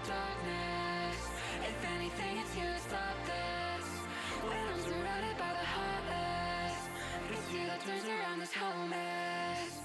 darkness. If anything, it's you to stop this. When I'm surrounded by the heartless, it's you that turns around this whole mess.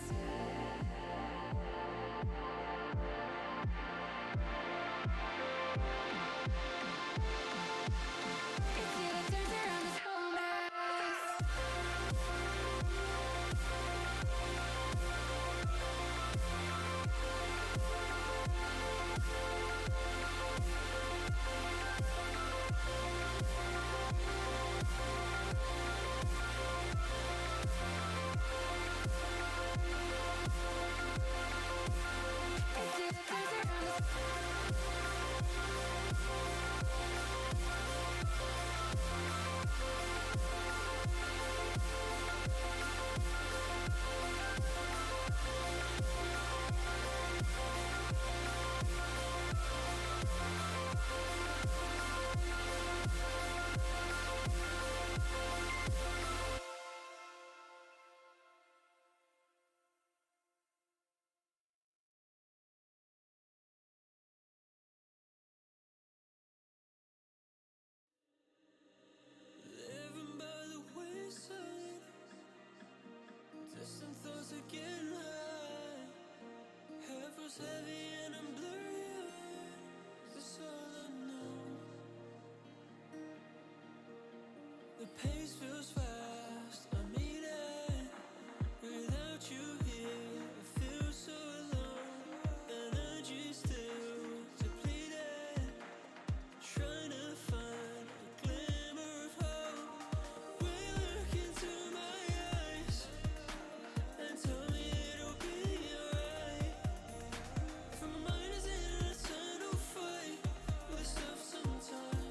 Distant thoughts are getting high. Head feels heavy and I'm blurry-eyed. That's all I know. The pace feels fast. I'm eating without you here. I feel so alone. Energy still depleted. Trying to find a glimmer of hope. Will you look into my eyes and tell me it'll be alright? For my mind is in an eternal fight with stuff sometimes.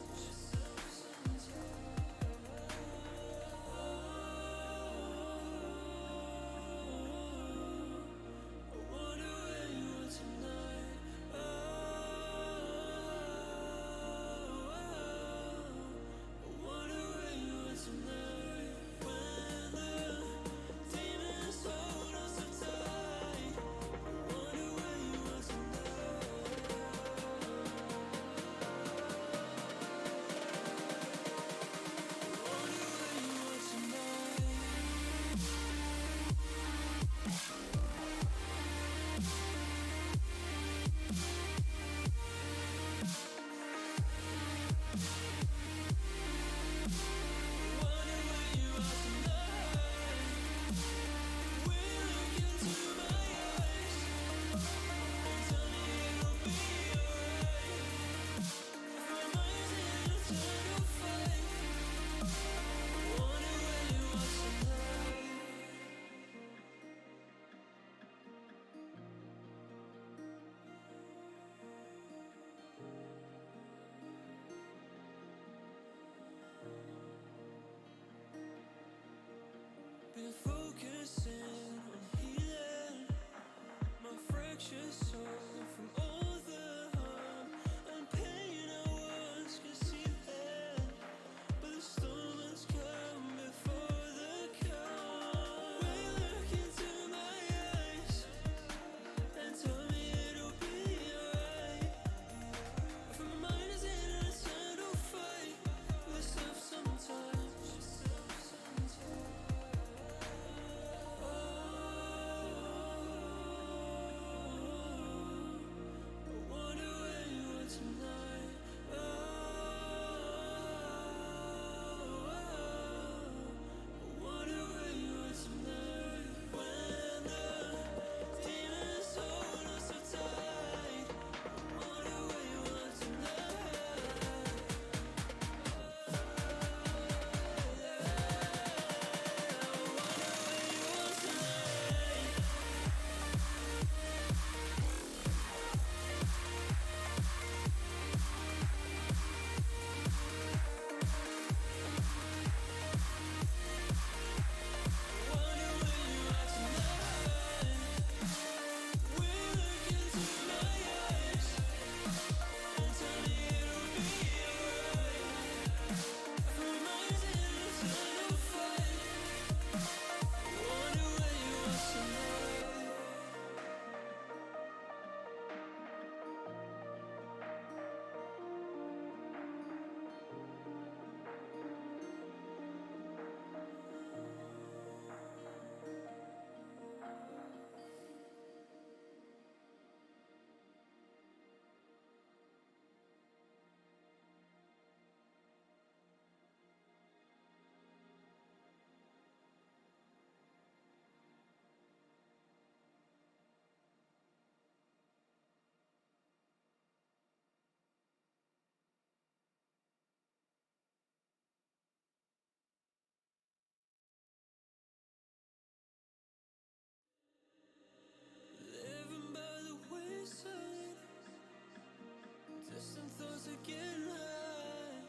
to get high.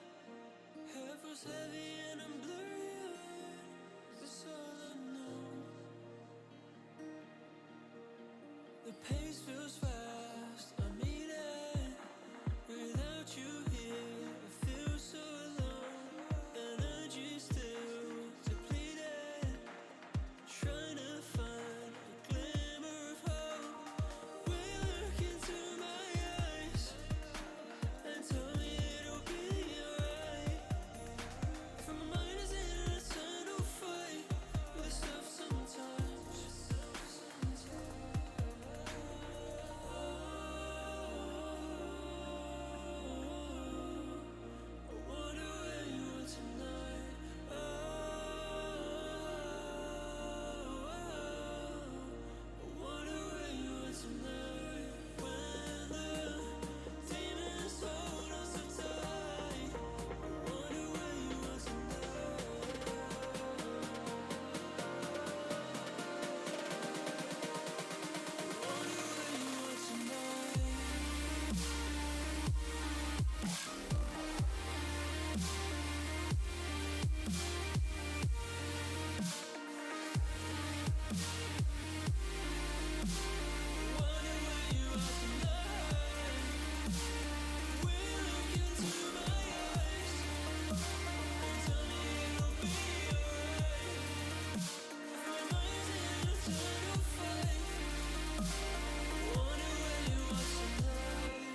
Head feels heavy and I'm blurry-eyed. That's all I know. The pace feels fast, I'm eating. Without you here, I feel so alone. Energy still depleted. Trying to find a glimmer of hope. Will you look into my eyes and tell me it'll be alright? If my mind is in an eternal fight with the stuff sometimes. I wonder where you are tonight. I wonder where you are tonight. When the demons hold us so tight. I wonder where you are tonight. I wonder where you are tonight. Wonder where you are tonight. Will you look into my eyes and tell me it'll be alright? If my mind's in an eternal fight. Wonder where you are tonight.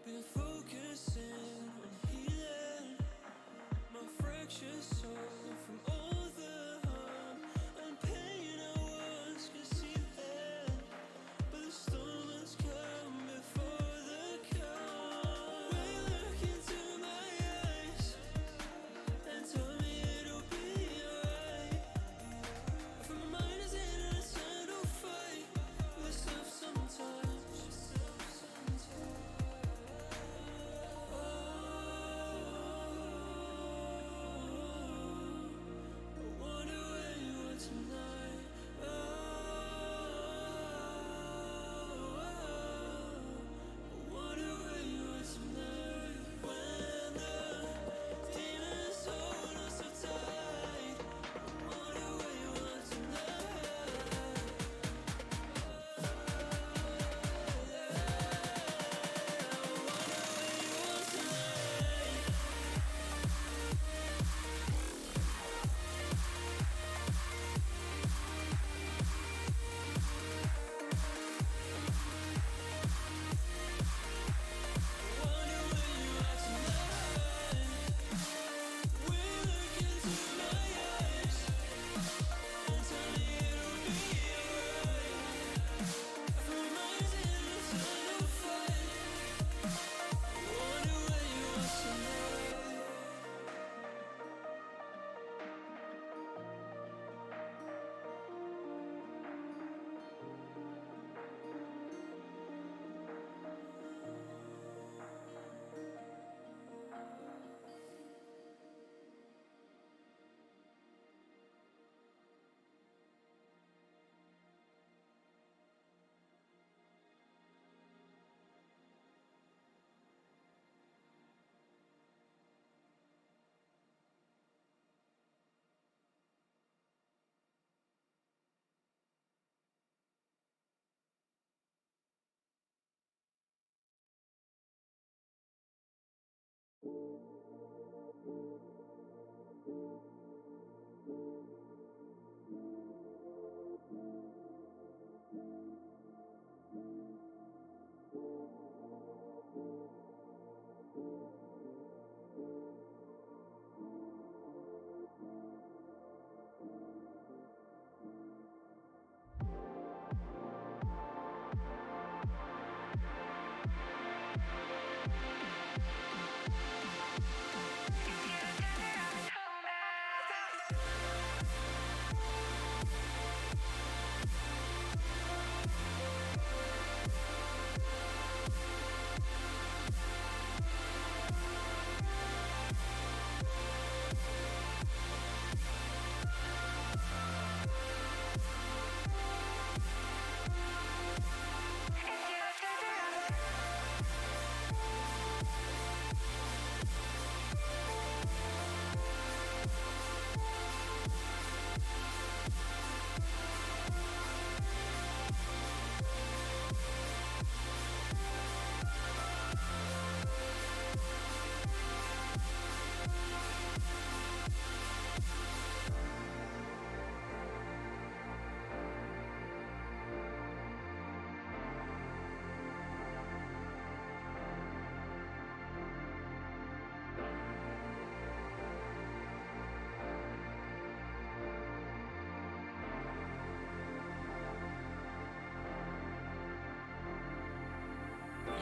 Been focusing on healing my fractured soul from all the harm and pain I once concealed. But the storm has come before the calm. Will you look into my eyes and tell me it'll be alright? If my mind is in an eternal fight with the stuff sometimes.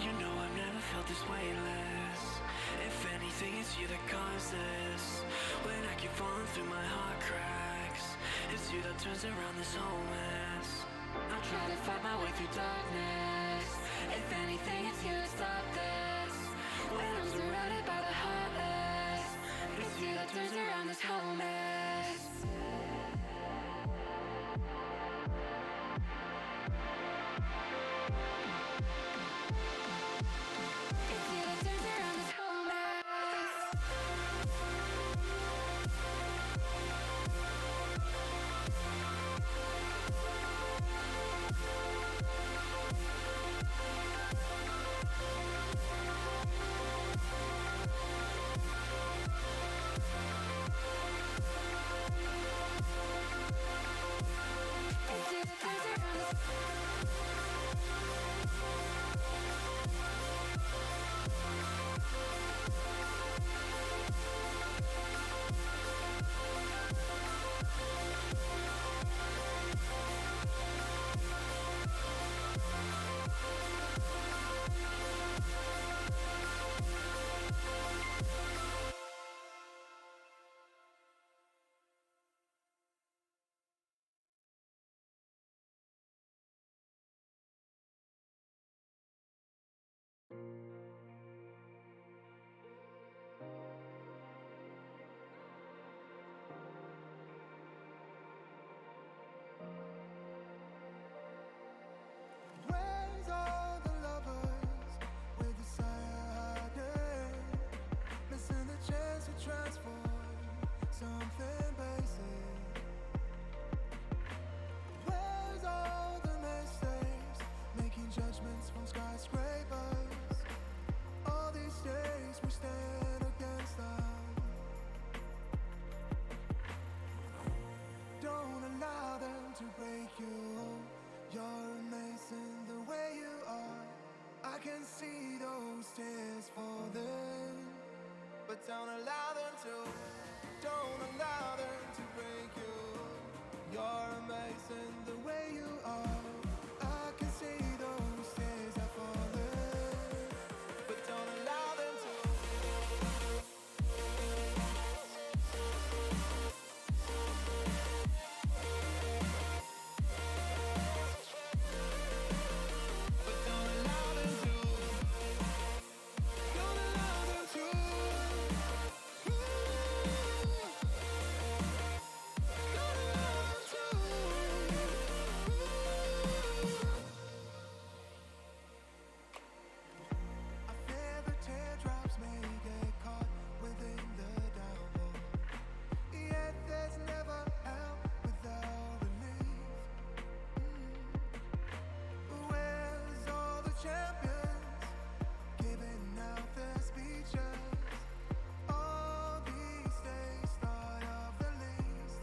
you know I've never felt this weightless. If anything, it's you that caused this. When I keep falling through my heart cracks, it's you that turns around this whole mess. I try to fight my way through darkness. If anything, it's you that stopped this. When I'm surrounded by the heartless, it's you that turns around this whole mess. It's you that turns around this whole mess. It's you that turns around this. Where's all the lovers with desire hiding? Missing the chance to transform something basic. Where's all the mistakes? Making judgments from skyscrapers. All these days we stand against them. Don't allow them to break you. You're amazing the way you are. I can see those tears falling, but don't allow them to. Don't allow them to break you. You're amazing the way you are. I can see those tears are falling, but don't allow them to. But don't allow them to. Don't allow them to. Don't allow them to. I fear the teardrops may get caught within the downpour. Yet there's never help without relief. Where's all the champions giving out their speeches? All these days thought of the least.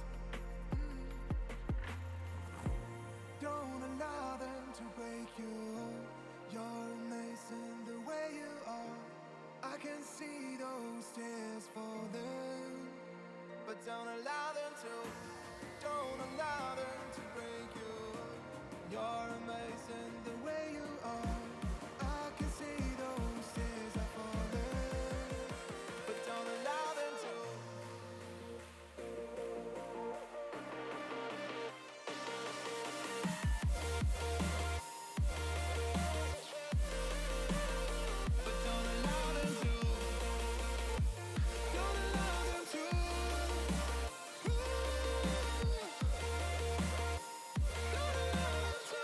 Don't allow them to break you. You're amazing the way you are. I can see those tears falling, but don't allow them to. Don't allow them to break you. You're amazing the way you are. I can see those tears are falling, but don't allow them to. But don't allow them to. Don't allow them to. Don't allow them to.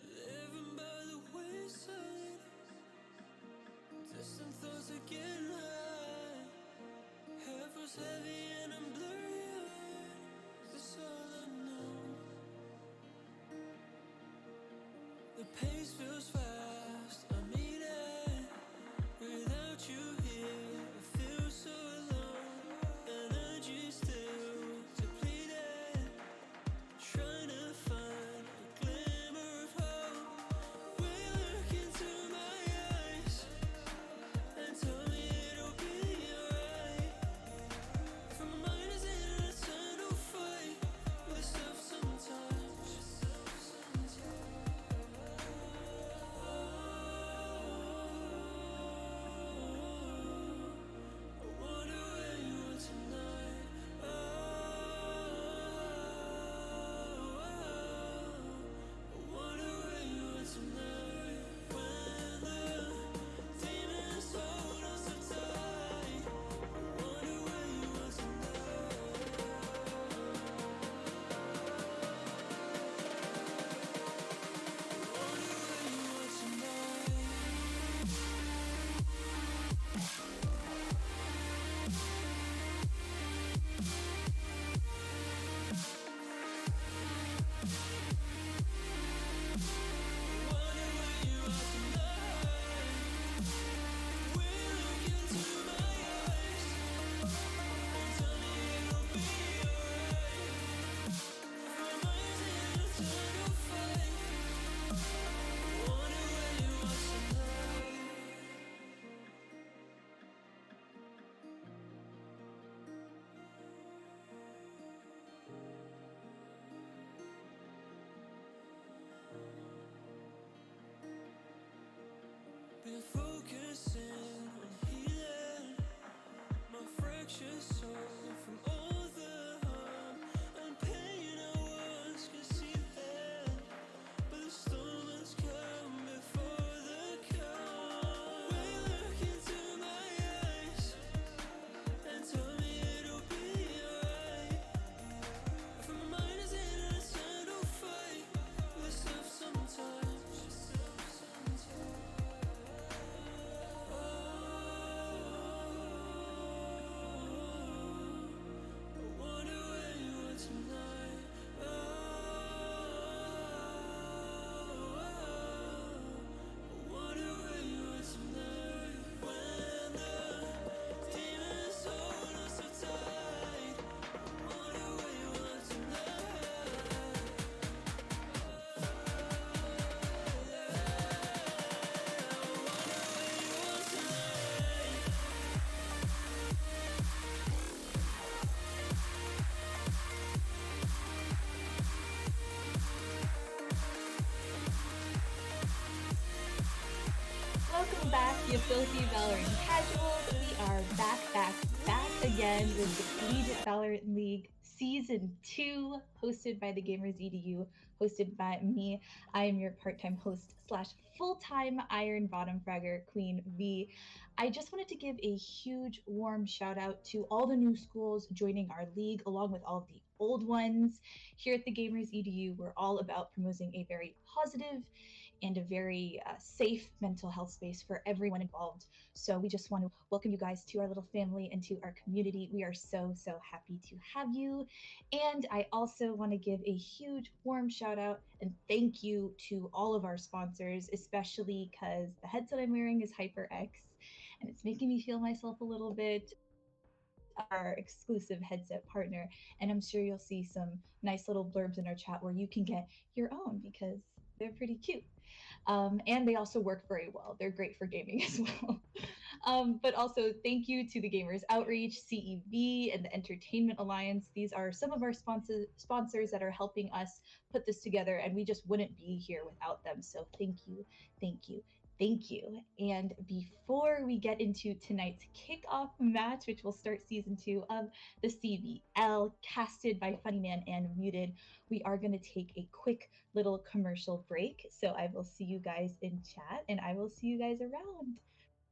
Living by the wayside, distant thoughts are getting high. Head was heavy and I'm blurry-eyed. That's all I know. The pace feels fast. I'm eating without you here. I feel so alone. Energy still depleted. You filthy Valorant casuals, we are back again with the Collegiate Valorant League Season 2, hosted by the Gamers EDU, hosted by me. I am your part-time host slash full-time Iron Bottom Fragger, Queen V. I just wanted to give a huge warm shout out to all the new schools joining our league, along with all of the old ones. Here at the Gamers EDU, we're all about promoting a very positive and a very safe mental health space for everyone involved. So we just want to welcome you guys to our little family and to our community. We are so happy to have you. And I also want to give a huge warm shout out and thank you to all of our sponsors, especially because the headset I'm wearing is HyperX and it's making me feel myself a little bit, our exclusive headset partner. And I'm sure you'll see some nice little blurbs in our chat where you can get your own because they're pretty cute. And they also work very well. They're great for gaming as well. But also, thank you to the Gamers Outreach, CEV, and the Entertainment Alliance. These are some of our sponsors that are helping us put this together, and we just wouldn't be here without them. So thank you, thank you, thank you. And before we get into tonight's kickoff match, which will start season 2 of the CVL, casted by Funnyman and Muted, we are going to take a quick little commercial break. So I will see you guys in chat and I will see you guys around.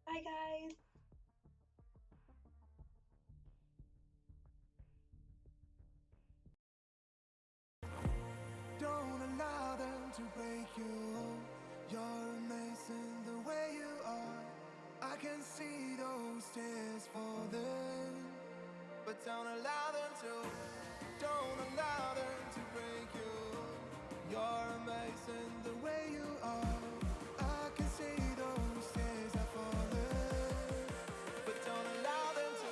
Bye, guys. Don't allow them to break you. You're amazing the way you are. I can see those tears falling, but don't allow them to. Don't allow them to break you. You're amazing the way you are. I can see those tears are falling, but don't allow them to.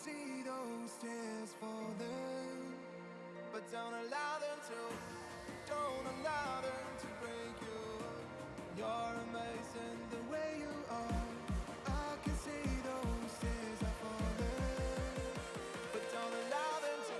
See those tears falling, but don't allow them to. Don't allow them to break you. You're amazing the way you are. I can see those tears are falling, but don't allow them to.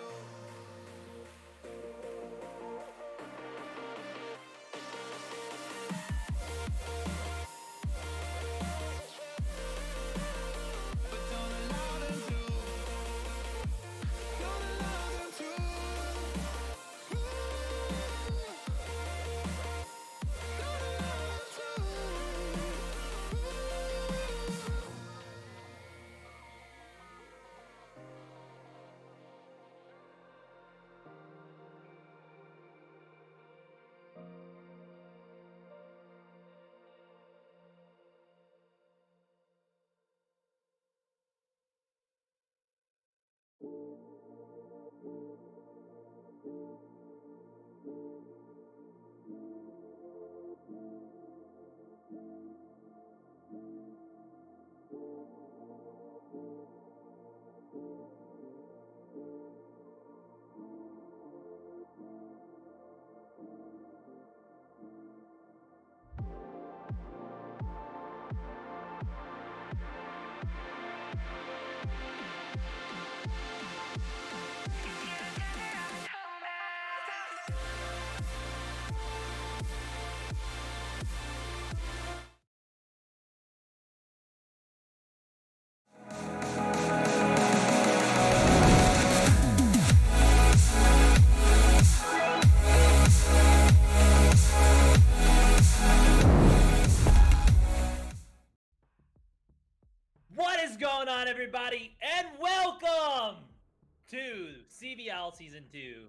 CVL Season 2.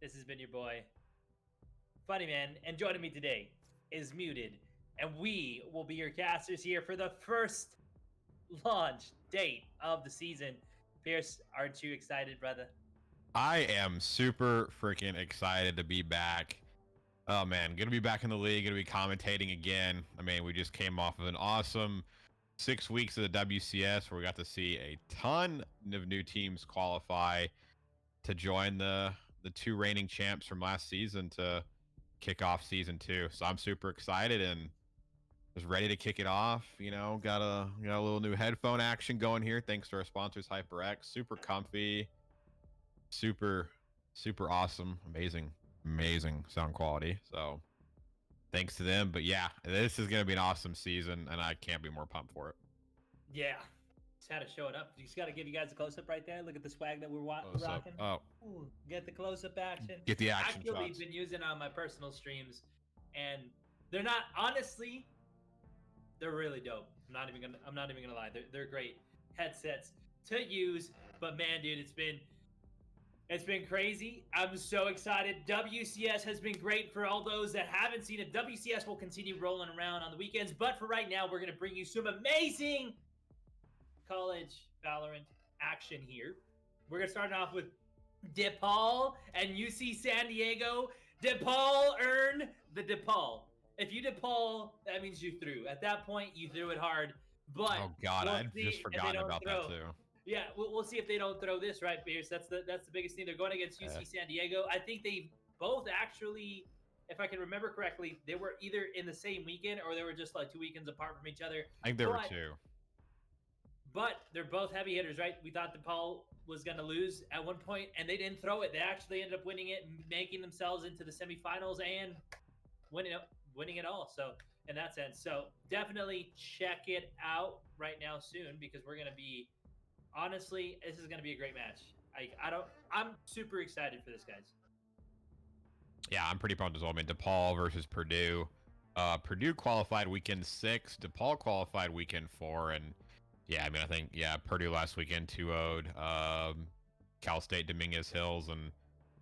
This has been your boy, Funny Man, and joining me today is Muted, and we will be your casters here for the first launch date of the season. Pierce, aren't you excited, brother? I am super freaking excited to be back. Oh man, gonna be back in the league, gonna be commentating again. I mean, we just came off of an awesome 6 weeks of the WCS where we got to see a ton of new teams qualify to join the two reigning champs from last season to kick off season 2. So I'm super excited and just ready to kick it off. You know, got a little new headphone action going here thanks to our sponsors HyperX. Super comfy, super awesome, amazing sound quality. So thanks to them. But yeah, this is gonna be an awesome season, and I can't be more pumped for it. Yeah, just had to show it up. Just got to give you guys a close-up right there. Look at the swag that we're rocking. Oh, Ooh, get the close-up action. get the action Actually, shots. been using on my personal streams, and they're not, honestly, they're really dope. I'm not even gonna lie. They're great headsets to use. But man, dude, it's been crazy. I'm so excited. WCS has been great. For all those that haven't seen it, WCS will continue rolling around on the weekends. But for right now, we're going to bring you some amazing college Valorant action here. We're going to start off with DePaul and UC San Diego. DePaul earned the DePaul. If you DePaul, that means you threw. At that point, you threw it hard. But Oh God, I'd just forgotten about that too. Yeah, we'll see if they don't throw this, right, Pierce? That's the biggest thing. They're going against UC San Diego. I think they both actually, if I can remember correctly, they were either in the same weekend or they were just like 2 weekends apart from each other. I think there were two. But they're both heavy hitters, right? We thought DePaul was going to lose at one point, and they didn't throw it. They actually ended up winning it and making themselves into the semifinals and winning it all. So in that sense, so definitely check it out right now soon, because we're going to be, honestly, this is going to be a great match. I'm super excited for this, guys. Yeah, I'm pretty pumped as well. I mean, DePaul versus Purdue. Purdue qualified weekend 6. DePaul qualified weekend 4. And yeah, I mean, I think, Purdue last weekend 2-0'd Cal State Dominguez Hills. And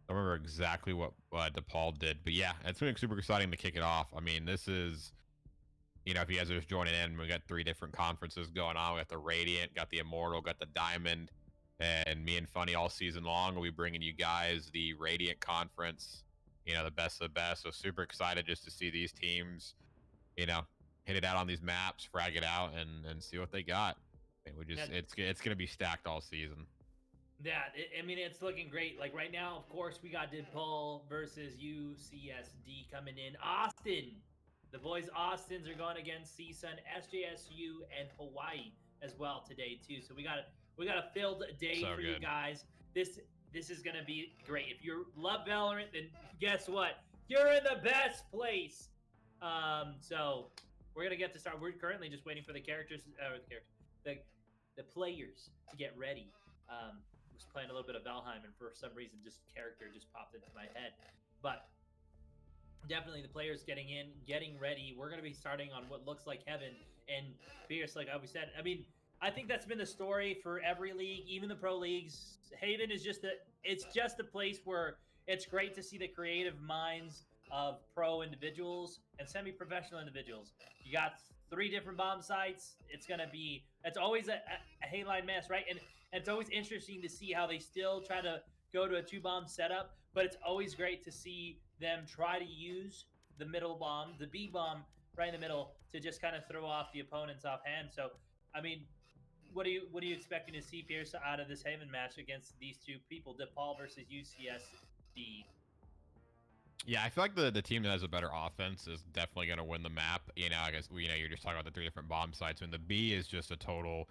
I don't remember exactly what DePaul did. But yeah, it's been super exciting to kick it off. I mean, this is, you know, if you guys are just joining in, we got 3 different conferences going on. We got the Radiant, got the Immortal, got the Diamond, and me and Funny all season long will be bringing you guys the Radiant Conference, you know, the best of the best. So super excited just to see these teams, you know, hit it out on these maps, frag it out, and see what they got. And it's going to be stacked all season. Yeah, I mean, it's looking great. Like right now, of course, we got DePaul versus UCSD coming in. Austin. The boys Austins are going against CSUN, SJSU, and Hawaii as well today too. So we got a filled day for you guys. This is gonna be great. If you love Valorant, then guess what? You're in the best place. So we're gonna get to start. We're currently just waiting for the players to get ready. Was playing a little bit of Valheim, and for some reason, just character just popped into my head, but. Definitely the players getting ready. We're going to be starting on what looks like heaven. And Pierce, like we said, I mean, I think that's been the story for every league, even the pro leagues. Haven is just a place where it's great to see the creative minds of pro individuals and semi-professional individuals. You got 3 different bomb sites. It's always a hayline mess, right? And it's always interesting to see how they still try to go to a 2-bomb setup, but it's always great to see them try to use the middle bomb, the B bomb right in the middle, to just kind of throw off the opponents offhand. So, I mean, what are you expecting to see, Pierce, out of this Haven match against these 2 people, DePaul versus UCSD? Yeah, I feel like the team that has a better offense is definitely going to win the map. You know, I guess you're just talking about the 3 different bomb sites, and the B is just a total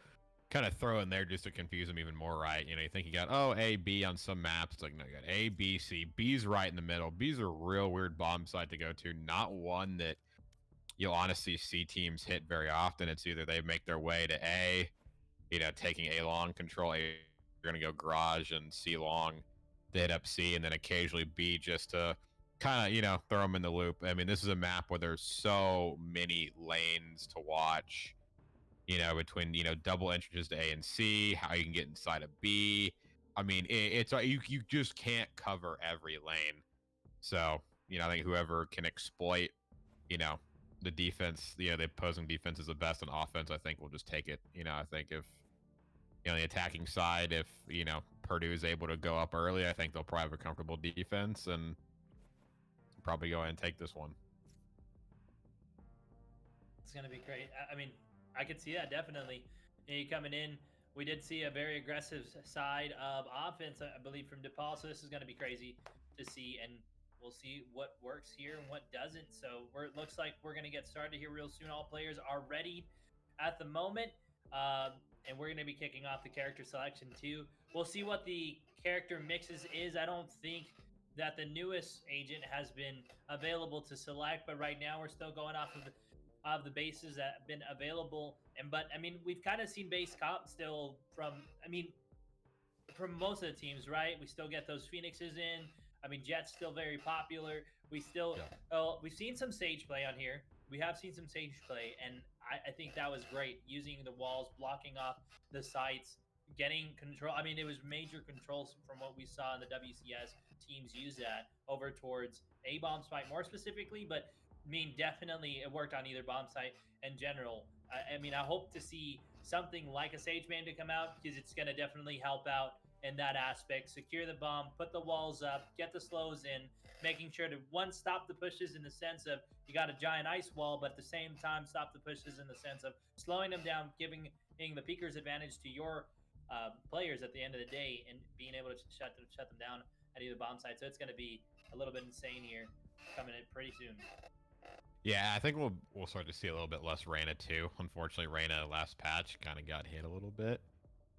kind of throw in there just to confuse them even more, right? You know, you think you got A, B on some maps. It's like, no, you got A, B, C. B's right in the middle. B's a real weird bomb site to go to. Not one that you'll honestly see teams hit very often. It's either they make their way to A, you know, taking A long, control A, you're going to go garage, and C long to hit up C, and then occasionally B just to kind of, you know, throw them in the loop. I mean, this is a map where there's so many lanes to watch, you know, between, you know, double entrances to A and C, how you can get inside of B, I mean, it's you just can't cover every lane. So, I think whoever can exploit, you know, the defense, the opposing defense is the best on offense, I think will just take it. I think if, the attacking side, if, Purdue is able to go up early, I think they'll probably have a comfortable defense and probably go ahead and take this one. It's going to be great. I mean, I could see that definitely. Coming in, we did see a very aggressive side of offense, I believe, from DePaul. So this is going to be crazy to see, and we'll see what works here and what doesn't. So it looks like we're going to get started here real soon. All players are ready at the moment, and we're going to be kicking off the character selection too. We'll see what the character mixes is. I don't think that the newest agent has been available to select, but right now we're still going off of the bases that have been available. But I mean, we've kind of seen base comp still from most of the teams, right? We still get those Phoenixes in. I mean, Jet's still very popular. We've seen some Sage play on here. We have seen some Sage play, and I think that was great. Using the walls, blocking off the sites, getting control. I mean, it was major controls from what we saw in the WCS teams use that over towards a bomb site more specifically, but I mean, definitely it worked on either bomb site in general. I mean, I hope to see something like a Sage Man to come out because it's going to definitely help out in that aspect. Secure the bomb, put the walls up, get the slows in, making sure to stop the pushes in the sense of you got a giant ice wall, but at the same time stop the pushes in the sense of slowing them down, giving the peekers advantage to your players at the end of the day, and being able to shut them down at either bomb site. So it's going to be a little bit insane here coming in pretty soon. Yeah, I think we'll start to see a little bit less Reyna too. Unfortunately, Reyna last patch kind of got hit a little bit,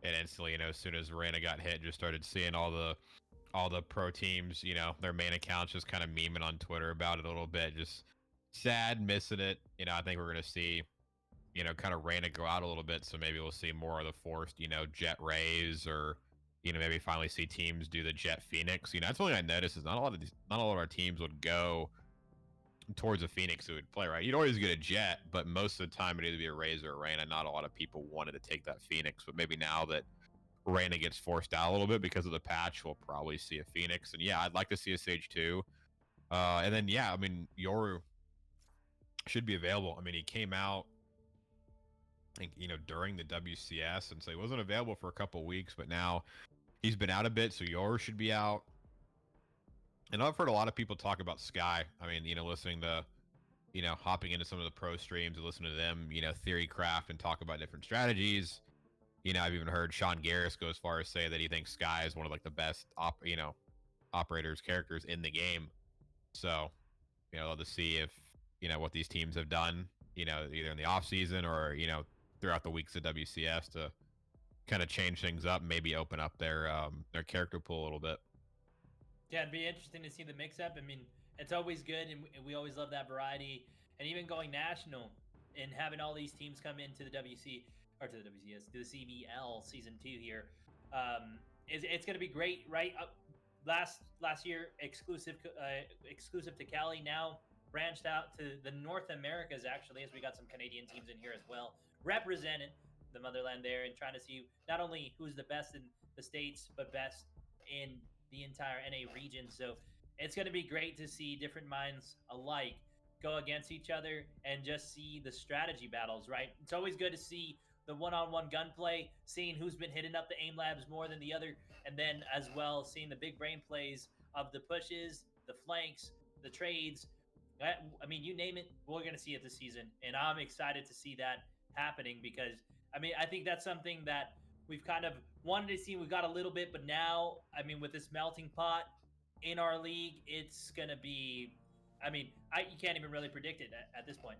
and instantly, as soon as Reyna got hit, just started seeing all the pro teams, their main accounts just kind of memeing on Twitter about it a little bit. Just sad, missing it. I think we're gonna see, kind of Reyna go out a little bit. So maybe we'll see more of the forced, Jet Rays, or maybe finally see teams do the Jet Phoenix. That's something I noticed is not a lot of our teams would go towards a Phoenix who would play, right? You'd always get a Jet, but most of the time it'd either be a Razor or Reyna. Not a lot of people wanted to take that Phoenix, but maybe now that Reyna gets forced out a little bit because of the patch, we'll probably see a Phoenix. And yeah, I'd like to see a Sage too. And then yeah, I mean, Yoru should be available. I mean, he came out, I think, during the WCS, and so he wasn't available for a couple weeks, but now he's been out a bit, so Yoru should be out. And I've heard a lot of people talk about Sky. I mean, listening to, hopping into some of the pro streams and listening to them, theory craft and talk about different strategies. I've even heard Sean Garris go as far as say that he thinks Sky is one of like the best operators characters in the game. So, love to see if, what these teams have done, either in the off season or, throughout the weeks of WCS to kind of change things up, maybe open up their character pool a little bit. Yeah, it'd be interesting to see the mix-up. I mean, it's always good, and we always love that variety. And even going national and having all these teams come into the to the CVL Season 2 here, it's going to be great, right? Last year, exclusive to Cali, now branched out to the North Americas, actually, as we got some Canadian teams in here as well, representing the motherland there and trying to see not only who's the best in the States, but best in the entire NA region. So it's going to be great to see different minds alike go against each other and just see the strategy battles, right? It's always good to see the one-on-one gunplay, seeing who's been hitting up the aim labs more than the other, and then as well seeing the big brain plays of the pushes, the flanks, the trades. I mean, you name it, we're going to see it this season, and I'm excited to see that happening because, I mean, I think that's something that we've kind of wanted to see. We got a little bit, but now, I mean, with this melting pot in our league, it's going to be, I mean, you can't even really predict it at this point.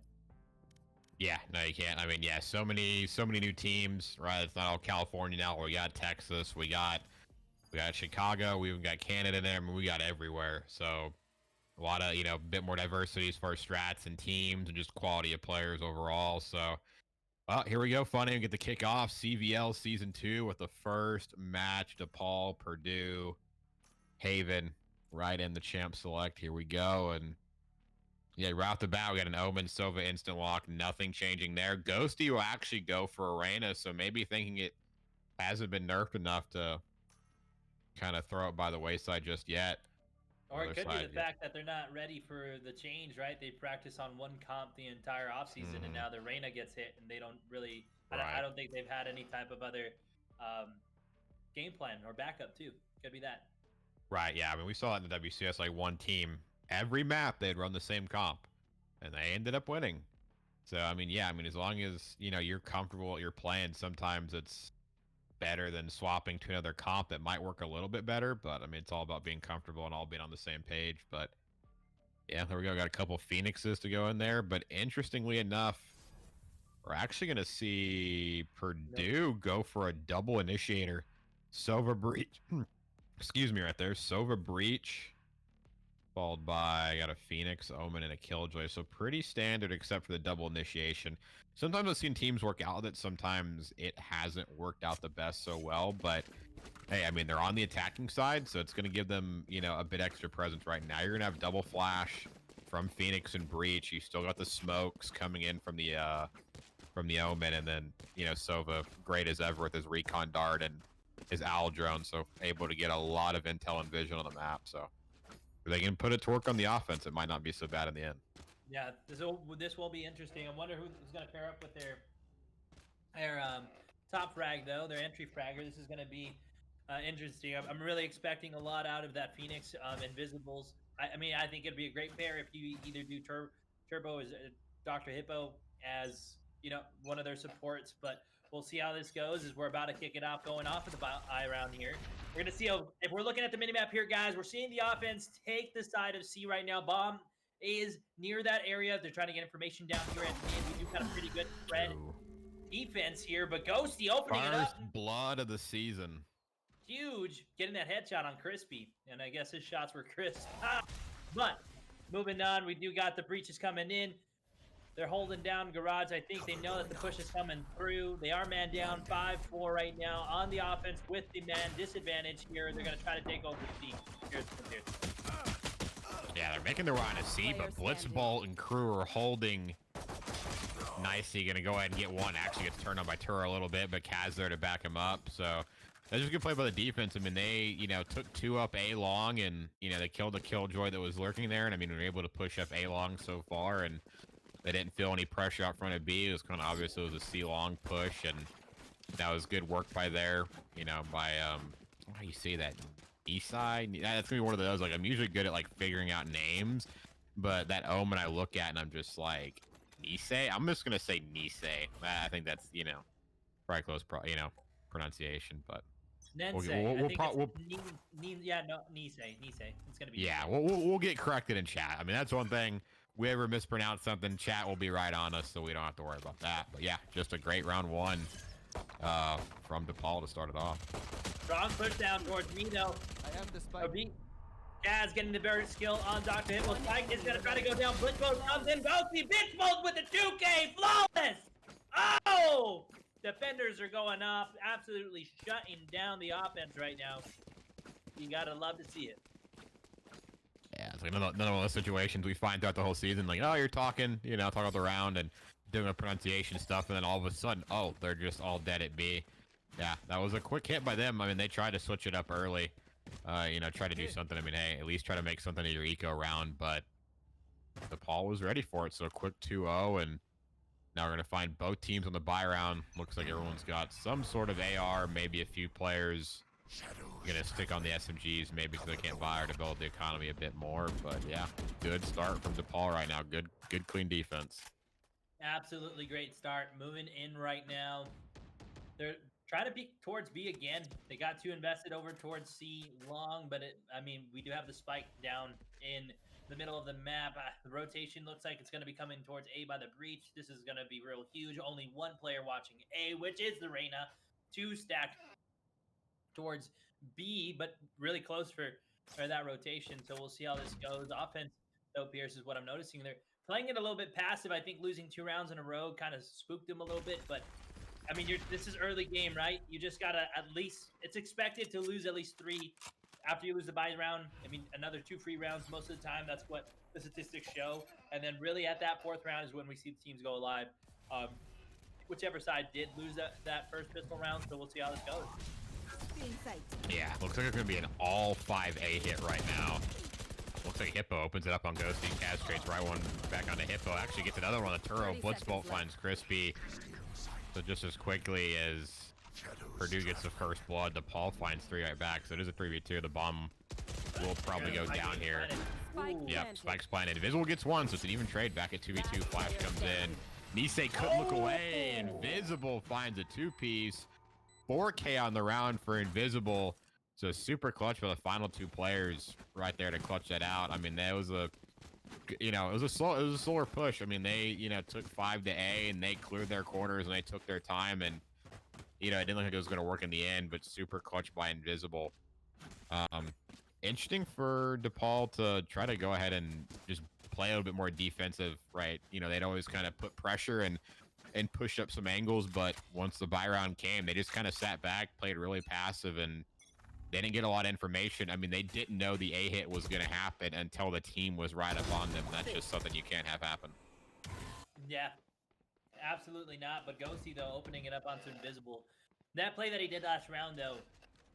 Yeah, no, you can't. I mean, yeah, so many new teams, right? It's not all California now. We got Texas, we got Chicago, we even got Canada there. I mean, we got everywhere. So a lot of, a bit more diversity as far as strats and teams and just quality of players overall. So, well, here we go. Funny, we get to kick off CVL Season 2 with the first match, DePaul, Purdue, Haven, right in the champ select. Here we go. And yeah, right off the bat, we got an Omen Sova instant lock. Nothing changing there. Ghosty will actually go for Arena, so maybe thinking it hasn't been nerfed enough to kind of throw it by the wayside just yet. Or it Other could be side, the fact that they're not ready for the change, right? They practice on one comp the entire offseason, and now the Reyna gets hit, and they don't really. I Right. don't think they've had any type of other game plan or backup too. Could be that. Right, yeah. I mean, we saw it in the WCS, like one team, every map they'd run the same comp, and they ended up winning. So, I mean, yeah, I mean, as long as, you know, you're comfortable what you're playing, sometimes it's better than swapping to another comp that might work a little bit better. But, I mean, it's all about being comfortable and all being on the same page. But, yeah, there we go. Got a couple Phoenixes to go in there. But interestingly enough, we're actually going to see Purdue go for a double initiator. Sova Breach. Excuse me right there. Sova Breach. Followed by, I got a Phoenix, Omen, and a Killjoy. So pretty standard except for the double initiation. Sometimes I've seen teams work out with it. Sometimes it hasn't worked out the best so well. But, hey, I mean, they're on the attacking side, so it's going to give them, you know, a bit extra presence right now. You're going to have double flash from Phoenix and Breach. You still got the smokes coming in from the Omen. And then, you know, Sova, great as ever with his recon dart and his owl drone. So able to get a lot of intel and vision on the map. So if they can put it to work on the offense, it might not be so bad in the end. Yeah, this will be interesting. I wonder who's going to pair up with their top frag though, their entry fragger. This is going to be interesting. I'm really expecting a lot out of that Phoenix Invisibles. I mean, I think it'd be a great pair if you either do Turbo as Dr. Hippo as, you know, one of their supports, but we'll see how this goes as we're about to kick it off, going off of the eye round here. We're going to see if we're looking at the minimap here, guys, we're seeing the offense take the side of C right now. Bomb is near that area. They're trying to get information down here at the end. We do got a pretty good spread defense here, but Ghosty opening it up. First blood of the season. Huge. Getting that headshot on Crispy, and I guess his shots were crisp. But moving on, we do got the breaches coming in. They're holding down Garage. I think they know that the push is coming through. They are man down 5-4 right now on the offense with the man disadvantage here. They're going to try to take over the C. Here's. Yeah, they're making their way on a C, but Blitzbolt and crew are holding nicely. Going to go ahead and get one. Actually gets turned on by Turo a little bit, but Kaz there to back him up. So that's just good play by the defense. I mean, they, you know, took two up A long, and, you know, they killed the Killjoy that was lurking there. And, I mean, we were able to push up A long so far, and they didn't feel any pressure out front of B. It was kind of obvious it was a C long push, and that was good work by there, you know, by, how do you say that? Nisei? That's gonna be one of those, like, I'm usually good at, like, figuring out names, but that Omen I look at and I'm just like, Nisei? I'm just gonna say Nisei. I think that's, you know, probably close, you know, pronunciation, but Nisei. It's gonna be. Yeah, we'll get corrected in chat. I mean, that's one thing. We ever mispronounce something, chat will be right on us, so we don't have to worry about that. But yeah, just a great round one from DePaul to start it off. Strong push down towards Mino. I am the spike. Kaz getting the very skill on Dr. Hippo. Spike is going to try to go down. Blitzbolt comes in. Ghosty Blitzbolt with the 2K. Flawless. Oh! Defenders are going up. Absolutely shutting down the offense right now. You got to love to see it. Yeah, it's like none of those situations we find throughout the whole season. Like, oh, you're talking, you know, talking about the round and doing the pronunciation stuff, and then all of a sudden, oh, they're just all dead at B. Yeah, that was a quick hit by them. I mean, they tried to switch it up early. You know, try to do something. I mean, hey, at least try to make something of your eco round, but DePaul was ready for it. So a quick 2-0, and now we're going to find both teams on the bye round. Looks like everyone's got some sort of AR, maybe a few players going to stick on the SMGs, maybe because they can't buy or to build the economy a bit more. But yeah, good start from DePaul right now. Good clean defense. Absolutely great start. Moving in right now. They're trying to peek towards B again. They got too invested over towards C long, but I mean, we do have the spike down in the middle of the map. The rotation looks like it's going to be coming towards A by the breach. This is going to be real huge. Only one player watching A, which is the Reyna. Two stacked towards B, but really close for that rotation. So we'll see how this goes. Offense, though, Pierce, is what I'm noticing. They're playing it a little bit passive. I think losing 2 rounds in a row kind of spooked them a little bit, but I mean, this is early game, right? You just got to at least, it's expected to lose at least 3 after you lose the bye round. I mean, another 2 free rounds most of the time. That's what the statistics show. And then really at that 4th round is when we see the teams go live. Whichever side did lose that first pistol round, so we'll see how this goes. Yeah, looks like it's going to be an all 5 A hit right now. Looks like Hippo opens it up on Ghosty. Castrates right one back onto Hippo. Actually gets another one on the Turo. Blitzbolt finds Crispy. So just as quickly as Purdue gets the first blood, DePaul finds 3 right back. So it is a 3v2. The bomb will probably go down here. Yep, Spike's planted. Invisible gets 1, so it's an even trade. Back at 2v2. Flash comes in. Nisei couldn't look away. Invisible finds a 2-piece. 4K on the round for Invisible. So super clutch for the final 2 players right there to clutch that out. I mean, that was a, it was a slower push. I mean, they, took 5 to A and they cleared their corners and they took their time and, it didn't look like it was going to work in the end, but super clutch by Invisible. Interesting for DePaul to try to go ahead and just play a little bit more defensive, right? They'd always kind of put pressure and push up some angles, but once the buy round came, they just kind of sat back, played really passive, and they didn't get a lot of information. I mean, they didn't know the A hit was going to happen until the team was right up on them. That's just something you can't have happen. Yeah, absolutely not. But Ghosty, though, opening it up onto Invisible. That play that he did last round, though,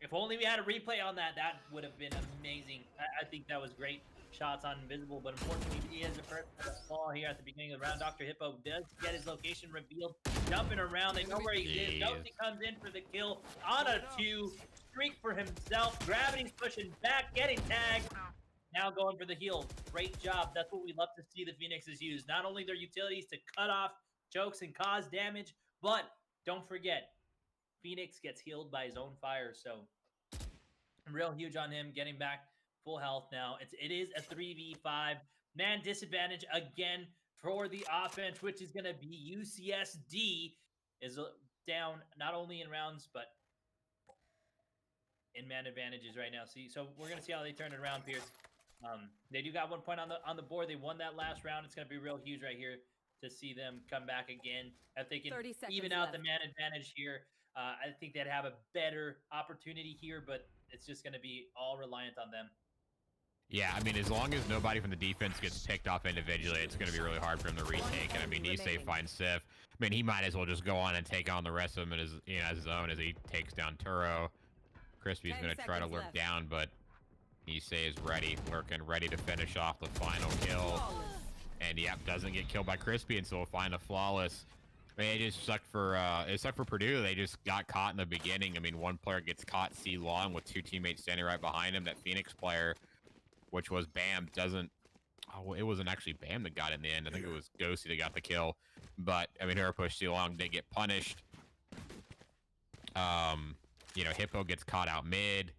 if only we had a replay on that, that would have been amazing. I think that was great shots on Invisible, but unfortunately, he is the first to fall here at the beginning of the round. Dr. Hippo does get his location revealed, jumping around. They know where he is. Ghosty comes in for the kill on a 2. Streak for himself. Gravity's pushing back, getting tagged. Now going for the heal. Great job. That's what we love to see the Phoenixes use. Not only their utilities to cut off chokes and cause damage, but don't forget, Phoenix gets healed by his own fire. So real huge on him, getting back full health now. It is a 3v5. Man disadvantage again for the offense, which is going to be UCSD is down not only in rounds, but in man advantages right now. So we're gonna see how they turn it around, Pierce. They do got 1 point on the board. They won that last round. It's gonna be real huge right here to see them come back again. If they can even out the man advantage here, I think they'd have a better opportunity here. But it's just gonna be all reliant on them. Yeah, I mean, as long as nobody from the defense gets picked off individually, it's going to be really hard for him to retake. And I mean, Nisei finds Sif. I mean, he might as well just go on and take on the rest of them as his own as he takes down Turo. Crispy's going to try to lurk down, but Nisei is ready, lurking, ready to finish off the final kill. And yep, doesn't get killed by Crispy, and so we'll find a flawless. I mean, it just sucked for Purdue. They just got caught in the beginning. I mean, one player gets caught C long with 2 teammates standing right behind him. That Phoenix player, which was Bam, doesn't. Oh, it wasn't actually Bam that got in the end. I think it was Ghosty that got the kill. But I mean, her push C long did get punished. Hippo gets caught out mid.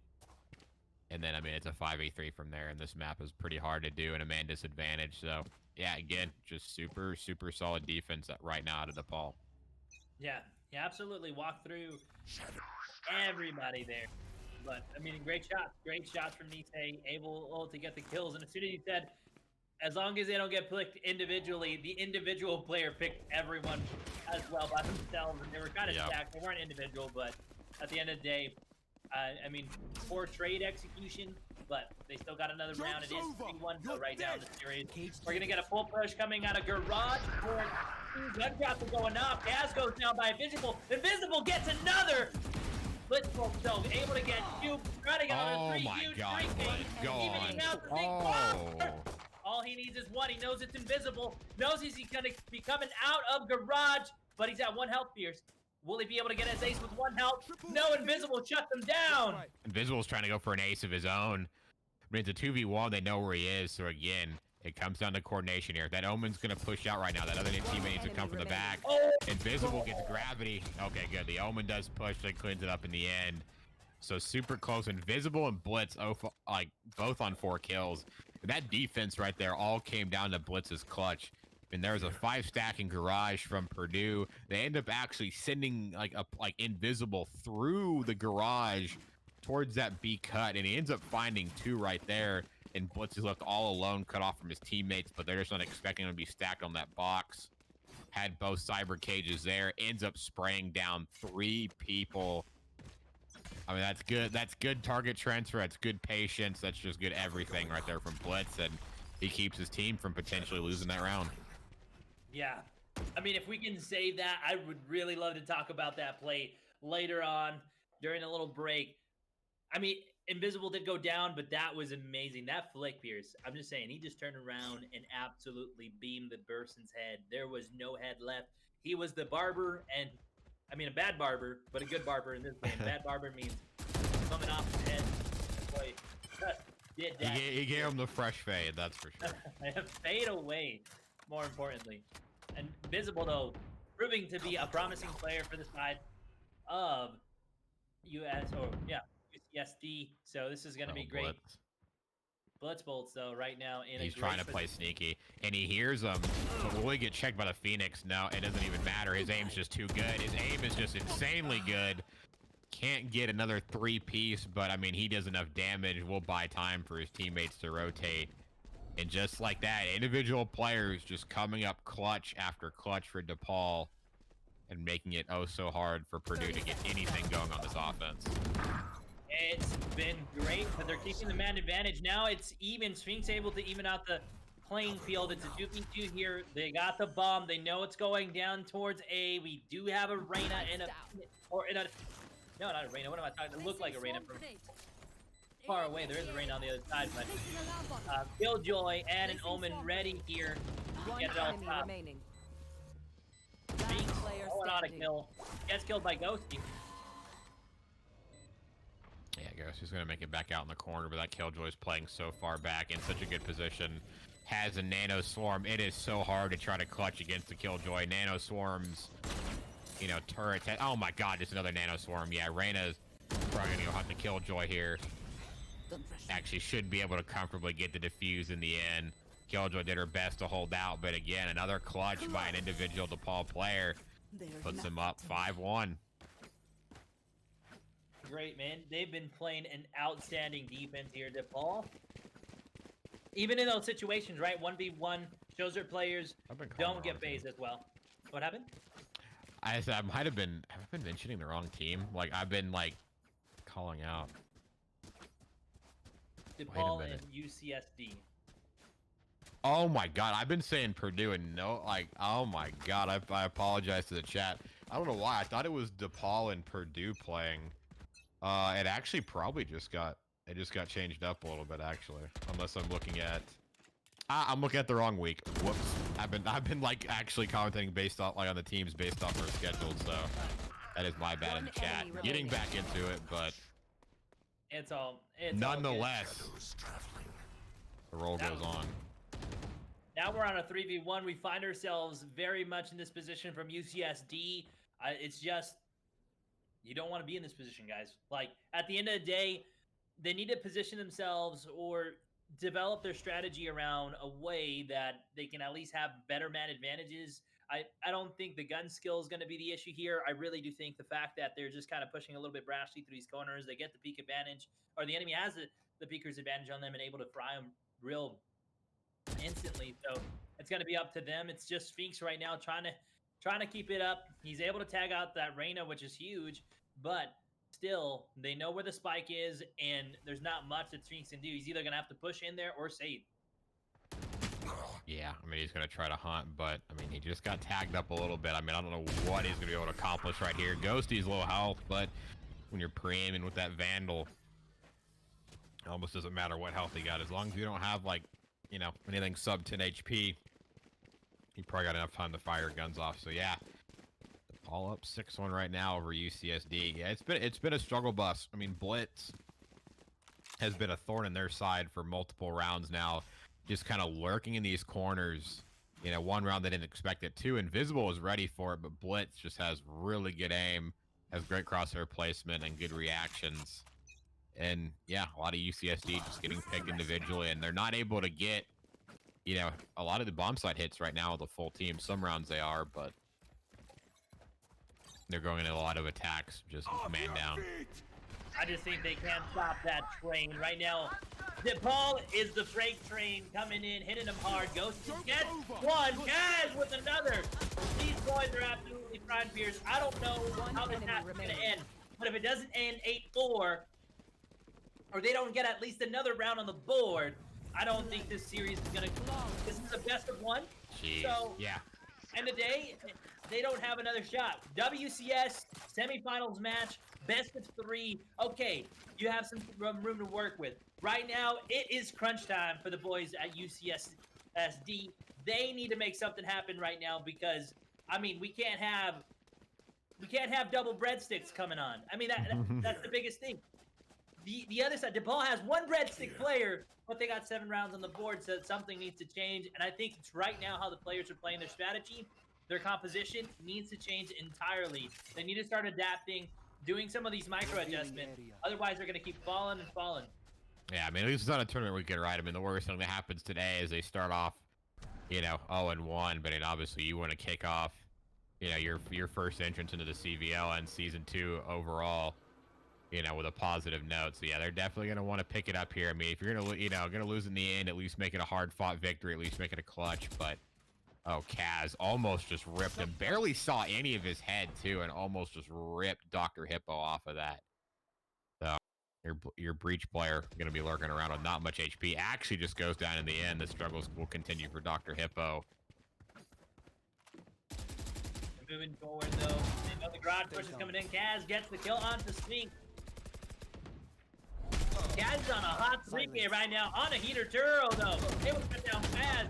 And then, I mean, it's a 5v3 from there. And this map is pretty hard to do in a man disadvantage. So, yeah, again, just super, super solid defense right now out of DePaul. Yeah, he absolutely walked through everybody there. But, I mean, great shots from Nisei, able to get the kills. And as soon as he said, as long as they don't get picked individually, the individual player picked everyone as well by themselves. And they were kind of stacked. They weren't individual, but at the end of the day, I mean, poor trade execution, but they still got another round. It is 3-1 though right now in the series. We're going to get a full push coming out of Garage. Gunshots are going off. Gas goes down by Invisible. Invisible gets another. Blitzbolt though, able to get 2, trying to get another 3. Huge evening out the big bar. All he needs is 1. He knows it's Invisible. Knows he's going to be coming out of Garage, but he's at 1 health, Pierce. Will he be able to get his ace with 1 health? No, Invisible shut them down. Invisible's trying to go for an ace of his own. I mean, it's a 2v1. They know where he is. So, again, it comes down to coordination here. That Omen's going to push out right now. That other teammate needs to come from the back. Invisible gets gravity. Okay, good. The Omen does push. They cleans it up in the end. So, super close. Invisible and Blitz, both on 4 kills. And that defense right there all came down to Blitz's clutch. And there's a 5 stack in Garage from Purdue. They end up actually sending Invisible through the Garage towards that B cut, and he ends up finding 2 right there. And Blitz is left all alone, cut off from his teammates, but they're just not expecting him to be stacked on that box. Had both cyber cages there. Ends up spraying down 3 people. I mean, that's good. That's good target transfer. That's good patience. That's just good everything right there from Blitz, and he keeps his team from potentially losing that round. Yeah. I mean, if we can save that, I would really love to talk about that play later on. during a little break. I mean, Invisible did go down, but that was amazing. That flick, Pierce. I'm just saying, he just turned around and absolutely beamed the person's head. There was no head left. He was the barber, and I mean, a bad barber, but a good barber in this game. Bad barber means coming off his head. Boy, did that. He gave him the fresh fade, that's for sure. Fade away, more importantly. And Invisible, though, proving to be a promising player for the side of UCSD. So this is going to be great. Blitz bolts, though, right now. He's trying to play sneaky, and he hears them. But will he get checked by the Phoenix? No, it doesn't even matter. His aim's just too good. His aim is just insanely good. Can't get another 3-piece, but, I mean, he does enough damage. We'll buy time for his teammates to rotate. And just like that, individual players just coming up clutch after clutch for DePaul and making it oh so hard for Purdue to get anything going on this offense. It's been great, but they're keeping the man advantage. Now it's even. Sphinx able to even out the playing field. It's a 2v2 here. They got the bomb. They know it's going down towards A. We do have a Reyna no, not a Reyna. What am I talking? It looked like a Reyna from far away. There is a Reyna on the other side, but Killjoy and an Omen ready here. Get it all stopped. Sphinx going on a kill. Gets killed by Ghosty. Yeah, Ghosty's going to make it back out in the corner, but that Killjoy's playing so far back in such a good position. Has a Nano Swarm. It is so hard to try to clutch against the Killjoy. Nano Swarms, you know, turrets. Oh my god, just another Nano Swarm. Yeah, Reyna's probably going to go hunt the Killjoy here. Actually should be able to comfortably get the defuse in the end. Killjoy did her best to hold out, but again, another clutch by an individual DePaul player. Puts him up 5-1. Great, man. They've been playing an outstanding defense here, DePaul. Even in those situations, right? 1v1 shows their players don't get phased as well. What happened? I might have been. Have I been mentioning the wrong team? Like I've been like calling out DePaul and UCSD. Oh my god, I've been saying Purdue and no, like, oh my god, I apologize to the chat. I don't know why. I thought it was DePaul and Purdue playing. It actually probably just got changed up a little bit actually, unless I'm looking at. I'm looking at the wrong week. Whoops. I've been like actually commentating based off like on the teams based off our schedule, so that is my bad in the chat. Getting back into it, but it's nonetheless, the roll goes on. Now we're on a 3v1. We find ourselves very much in this position from UCSD. It's just, you don't want to be in this position, guys. Like, at the end of the day, they need to position themselves or develop their strategy around a way that they can at least have better man advantages. I don't think the gun skill is going to be the issue here. I really do think the fact that they're just kind of pushing a little bit brashly through these corners, they get the peek advantage, or the enemy has the peeker's advantage on them and able to fry them real instantly. So it's going to be up to them. It's just Sphinx right now trying to keep it up. He's able to tag out that Reyna, which is huge, but still they know where the spike is and there's not much that Sphinx can do. He's either going to have to push in there or save. Yeah, I mean, he's going to try to hunt, but I mean, he just got tagged up a little bit. I mean, I don't know what he's going to be able to accomplish right here. Ghosty's low health, but when you're pre-aiming with that Vandal, it almost doesn't matter what health he got. As long as you don't have like, you know, anything sub 10 HP, you probably got enough time to fire guns off. So yeah, all up 6-1 right now over UCSD. Yeah, it's been a struggle bus. I mean, Blitz has been a thorn in their side for multiple rounds now, just kind of lurking in these corners. You know, one round they didn't expect it. Two, Invisible was ready for it, but Blitz just has really good aim, has great crosshair placement and good reactions. And yeah, a lot of UCSD just getting picked individually, and they're not able to get, you know, a lot of the bomb site hits right now with the full team. Some rounds they are, but they're going into a lot of attacks, just man down. I just think they can't stop that train right now. DePaul is the freight train coming in, hitting them hard. Ghost gets one, Kaz with another. These boys are absolutely fried, Pierce. I don't know how this match is going to end, but if it doesn't end 8-4, or they don't get at least another round on the board, I don't think this series is going to. This is a best of one. Jeez. So yeah. And today, they don't have another shot. WCS semifinals match, best of 3. Okay, you have some room to work with. Right now, it is crunch time for the boys at UCSD. They need to make something happen right now because, I mean, we can't have double breadsticks coming on. I mean, that's the biggest thing. The other side, DePaul has one breadstick player, but they got 7 rounds on the board, so something needs to change. And I think it's right now how the players are playing their strategy. Their composition needs to change entirely. They need to start adapting, doing some of these micro adjustments. Otherwise, they're going to keep falling and falling. Yeah, I mean, at least it's not a tournament weekend, right? I mean, the worst thing that happens today is they start off, 0-1, but obviously you want to kick off, your first entrance into the CVL and Season 2 overall, with a positive note. So yeah, they're definitely going to want to pick it up here. I mean, if you're going to lose in the end, at least make it a hard-fought victory, at least make it a clutch. But, oh, Kaz almost just ripped him. Barely saw any of his head, too, and almost just ripped Dr. Hippo off of that. So your breach player going to be lurking around with not much HP. Actually just goes down in the end. The struggles will continue for Dr. Hippo. Moving forward, though. They know the garage push is coming in. Kaz gets the kill onto Swing. Kaz is on a hot streak here right now. On a heater Turo, though. They will cut down Kaz.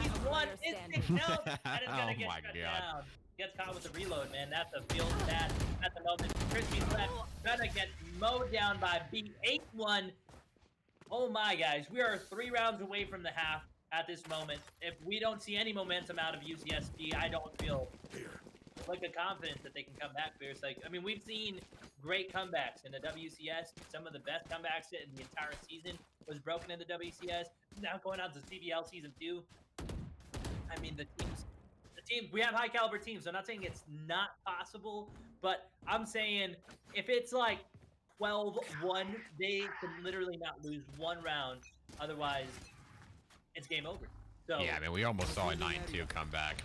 He's one instant health. That is going to get cut down. Gets caught with the reload, man. That's a field stat at the moment. Crispy's left. Gonna get mowed down by B. 8-1. Oh my, guys. We are 3 rounds away from the half at this moment. If we don't see any momentum out of UCSD, I don't feel like a confidence that they can come back. Fierce. Like, I mean, we've seen great comebacks in the WCS. Some of the best comebacks in the entire season was broken in the WCS. Now going out to CVL Season 2. I mean, the teams, we have high caliber teams. So I'm not saying it's not possible, but I'm saying if it's like 12-1, they can literally not lose 1 round. Otherwise, it's game over. So yeah, I mean, we almost saw a 9-2 comeback.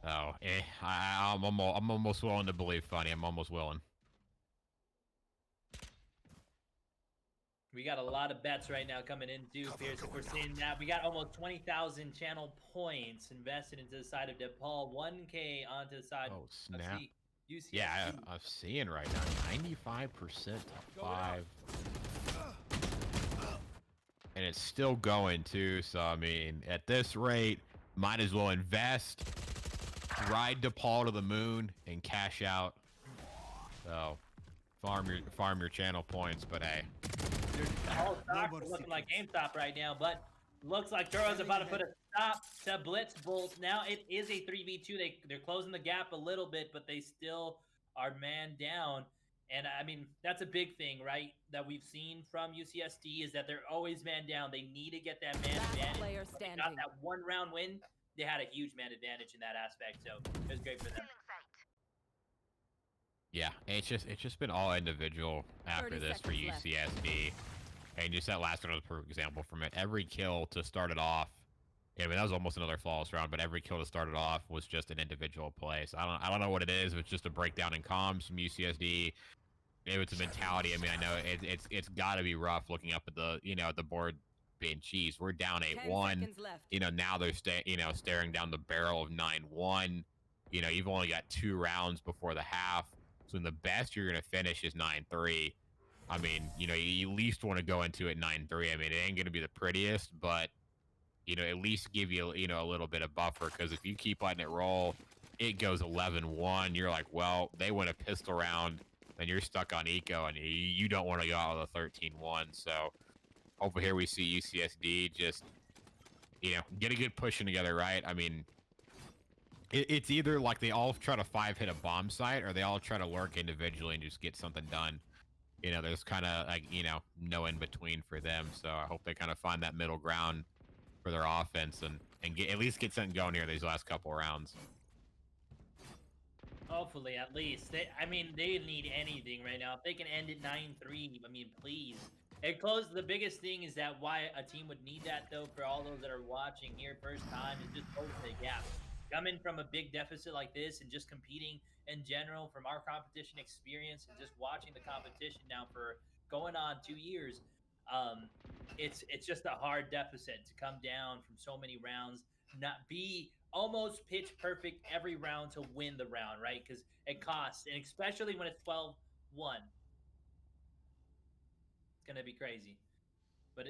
Oh, I'm almost willing to believe Funny. I'm almost willing. We got a lot of bets right now coming in too, Pierce. If we're seeing that, we got almost 20,000 channel points invested into the side of DePaul. 1K onto the side. Oh, snap. UCSD. Yeah, I'm seeing right now 95% top 5. And it's still going too. So I mean, at this rate, might as well invest, ride DePaul to the moon, and cash out. So farm your channel points, but hey. All stocks are looking like GameStop right now, but looks like Turo's about to put a stop to Blitz Bolt. Now it is a 3v2. They're closing the gap a little bit, but they still are man down. And I mean, that's a big thing, right? That we've seen from UCSD is that they're always man down. They need to get that man advantage. They got that 1 round win. They had a huge man advantage in that aspect, so it was great for them. Yeah, it's just been all individual after this for UCSD. And just that last one was a perfect example from it. Every kill to start it off, I mean, that was almost another flawless round, but every kill to start it off was just an individual play. So I don't know what it is. If it's just a breakdown in comms from UCSD, maybe it's a mentality. I mean, I know it's got to be rough looking up at the the board being cheese. We're down 8-1. Now they're staring down the barrel of 9-1. You've only got 2 rounds before the half. So the best you're gonna finish is 9-3. I mean, you at least want to go into it 9-3. I mean, it ain't gonna be the prettiest, but at least give you a little bit of buffer, because if you keep letting it roll, it goes 11-1. You're like, well, they win a pistol round, then you're stuck on eco, and you don't want to go out with a 13-1. So hopefully here we see UCSD just get a good pushing together, right? I mean, it's either like they all try to 5-hit a bomb site, or they all try to lurk individually and just get something done. There's kind of like, no in between for them. So I hope they kind of find that middle ground for their offense and at least get something going here these last couple rounds. Hopefully, at least. They need anything right now. If they can end it 9-3, I mean, please. It closed. The biggest thing is that why a team would need that, though, for all those that are watching here first time, is just close the gap. Coming from a big deficit like this and just competing in general from our competition experience and just watching the competition now for going on 2 years, It's just a hard deficit to come down from so many rounds, not be almost pitch perfect every round to win the round, right? Because it costs, and especially when it's 12-1, it's gonna be crazy. But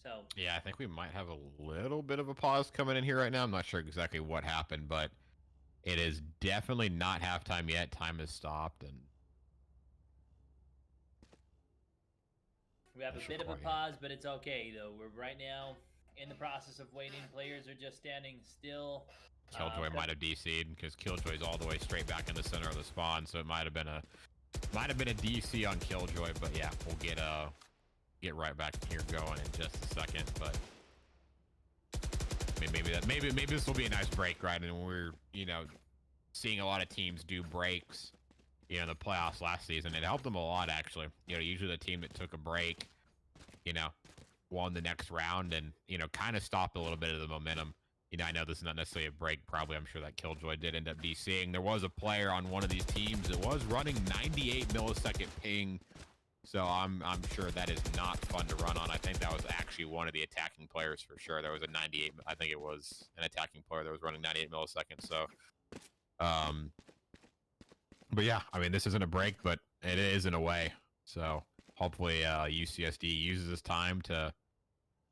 so Yeah, I think we might have a little bit of a pause coming in here right now. I'm not sure exactly what happened, but it is definitely not halftime yet. Time has stopped, and we have a That's bit of a recording. pause, but it's okay though. We're right now in the process of waiting. Players are just standing still. Killjoy might have DC'd because Killjoy's all the way straight back in the center of the spawn, so it might have been a DC on Killjoy. But yeah, we'll get right back here going in just a second. But maybe this will be a nice break, right? And we're seeing a lot of teams do breaks. In the playoffs last season, it helped them a lot actually. Usually the team that took a break, won the next round and kind of stopped a little bit of the momentum. I know this is not necessarily a break. Probably, I'm sure that Killjoy did end up DCing. There was a player on one of these teams that was running 98 millisecond ping. So I'm sure that is not fun to run on. I think that was actually one of the attacking players for sure. There was a 98. I think it was an attacking player that was running 98 milliseconds. So, but yeah, I mean, this isn't a break, but it is in a way. So hopefully UCSD uses this time to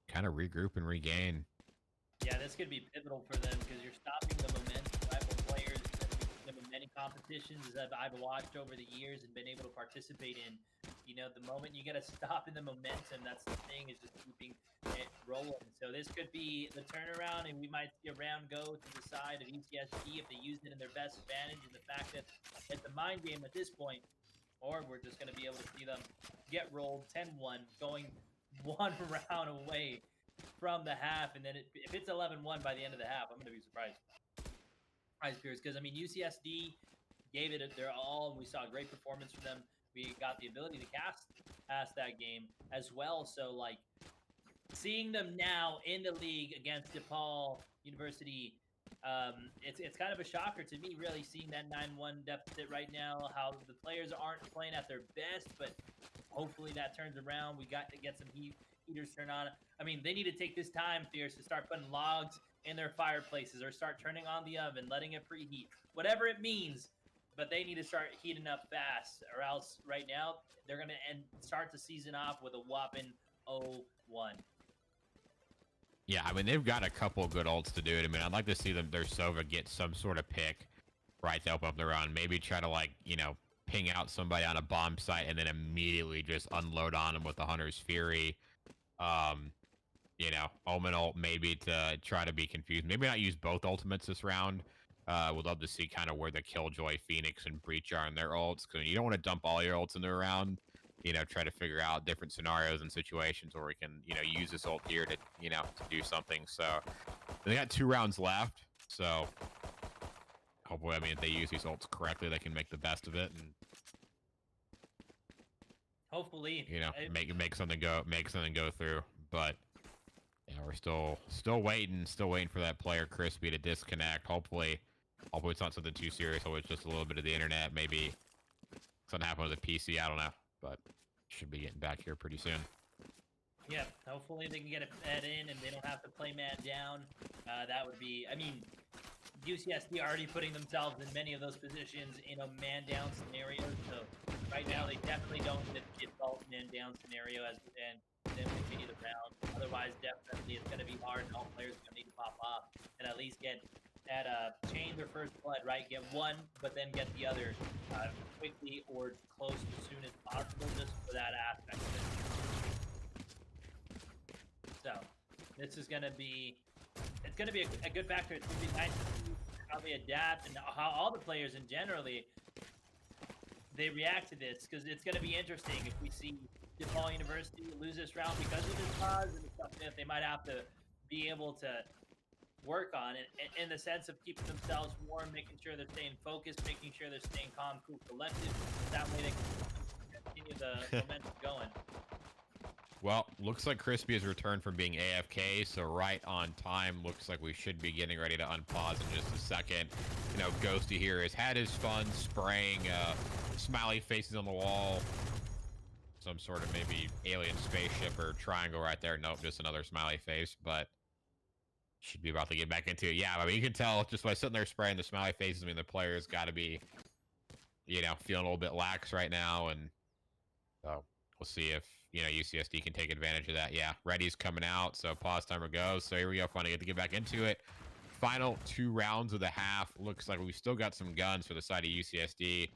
kind of regroup and regain. Yeah, this could be pivotal for them because you're stopping the momentum. Right? When players that we've seen in many competitions that I've watched over the years and been able to participate in, the moment you get a stop in the momentum, that's the thing, is just keeping it rolling. So this could be the turnaround, and we might see a round go to the side of UCSD if they use it in their best advantage, and the fact that it's a mind game at this point, or we're just going to be able to see them get rolled 10-1, going one round away from the half, and then if it's 11-1 by the end of the half, I'm going to be surprised. Because I mean, UCSD gave it their all, and we saw a great performance from them. We got the ability to cast past that game as well. So like seeing them now in the league against DePaul University, it's kind of a shocker to me, really, seeing that 9-1 deficit right now. How the players aren't playing at their best, but hopefully that turns around. We got to get some heaters turned on. I mean, they need to take this time, Fierce, to start putting logs in their fireplaces or start turning on the oven, letting it preheat, whatever it means. But they need to start heating up fast, or else right now they're going to start the season off with a whopping 0-1. Yeah, I mean, they've got a couple of good ults to do it. I mean, I'd like to see their Sova get some sort of pick, right, to open up the round. Maybe try to, ping out somebody on a bomb site and then immediately just unload on them with the Hunter's Fury. Omen ult maybe to try to be confused. Maybe not use both ultimates this round. Would love to see kind of where the Killjoy, Phoenix, and Breach are in their ults, because you don't want to dump all your ults in the round. Try to figure out different scenarios and situations where we can, use this ult here to do something. So they got 2 rounds left. So hopefully, I mean, if they use these ults correctly, they can make the best of it and hopefully, make something go through. But yeah, we're still waiting for that player Crispy to disconnect. Hopefully it's not something too serious. Hopefully it's just a little bit of the internet. Maybe something happened with the PC. I don't know, but should be getting back here pretty soon. Yeah, hopefully they can get it fed in and they don't have to play man down. That would be, I mean, UCSD already putting themselves in many of those positions in a man down scenario. So right now they definitely don't need to default man down scenario and then continue the round. Otherwise, definitely it's going to be hard, and all players are going to need to pop off and at least get that chain their first blood, right? Get one, but then get the other quickly or close as soon as possible, just for that aspect of it. So this is going to be, it's going to be a good factor. It's going to be nice to see how they adapt and how all the players in generally they react to this, because it's going to be interesting if we see DePaul University lose this round because of this pause, and it's something that they might have to be able to work on it in the sense of keeping themselves warm, making sure they're staying focused, making sure they're staying calm, cool, collected. That way they can continue the momentum going. Well, looks like Crispy has returned from being AFK, so right on time. Looks like we should be getting ready to unpause in just a second. You know, Ghosty here has had his fun spraying smiley faces on the wall. Some sort of maybe alien spaceship or triangle right there. Nope, just another smiley face, but should be about to get back into it. Yeah, I mean, you can tell just by sitting there spraying the smiley faces. I mean, the player's got to be, you know, feeling a little bit lax right now, and so we'll see if, you know, UCSD can take advantage of that. Yeah, Ready's coming out, so pause timer goes. So here we go, finally get to get back into it. Final 2 rounds of the half. Looks like we still got some guns for the side of UCSD.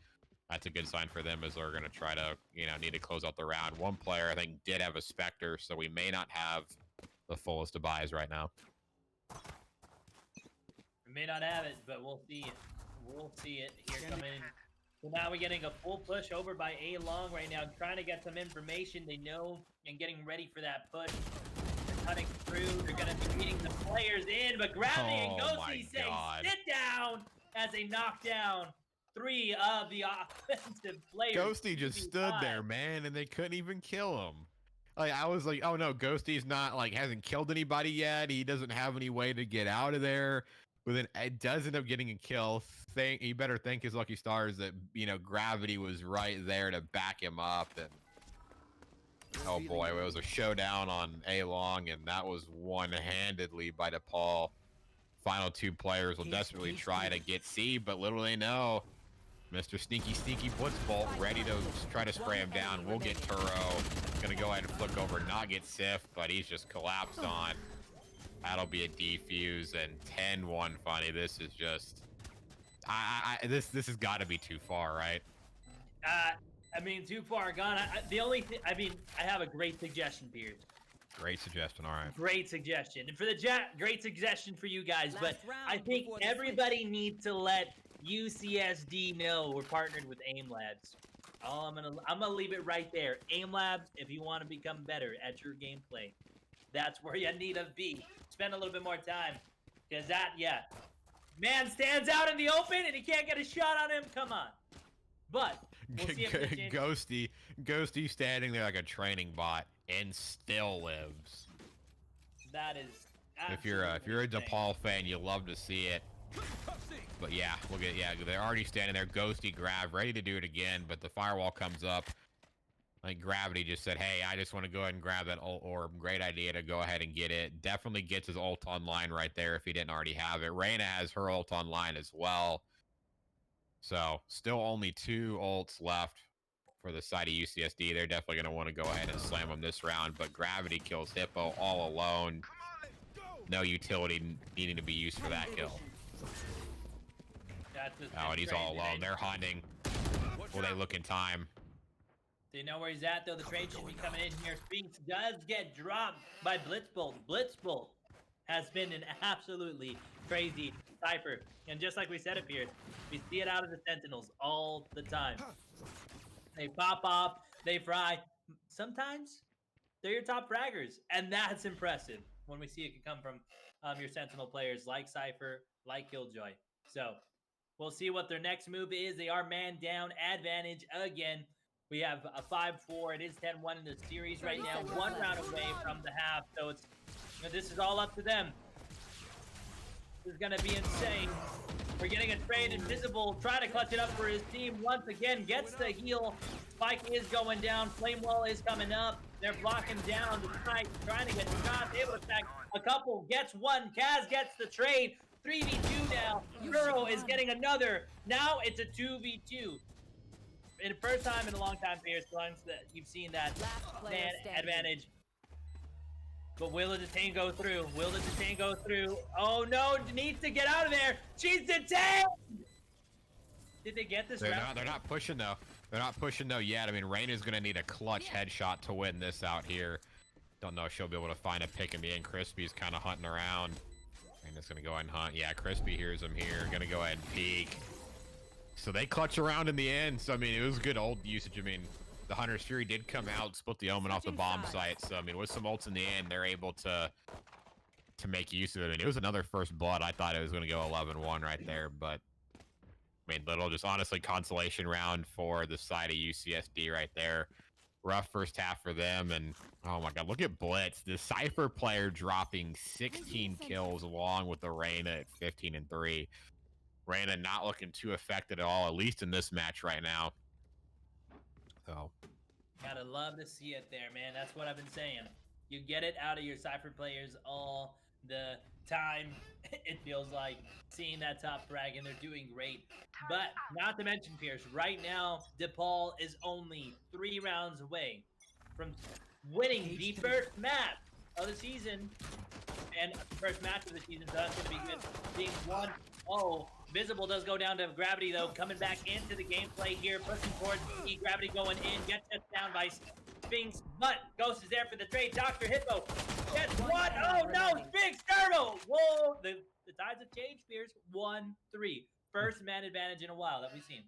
That's a good sign for them, as they're going to try to, you know, need to close out the round. One player, I think, did have a Spectre, so we may not have the fullest of buys right now. We may not have it, but we'll see it. We'll see it here coming in. So now we're getting a full push over by A Long right now, trying to get some information they know and getting ready for that push. They're cutting through. They're going to be meeting the players in, but Gravity and Ghosty say sit down as they knock down 3 of the offensive players. Ghosty just stood there, man, and they couldn't even kill him. Like, I was like, oh no, Ghosty's not, like, hasn't killed anybody yet. He doesn't have any way to get out of there. But then it does end up getting a kill. He better thank his lucky stars that, you know, Gravity was right there to back him up. And oh boy, it was a showdown on A Long, and that was one-handedly by DePaul. Final 2 players will desperately try to get C, but little they know, Mr. Sneaky Blitzbolt ready to try to spray him down. We'll get Turo. Gonna go ahead and flick over, not get Sif, but he's just collapsed on. That'll be a defuse, and 10-1 funny. This is just, this has got to be too far, right? I mean, too far gone. The only thing, I mean, I have a great suggestion, Piers. Great suggestion, all right. Great suggestion. And for the chat, great suggestion for you guys. But I think everybody needs to let UCSD know we're partnered with AIM Labs. I'm gonna leave it right there. AIM Labs, if you want to become better at your gameplay, that's where you need to be. Spend a little bit more time. Because that, yeah. Man stands out in the open and he can't get a shot on him. Come on. But we'll see if Ghosty standing there like a training bot and still lives. That is if you're a DePaul fan, you love to see it. But yeah, they're already standing there. Ghosty grab, ready to do it again, but the firewall comes up. Like Gravity just said, hey, I just want to go ahead and grab that ult orb. Great idea to go ahead and get it. Definitely gets his ult online right there if he didn't already have it. Reyna has her ult online as well. So still only 2 ults left for the side of UCSD. They're definitely going to want to go ahead and slam him this round, but Gravity kills Hippo all alone. No utility needing to be used for that kill. Oh, and he's all alone. They're hunting. Will they look in time? They know where he's at, though. The trade should be coming in here. Spinks does get dropped by Blitzbolt. Blitzbolt has been an absolutely crazy Cypher. And just like we said up here, we see it out of the Sentinels all the time. They pop off, they fry. Sometimes they're your top fraggers, and that's impressive when we see it can come from your Sentinel players like Cypher, like Killjoy. So we'll see what their next move is. They are man down, advantage again. We have a 5-4. It is 10-1 in the series right now. 1 round away from the half. So it's, you know, this is all up to them. This is going to be insane. We're getting a trade. Invisible trying to clutch it up for his team once again. Gets the heal. Spike is going down. Flame Wall is coming up. They're blocking down the Knight. Trying to get shots. Able to attack a couple. Gets one. Kaz gets the trade. 3v2 now. Kuro is getting another. Now it's a 2v2. In the first time in a long time, Pierce, that you've seen that man advantage. But will the detain go through? Will the detain go through? Oh no, needs to get out of there. She's detained! Did they get this round? They're not pushing though. They're not pushing though yet. I mean, Reyna's gonna need a clutch headshot to win this out here. Don't know if she'll be able to find a pick in the end. Crispy's kind of hunting around. Reyna's gonna go ahead and hunt. Yeah, Crispy hears him here. Gonna go ahead and peek. So they clutch around in the end. So, I mean, it was good ult usage. I mean, the Hunter's Fury did come out, split the Omen off the bomb site. So, I mean, with some ults in the end, they're able to make use of it. I mean, it was another first blood. I thought it was going to go 11-1 right there. But, I mean, little just honestly consolation round for the side of UCSD right there. rough first half for them. And oh my god, look at Blitz, the Cypher player dropping 16 kills along with the Reyna at 15 and 3. Reyna not looking too affected at all, at least in this match right now. So Gotta love to see it there, man. That's what I've been saying. You get it out of your Cypher players all the time. It feels like seeing that top frag, and they're doing great. But not to mention, Pierce, right now, DePaul is only 3 rounds away from winning the first match of the season. And first match of the season, so that's going to be good. Being 1-0. Visible does go down to Gravity, though, coming back into the gameplay here, pushing towards E. Gravity going in, gets shut down by Sphinx, but Ghost is there for the trade. Dr. Hippo gets one. Oh, no, Sphinx Turbo. Whoa, the tides have changed, Pierce. 1-3. First man advantage in a while that we've seen.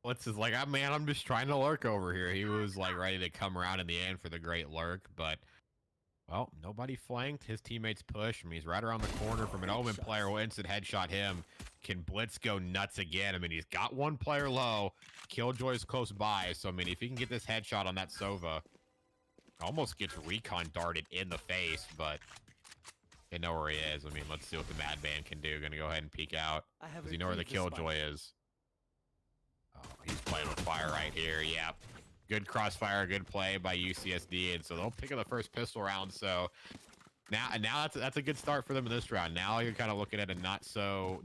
Blitz is like, man, I'm just trying to lurk over here. He was like ready to come around in the end for the great lurk, but well, nobody flanked. His teammates push. I mean, he's right around the corner from an Omen player who instant headshot him. Can Blitz go nuts again? I mean, he's got one player low. Killjoy's close by. So, I mean, if he can get this headshot on that Sova, almost gets recon darted in the face, but they know where he is. I mean, let's see what the Madman can do. Gonna go ahead and peek out. Does he know where the Killjoy is? Oh, he's playing with fire right here. Yep. Good crossfire, good play by UCSD, and so they'll pick up the first pistol round. So now that's a good start for them in this round. Now you're kind of looking at a not so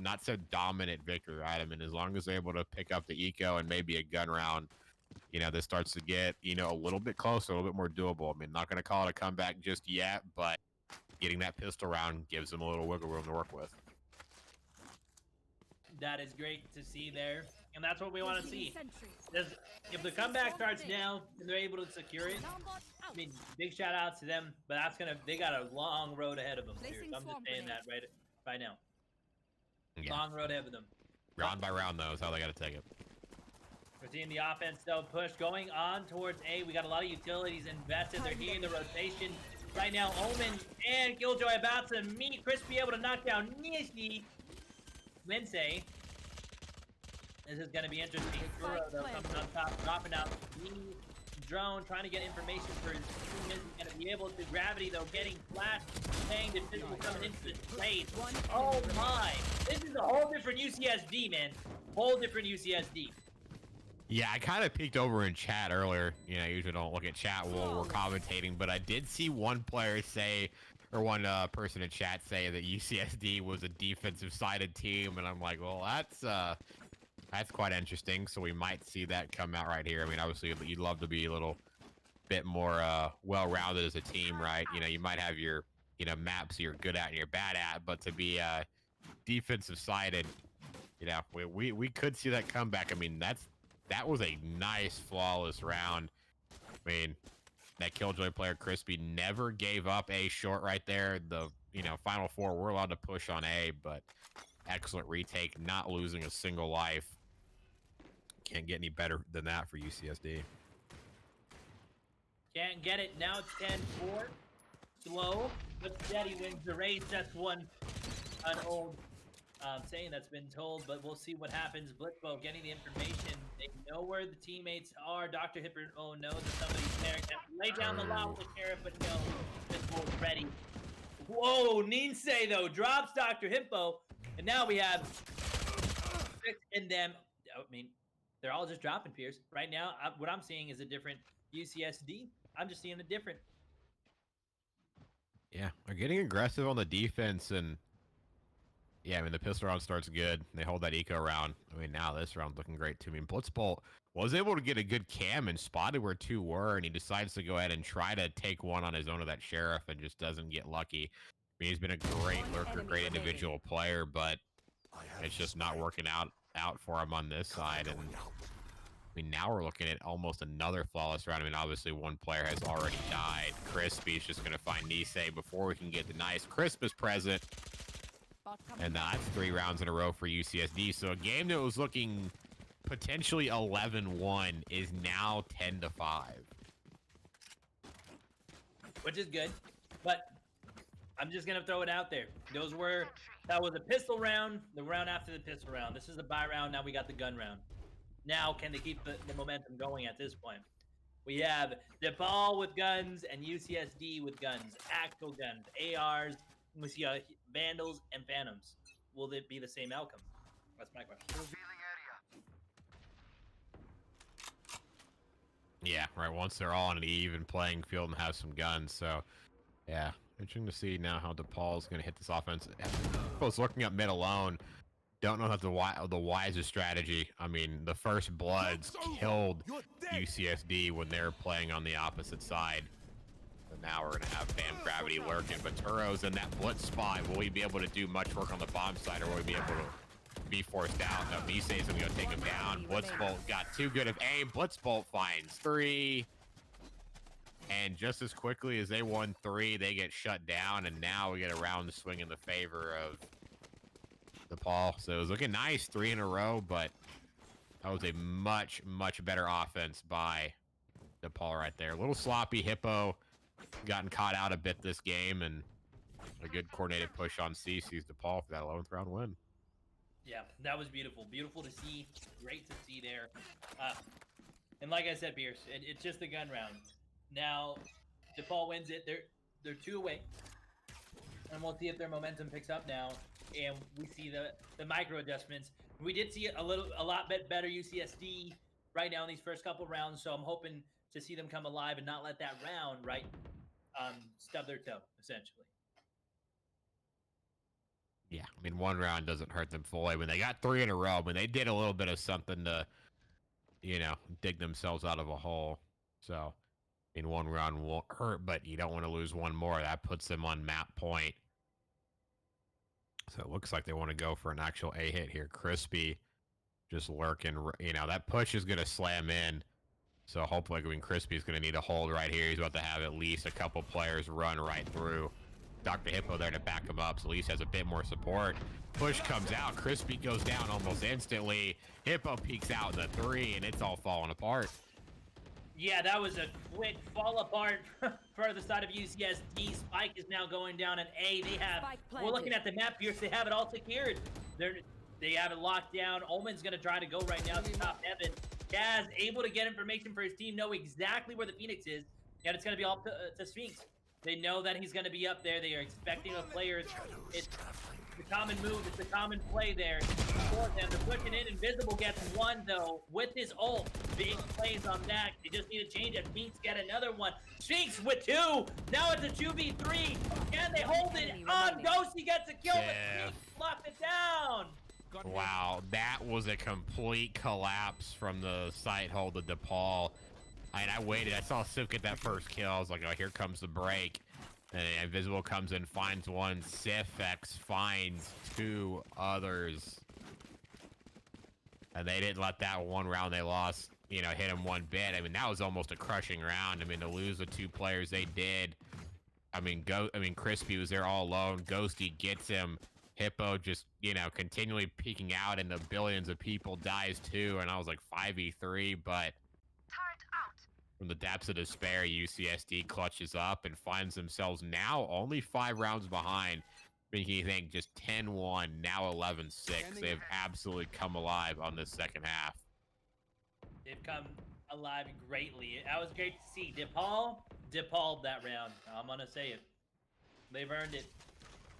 dominant victory, right? I mean, as long as they're able to pick up the eco and maybe a gun round, you know, this starts to get, you know, a little bit closer, a little bit more doable. I mean, not going to call it a comeback just yet, but getting that pistol round gives them a little wiggle room to work with. That is great to see there, and that's what we want to see. If the comeback starts now and they're able to secure it, I mean, big shout out to them, but they got a long road ahead of them. Here. So I'm just saying that right now. Yeah. Long road ahead of them. Round by round, though, is how they got to take it. We're seeing the offense, though, push going on towards A. We got a lot of utilities invested. They're hearing the rotation. Right now, Omen and Killjoy about to meet. Crispy able to knock down Nishi. Lindsay. This is going to be interesting. Kuro, though, coming on top, dropping out the drone, trying to get information for his team. Isn't going to be able to. Gravity, though, getting flashed. Paying the physical coming into the trade. Oh, my. This is a whole different UCSD, man. Whole different UCSD. Yeah, I kind of peeked over in chat earlier. You know, I usually don't look at chat while we're commentating, but I did see one player say, or one person in chat say that UCSD was a defensive-sided team, and I'm like, well, that's quite interesting. So we might see that come out right here. I mean, obviously, you'd love to be a little bit more well-rounded as a team, right? You know, you might have your, you know, maps you're good at and you're bad at, but to be defensive-sided, you know, we could see that comeback. I mean, that was a nice, flawless round. I mean, that Killjoy player, Crispy, never gave up A short right there. The, you know, Final Four, we're allowed to push on A, but excellent retake, not losing a single life. Can't get any better than that for UCSD. Can't get it. Now it's 10-4. Slow, but steady wins the race. That's an old saying that's been told, but we'll see what happens. Blitzbo getting the information. They know where the teammates are. Dr. Hippo knows that somebody's there. Lay down the law with the sheriff, but no, Blitzbo's ready. Whoa, Ninsei, though, drops Dr. Hippo, and now we have 6 in them. I mean, they're all just dropping, Pierce. Right now, what I'm seeing is a different UCSD. I'm just seeing a different. Yeah, they're getting aggressive on the defense, and yeah, I mean, the pistol round starts good. They hold that eco round. I mean, now this round's looking great too. I mean, Blitzbolt was able to get a good cam and spotted where 2 were, and he decides to go ahead and try to take one on his own of that sheriff and just doesn't get lucky. I mean, he's been a great lurker, great individual player, but it's just not working out for him on this side. And I mean, now we're looking at almost another flawless round. I mean, obviously one player has already died. Crispy's just going to find Nisei before we can get the nice Christmas present. And that's 3 rounds in a row for UCSD. So a game that was looking potentially 11-1 is now 10-5. Which is good, but I'm just going to throw it out there. That was a pistol round, the round after the pistol round. This is the buy round, now we got the gun round. Now, can they keep the momentum going at this point? We have DePaul with guns and UCSD with guns, actual guns, ARs. We see Vandals and Phantoms. Will it be the same outcome? That's my question. Yeah, right. Once they're all on an even playing field and have some guns, so yeah, interesting to see now how DePaul's going to hit this offense. Was looking up mid alone. Don't know if that's the wisest strategy. I mean, the first Bloods killed UCSD when they were playing on the opposite side. And now we're going to have Bam Gravity lurking. But Turo's in that blitz spot. Will he be able to do much work on the bomb side, or will he be able to be forced out? No, Mise is going to go take him down. Blitzbolt got too good of aim. Blitzbolt finds 3. And just as quickly as they won 3, they get shut down. And now we get a round swing in the favor of DePaul. So it was looking nice, 3 in a row, but that was a much, much better offense by DePaul right there. A little sloppy. Hippo gotten caught out a bit this game, and a good coordinated push on Sjsu's DePaul for that 11th round win. Yeah, that was beautiful. Beautiful to see. Great to see there. And like I said, Pierce, it's just a gun round. Now, DePaul wins it. They're 2 away. And we'll see if their momentum picks up now. And we see the micro adjustments. We did see a lot bit better UCSD right now in these first couple rounds. So I'm hoping to see them come alive and not let that round, right, stub their toe, essentially. Yeah, I mean, 1 round doesn't hurt them fully. When they got 3 in a row, when they did a little bit of something to, dig themselves out of a hole. So, I mean, 1 round won't hurt, but you don't want to lose 1 more. That puts them on map point. So it looks like they want to go for an actual A hit here. Crispy just lurking. That push is going to slam in. So hopefully, Crispy's going to need a hold right here. He's about to have at least a couple players run right through. Dr. Hippo there to back him up, so at least has a bit more support. Push comes out. Crispy goes down almost instantly. Hippo peeks out in the 3, and it's all falling apart. Yeah, that was a quick fall apart for the side of UCSD. Spike is now going down an A. We're looking at the map here, so they have it all secured. They have it locked down. Omen's going to try to go right now to top heaven. Kaz able to get information for his team, know exactly where the Phoenix is, and it's going to be all to Sphinx. They know that he's going to be up there. They are expecting a player. It's the common move. It's the common play there for them. They're pushing in. Invisible gets 1, though, with his ult. Big plays on that. They just need to change it. Sphinx get another one. Sphinx with 2. Now it's a 2v3. Can they hold it on? Ghosty gets a kill, but Sphinx locked it down. Wow, that was a complete collapse from the site hold of DePaul. I waited. I saw Sif get that first kill. I was like, oh, here comes the break. And Invisible comes in, finds 1. Sifx finds 2 others. And they didn't let that 1 round they lost, hit him 1 bit. I mean, that was almost a crushing round. I mean, to lose the 2 players they did. I mean, Crispy was there all alone. Ghosty gets him. Hippo just, continually peeking out, and the billions of people dies too. And I was like 5v3, but from the depths of despair, UCSD clutches up and finds themselves now only 5 rounds behind, making you think just 10-1, now 11-6. They've absolutely come alive on this second half. They've come alive greatly. That was great to see. DePaul that round. I'm going to say it. They've earned it.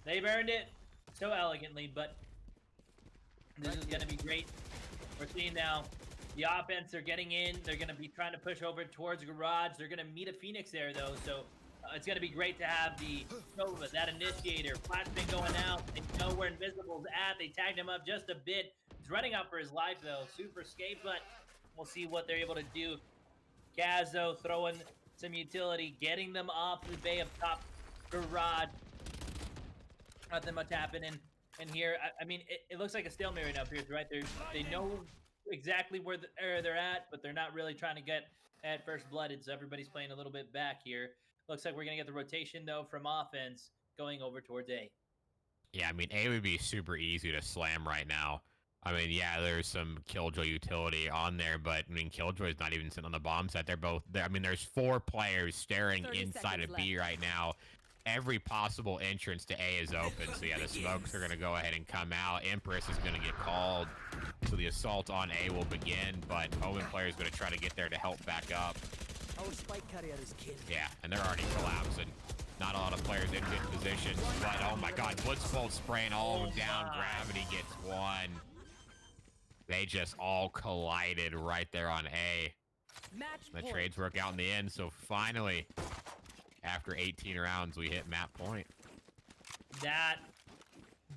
They've earned it so elegantly, but this is going to be great. We're seeing now the offense, they're getting in. They're going to be trying to push over towards Garage. They're going to meet a Phoenix there, though, so it's going to be great to have that initiator. Flashbang going out. They know where Invisible's at. They tagged him up just a bit. He's running up for his life, though. Super escape, but we'll see what they're able to do. Kaz, though, throwing some utility, getting them off the bay of top Garage. Nothing much happening in here. I mean, it looks like a stalemate right now, Pierce, right? They know exactly where they're at, but they're not really trying to get at first blooded, so everybody's playing a little bit back here. Looks like we're going to get the rotation, though, from offense going over towards A. Yeah, I mean, A would be super easy to slam right now. I mean, yeah, there's some Killjoy utility on there, but, I mean, Killjoy's not even sitting on the bomb set. They're both there. I mean, there's 4 players staring inside of B right now. Every possible entrance to A is open. So, yeah, the smokes are going to go ahead and come out. Empress is going to get called. So the assault on A will begin, but Omen player is going to try to get there to help back up. Our spike carrier is killed. Yeah, and they're already collapsing. Not a lot of players in good positions, but oh my god, Blitzbolt spraying all of them down. Gravity gets one. They just all collided right there on A. Match The point. trades work out in the end, so finally, after 18 rounds, we hit map point.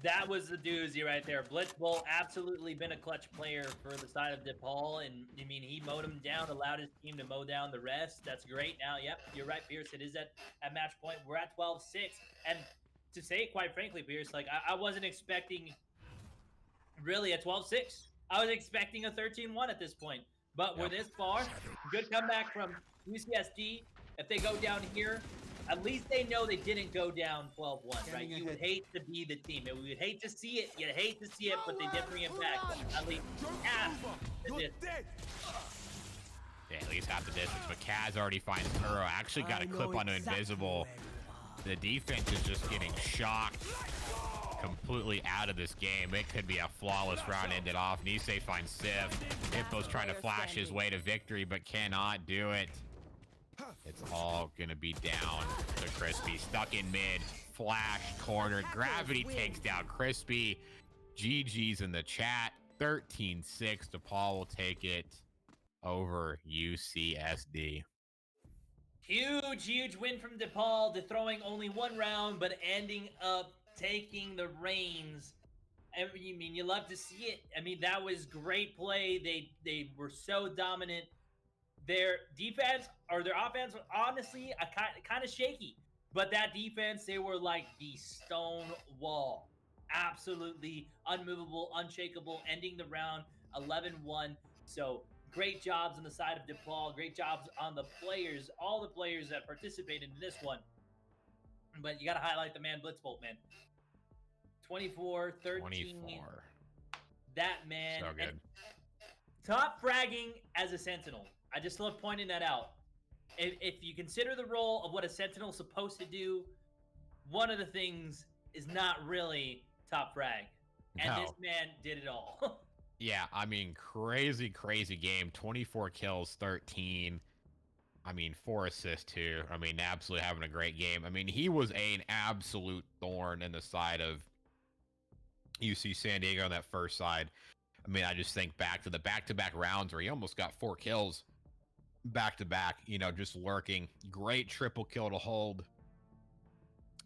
That was the doozy right there. Blitzbolt absolutely been a clutch player for the side of DePaul, and I mean, he mowed him down, allowed his team to mow down the rest. That's great. Now, yep, you're right, Pierce. It is at match point. We're at 12-6, and to say it quite frankly, Pierce, like I wasn't expecting really a 12-6. I was expecting a 13-1 at this point, but we're this far. Good comeback from UCSD. If they go down here, at least they know they didn't go down 12-1, right? You would hate to be the team. We would hate to see it. You'd hate to see it, but they did bring it back. At least half the distance. Yeah, at least half the distance. But Kaz already finds Kuro. Actually got a clip onto Invisible. The defense is just getting shocked completely out of this game. It could be a flawless round ended off. Nisei finds Sif. Hippo's trying to flash his way to victory, but cannot do it. It's all gonna be down to Crispy. Stuck in mid, flash, cornered. Gravity takes down Crispy. GG's in the chat. 13-6. DePaul will take it over UCSD. Huge win from DePaul, throwing only one round, but ending up taking the reins. I mean, you love to see it. I mean, that was great play. They were so dominant. Their defense or their offense, honestly, kind of shaky. But that defense, they were like the stone wall. Absolutely unmovable, unshakable, ending the round 11-1. So great jobs on the side of DePaul. Great jobs on the players, all the players that participated in this one. But you got to highlight the man Blitzbolt, man. 24-13. 24. That man. So good. And top fragging as a Sentinel. I just love pointing that out. If you consider the role of what a Sentinel's supposed to do, one of the things is not really top frag. And this man did it all. Yeah, I mean, crazy game. 24 kills, 13. I mean, 4 assists too. I mean, absolutely having a great game. I mean, he was an absolute thorn in the side of UC San Diego on that first side. I mean, I just think back to the back-to-back rounds where he almost got 4 kills back-to-back, you know, just lurking. Great triple kill to hold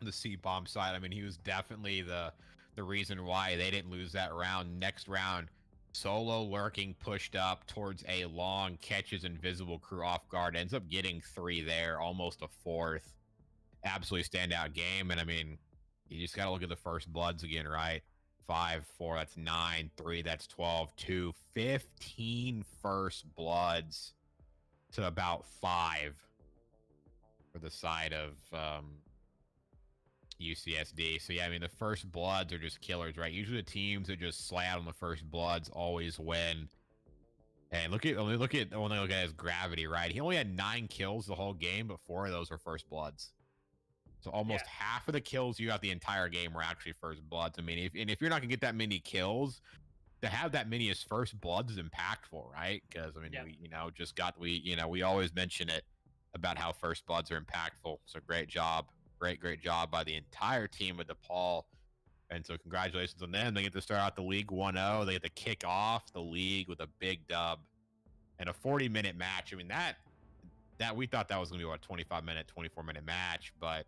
the C-bomb side. I mean, he was definitely the reason why they didn't lose that round. Next round, solo lurking, pushed up towards a long, catches Invisible crew off guard, ends up getting 3 there, almost a 4th. Absolutely standout game. And I mean, you just got to look at the first bloods again, right? 5, 4, that's 9, 3, that's 12, 2, 15 first bloods to about 5 for the side of UCSD. So yeah, I mean, the first bloods are just killers, right? Usually the teams that just slay out on the first bloods always win. And look at the only look at his gravity, right? He only had 9 kills the whole game, but 4 of those were first bloods. So almost half of the kills you got the entire game were actually first bloods. I mean, if you're not gonna get that many kills, to have that many as first bloods is impactful, right? Because I mean, we always mention it about how first bloods are impactful. So great job, great job by the entire team with DePaul. And so congratulations on them. They get to start out the league 1-0. They get to kick off the league with a big dub and a 40-minute match. I mean, that we thought that was gonna be what, a 25-minute, 24-minute match, but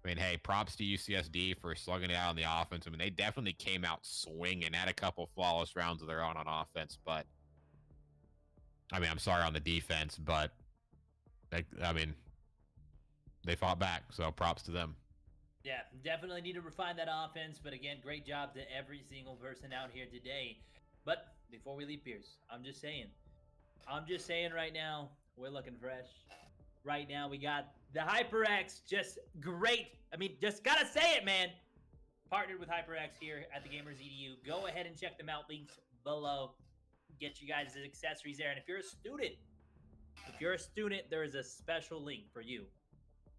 I mean, hey, props to UCSD for slugging it out on the offense. I mean, they definitely came out swinging, had a couple flawless rounds of their own on offense, but I mean, I'm sorry on the defense, but they fought back, so props to them. Yeah, definitely need to refine that offense, but again, great job to every single person out here today. But before we leave, Pierce, I'm just saying right now, we're looking fresh. Right now, we got the HyperX, just great. I mean, just gotta say it, man. Partnered with HyperX here at the Gamers EDU. Go ahead and check them out. Links below. Get you guys the accessories there. And if you're a student, there is a special link for you,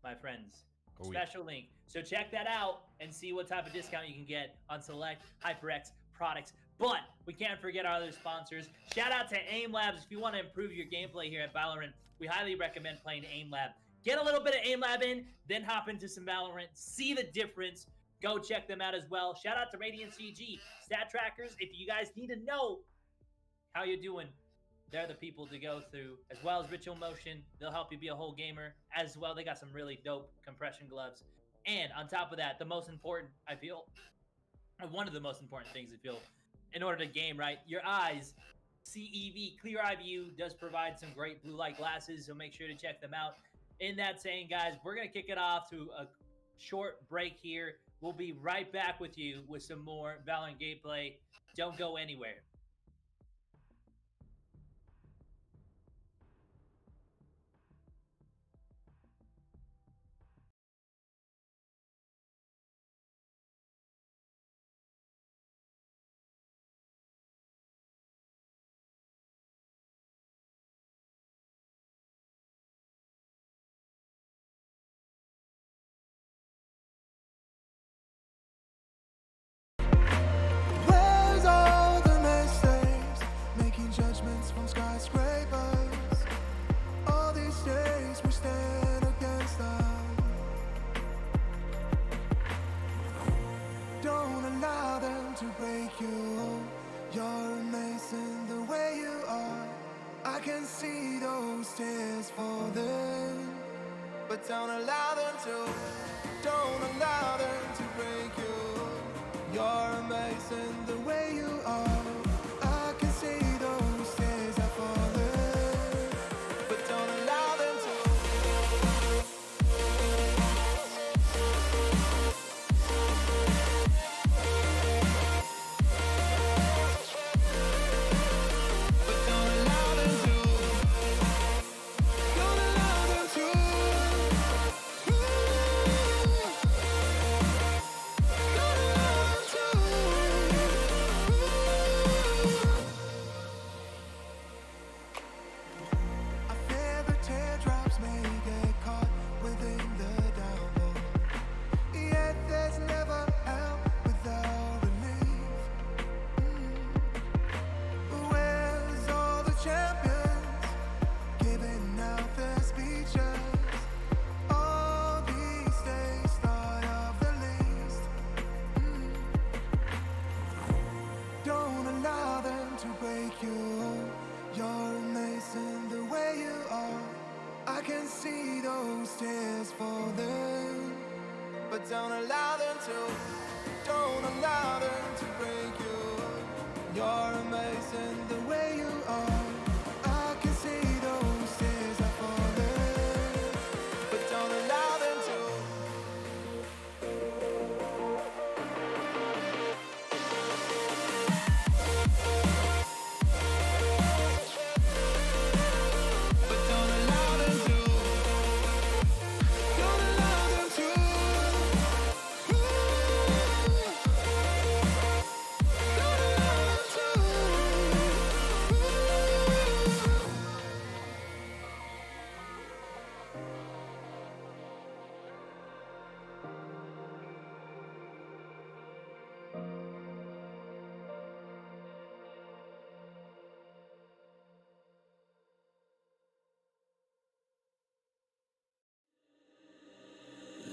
my friends. Special link. So check that out and see what type of discount you can get on select HyperX products But we can't forget our other sponsors. Shout out to AIM Labs. If you want to improve your gameplay here at Valorant, we highly recommend playing AIM Lab. Get a little bit of AIM Lab in, then hop into some Valorant. See the difference. Go check them out as well. Shout out to Radiant CG. Stat trackers, if you guys need to know how you're doing, they're the people to go through, as well as Ritual Motion. They'll help you be a whole gamer as well. They got some really dope compression gloves. And on top of that, the most important, I feel, one of the most important things I feel, in order to game, right? Your eyes. CEV, Clear Eye View, does provide some great blue light glasses, so make sure to check them out. In that saying, guys, we're going to kick it off to a short break here. We'll be right back with you with some more Valorant gameplay. Don't go anywhere. Where's all the mistakes? Making judgments from skyscrapers. All these days we stand against them. Don't allow them to break you. You're amazing the way you are. I can see those tears falling, but don't allow them to. Don't allow them to break you. You're amazing the way you are. I can see those tears are falling, but don't allow them to. But don't allow them to. Don't allow them to. I fear the teardrops may get caught within the downpour. Yet there's never help without relief. Where's all the champions giving out their speeches? All these days thought of the least. Don't allow them to break you. You're amazing the way you are. I can see those tears falling, but don't allow them to. Don't allow them to break you. You're amazing the way you are. I can see those tears are falling, but don't allow them to. But don't allow them to. Don't allow them to. Don't allow them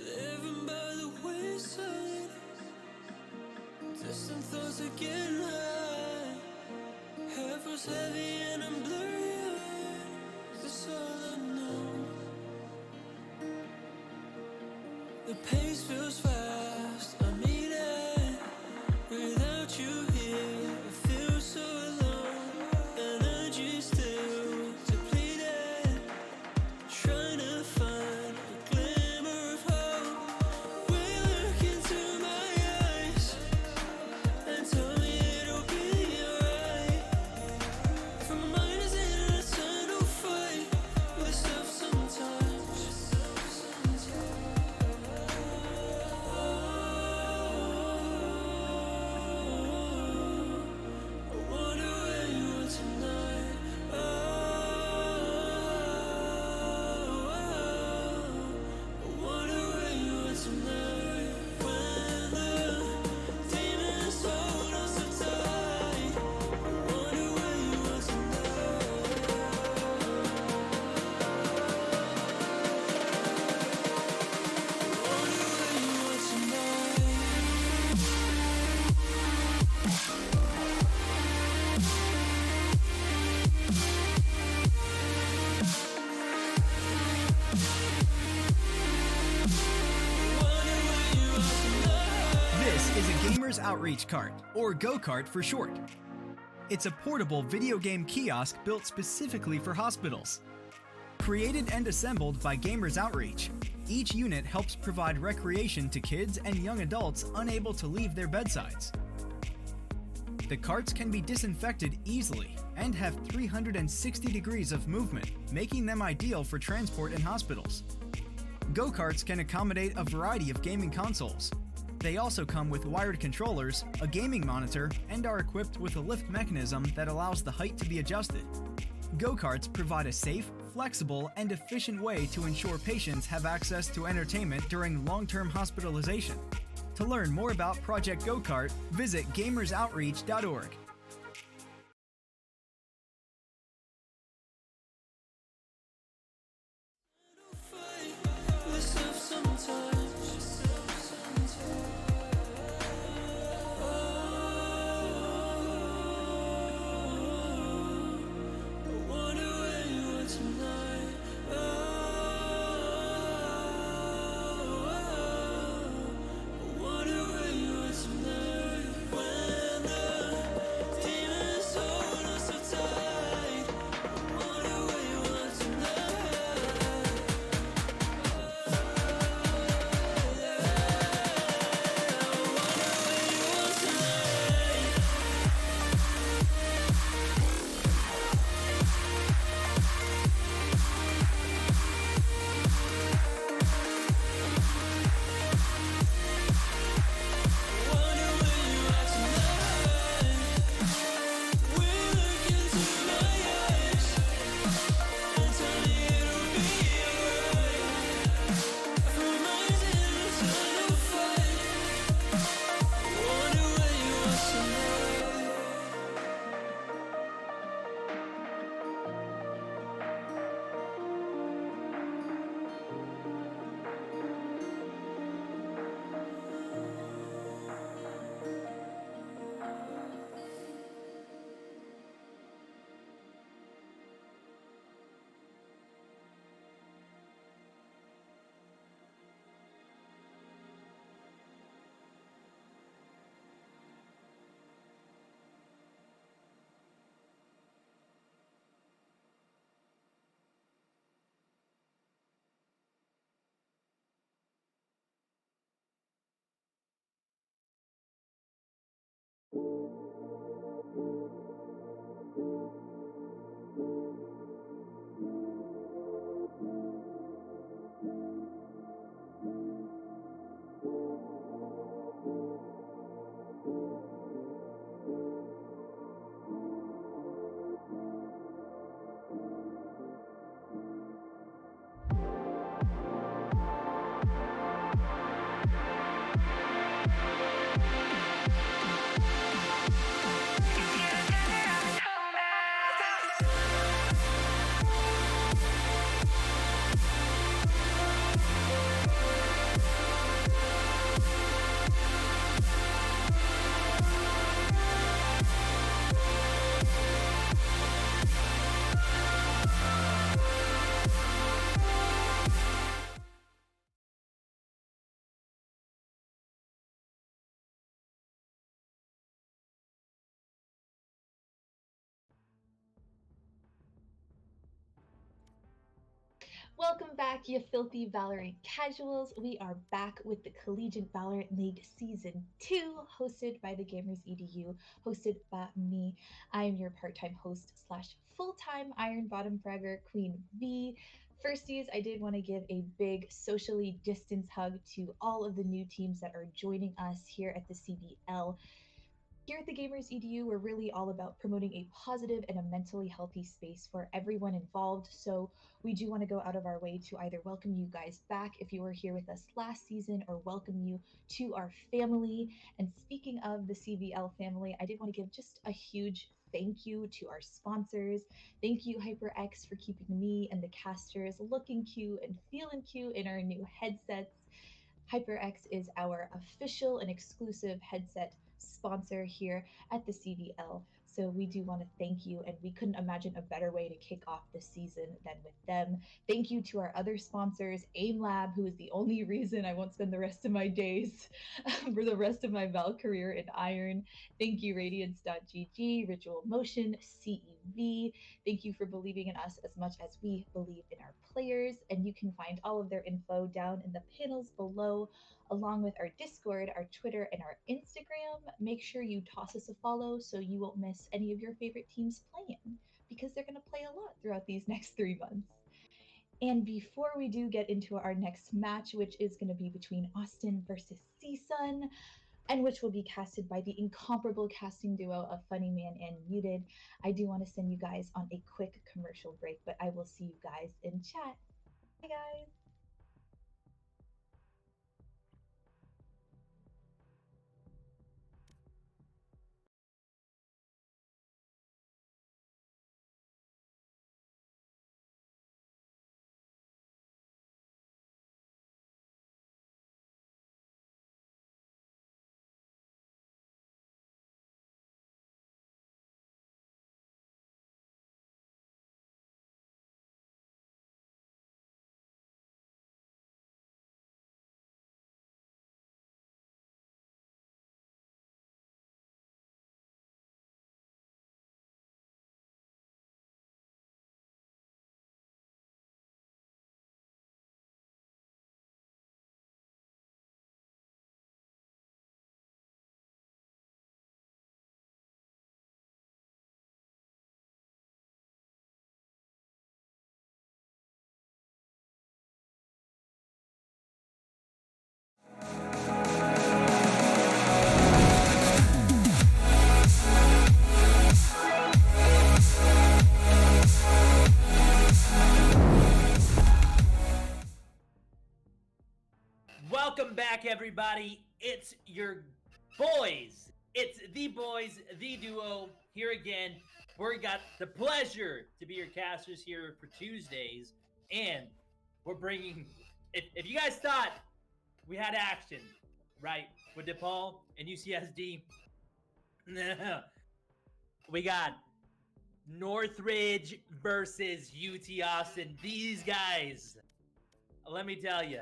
Living by the wayside, distant thoughts are getting high. Head was heavy and I'm blurry-eyed. That's all I know. The pace feels fast. I mean it. Without you here, I feel so alone. Energy still depleted. Trying to find a glimmer of hope. Will you look into my eyes and tell me it'll be alright? From my mind is in an eternal fight with stuff sometimes. Gamers Outreach Cart, or Go-Kart for short. It's a portable video game kiosk built specifically for hospitals. Created and assembled by Gamers Outreach, each unit helps provide recreation to kids and young adults unable to leave their bedsides. The carts can be disinfected easily and have 360 degrees of movement, making them ideal for transport in hospitals. Go-karts can accommodate a variety of gaming consoles. They also come with wired controllers, a gaming monitor, and are equipped with a lift mechanism that allows the height to be adjusted. Go-karts provide a safe, flexible, and efficient way to ensure patients have access to entertainment during long-term hospitalization. To learn more about Project Go-Kart, visit gamersoutreach.org. Welcome back, you filthy Valorant casuals. We are back with the Collegiate Valorant League Season 2, hosted by the Gamers EDU, hosted by me. I am your part-time host slash full-time Iron Bottom Fragger, Queen V. Firsties, I did want to give a big socially distanced hug to all of the new teams that are joining us here at the CVL. Here at the Gamers EDU, we're really all about promoting a positive and a mentally healthy space for everyone involved. So we do want to go out of our way to either welcome you guys back if you were here with us last season or welcome you to our family. And speaking of the CVL family, I did want to give just a huge thank you to our sponsors. Thank you, HyperX, for keeping me and the casters looking cute and feeling cute in our new headsets. HyperX is our official and exclusive headset sponsor here at the CVL. So we do want to thank you, and we couldn't imagine a better way to kick off the season than with them. Thank you to our other sponsors, AIM Lab, who is the only reason I won't spend the rest of my days for the rest of my Val career in Iron. Thank you, Radiance.gg, Ritual Motion, CEV. Thank you for believing in us as much as we believe in our players. And you can find all of their info down in the panels below, along with our Discord, our Twitter, and our Instagram. Make sure you toss us a follow so you won't miss any of your favorite teams playing, because they're going to play a lot throughout these next 3 months. And before we do get into our next match, which is going to be between Austin versus CSUN, and which will be casted by the incomparable casting duo of Funny Man and Muted, I do want to send you guys on a quick commercial break, but I will see you guys in chat. Bye, guys. Welcome back, everybody. It's your boys. It's the boys, the duo, here again. We got the pleasure to be your casters here for Tuesdays, and we're bringing. If you guys thought we had action, right, with DePaul and UCSD, we got Northridge versus UT Austin. These guys, let me tell you,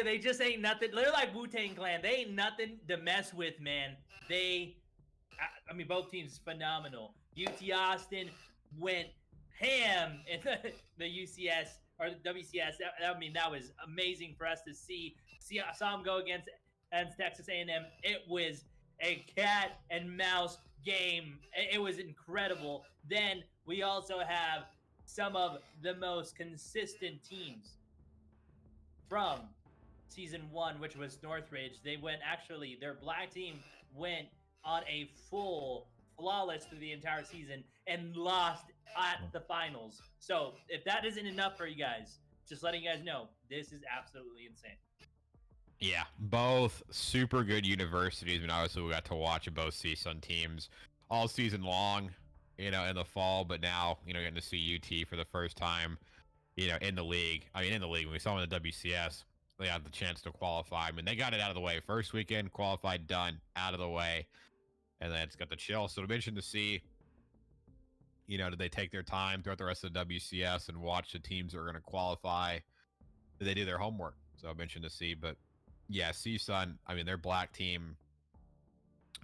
they just ain't nothing. They're like Wu-Tang Clan. They ain't nothing to mess with, man. I mean, both teams phenomenal. UT Austin went ham in the UCS or the WCS. I mean, that was amazing for us to see. I saw them go against Texas A&M. It was a cat and mouse game. It was incredible. Then we also have some of the most consistent teams from season 1, which was Northridge. They went, actually, their black team went on a full flawless through the entire season and lost at the finals. So if that isn't enough for you guys, just letting you guys know, this is absolutely insane. Yeah, both super good universities. I mean, obviously, we got to watch both CSUN teams all season long, in the fall, but now, getting to see UT for the first time, in the league. I mean, in the league, when we saw them in the WCS, they had the chance to qualify. I mean, they got it out of the way. First weekend, qualified, done, out of the way. And then it's got the chill. So it'll be interesting to see, did they take their time throughout the rest of the WCS and watch the teams that are going to qualify? Did they do their homework? So I'm interested to see. But yeah, CSUN, I mean, their black team,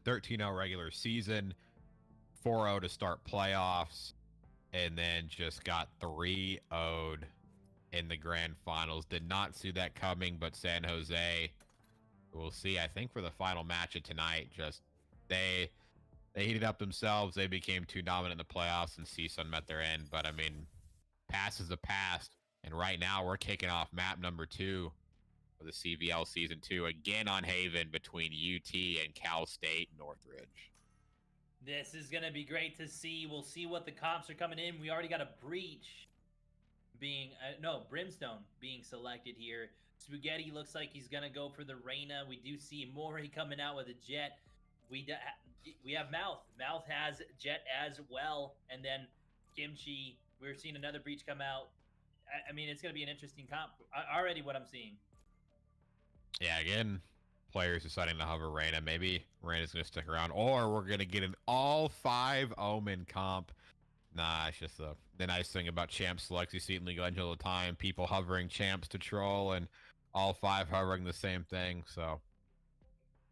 13-0 regular season, 4-0 to start playoffs, and then just got 3-0'd in the grand finals. Did not see that coming, but San Jose, we'll see. I think for the final match of tonight, just they heated up themselves. They became too dominant in the playoffs, and CSUN met their end. But I mean, past is the past, and right now we're kicking off map number 2 for the CVL season 2, again on Haven between UT and Cal State Northridge. This is going to be great to see. We'll see what the comps are coming in. We already got a Breach being, Brimstone being selected here. Spaghetti looks like he's going to go for the Reyna. We do see Mori coming out with a Jet. We have Mouth. Mouth has Jet as well. And then Kimchi, we're seeing another Breach come out. I mean, it's going to be an interesting comp. Already what I'm seeing. Yeah, again, players deciding to hover Reyna. Maybe Reyna's going to stick around, or we're going to get an all-5 Omen comp. Nah, it's just the nice thing about champ selects you see it in League of Legends all the time. People hovering champs to troll, and all 5 hovering the same thing. So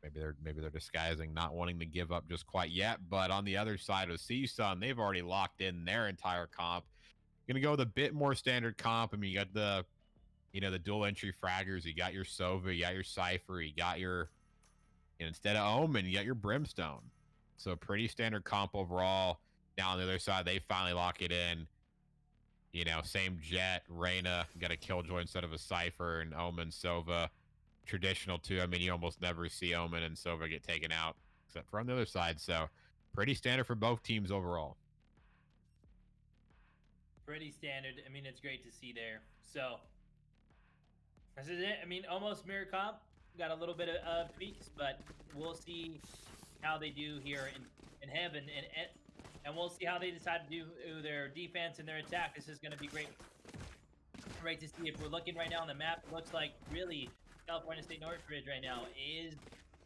maybe they're disguising not wanting to give up just quite yet. But on the other side of CSUN, they've already locked in their entire comp. Gonna go with a bit more standard comp. I mean, you got the dual entry fraggers. You got your Sova, you got your Cypher, you got your, instead of Omen, you got your Brimstone. So pretty standard comp overall. Now on the other side, they finally lock it in. Same Jet, Reyna, got a Killjoy instead of a Cypher, and Omen, Sova. Traditional too. I mean, you almost never see Omen and Sova get taken out, except for on the other side. So pretty standard for both teams overall. Pretty standard. I mean, it's great to see there. So this is it. I mean, almost mirror comp. Got a little bit of tweaks, but we'll see how they do here in heaven, and we'll see how they decide to do their defense and their attack. This is going to be great to see. If we're looking right now on the map, it looks like really California State Northridge right now is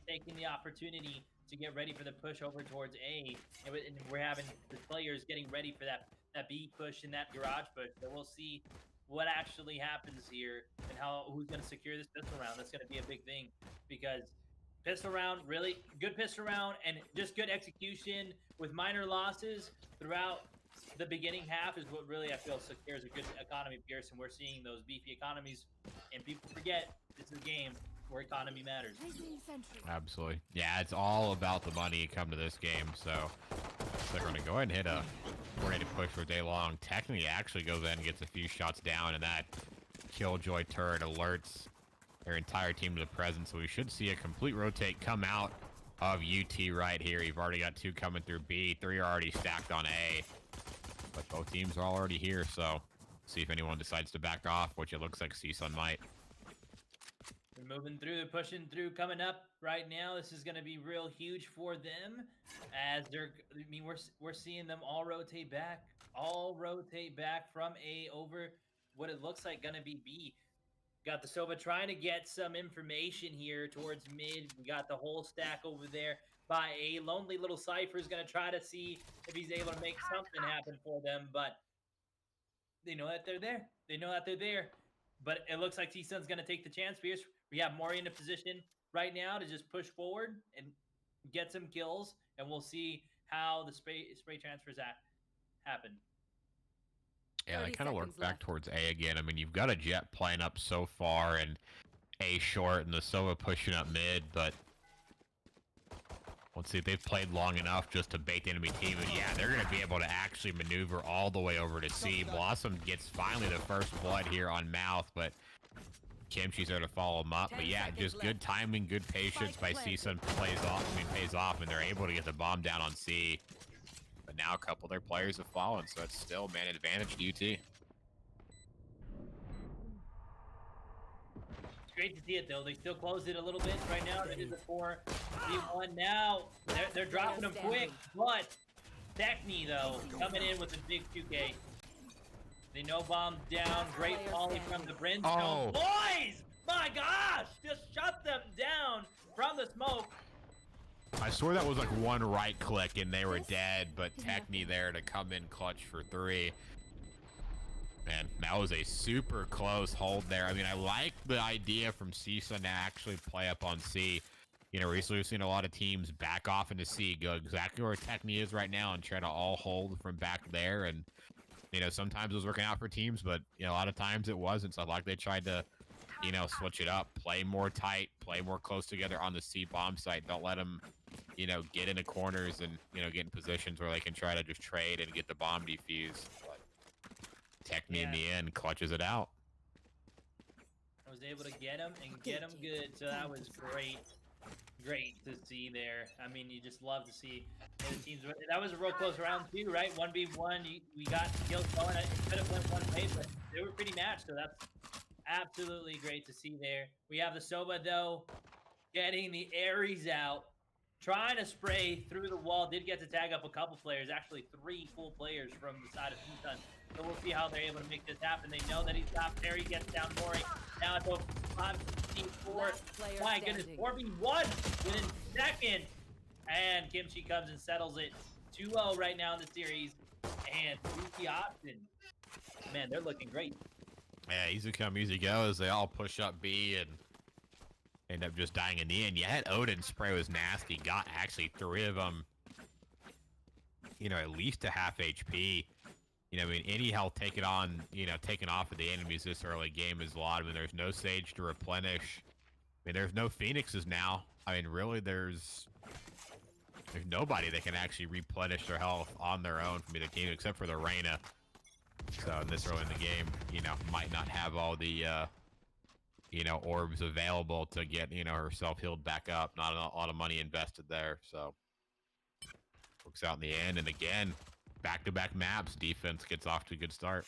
taking the opportunity to get ready for the push over towards A, and we're having the players getting ready for that B push and that garage push. So we'll see what actually happens here and who's going to secure this pistol round. That's going to be a big thing, because pistol round, really good pistol round, and just good execution with minor losses throughout the beginning half is what really I feel secures a good economy pierce, and we're seeing those beefy economies, and people forget this is a game where economy matters. Absolutely. Yeah, it's all about the money come to this game. So they're going to go ahead and hit a coordinated push for day long. Technically actually goes in and gets a few shots down, and that Killjoy turret alerts their entire team to the presence. So we should see a complete rotate come out of UT right here. You've already got 2 coming through B. 3 are already stacked on A. But both teams are already here, so see if anyone decides to back off, which it looks like CSUN might. They're moving through, pushing through, coming up right now. This is going to be real huge for them, as we're seeing them all rotate back from A over what it looks like going to be B. Got the Sova trying to get some information here towards mid. We got the whole stack over there by A. Lonely little Cypher is going to try to see if he's able to make something happen for them, but they know that they're there. But it looks like CSUN's going to take the chance. Pierce, we have Mori in a position right now to just push forward and get some kills, and we'll see how the spray transfers happen. Yeah, they kind of work back towards A again. I mean, you've got a Jet playing up so far, and A short, and the Sova pushing up mid, but let's see if they've played long enough just to bait the enemy team. And yeah, they're going to be able to actually maneuver all the way over to C. Blossom gets finally the first blood here on Mouth, but Kimchi's there to follow him up. But yeah, just good timing, good patience by CSUN pays off, and they're able to get the bomb down on C. But now a couple of their players have fallen, so it's still man advantage to UT. It's great to see it, though. They still close it a little bit right now. That is a 4v1 now. They're dropping them quick, but Techni, though, coming in with a big 2K. They no bomb down. Great volley from the Brimstone. Boys! My gosh! Just shut them down from the smoke. I swear that was like one right click and they were dead, but Techni there to come in clutch for 3. Man, that was a super close hold there. I mean, I like the idea from CSUN to actually play up on C. Recently we've seen a lot of teams back off into C, go exactly where Techni is right now and try to all hold from back there. And, sometimes it was working out for teams, but, a lot of times it wasn't. So I like they tried to, switch it up, play more tight, play more close together on the C bomb site. Don't let them, get into corners and, get in positions where they can try to just trade and get the bomb defused. But Techni in the end clutches it out. I was able to get him and get him good, so that was great to see there. I mean, you just love to see the teams. That was a real close round too, right? 1v1, we got kills going. It could have went one way, but they were pretty matched, so that's absolutely great to see there. We have the Sova, though, getting the Ares out, trying to spray through the wall. Did get to tag up a couple players, actually 3 full players from the side of CSUN. So we'll see how they're able to make this happen. They know that he's got Perry, gets down Mori. Now it's over 5-4. Last player My goodness, standing. 4v1 within second. And Kimchi comes and settles it 2-0 right now in the series. And Yuki Austin, man, they're looking great. Yeah, easy come, easy go as they all push up B and end up just dying in the end. Yeah, that Odin spray was nasty. Got actually 3 of them, at least a half HP. I mean, any health taken on, taken off of the enemies this early game is a lot. I mean, there's no Sage to replenish. I mean, there's no Phoenixes now. I mean, really, there's nobody that can actually replenish their health on their own from either team except for the Reyna. So this early in the game, might not have all the, orbs available to get, herself healed back up. Not a lot of money invested there. So works out in the end. And again, back-to-back maps, defense gets off to a good start.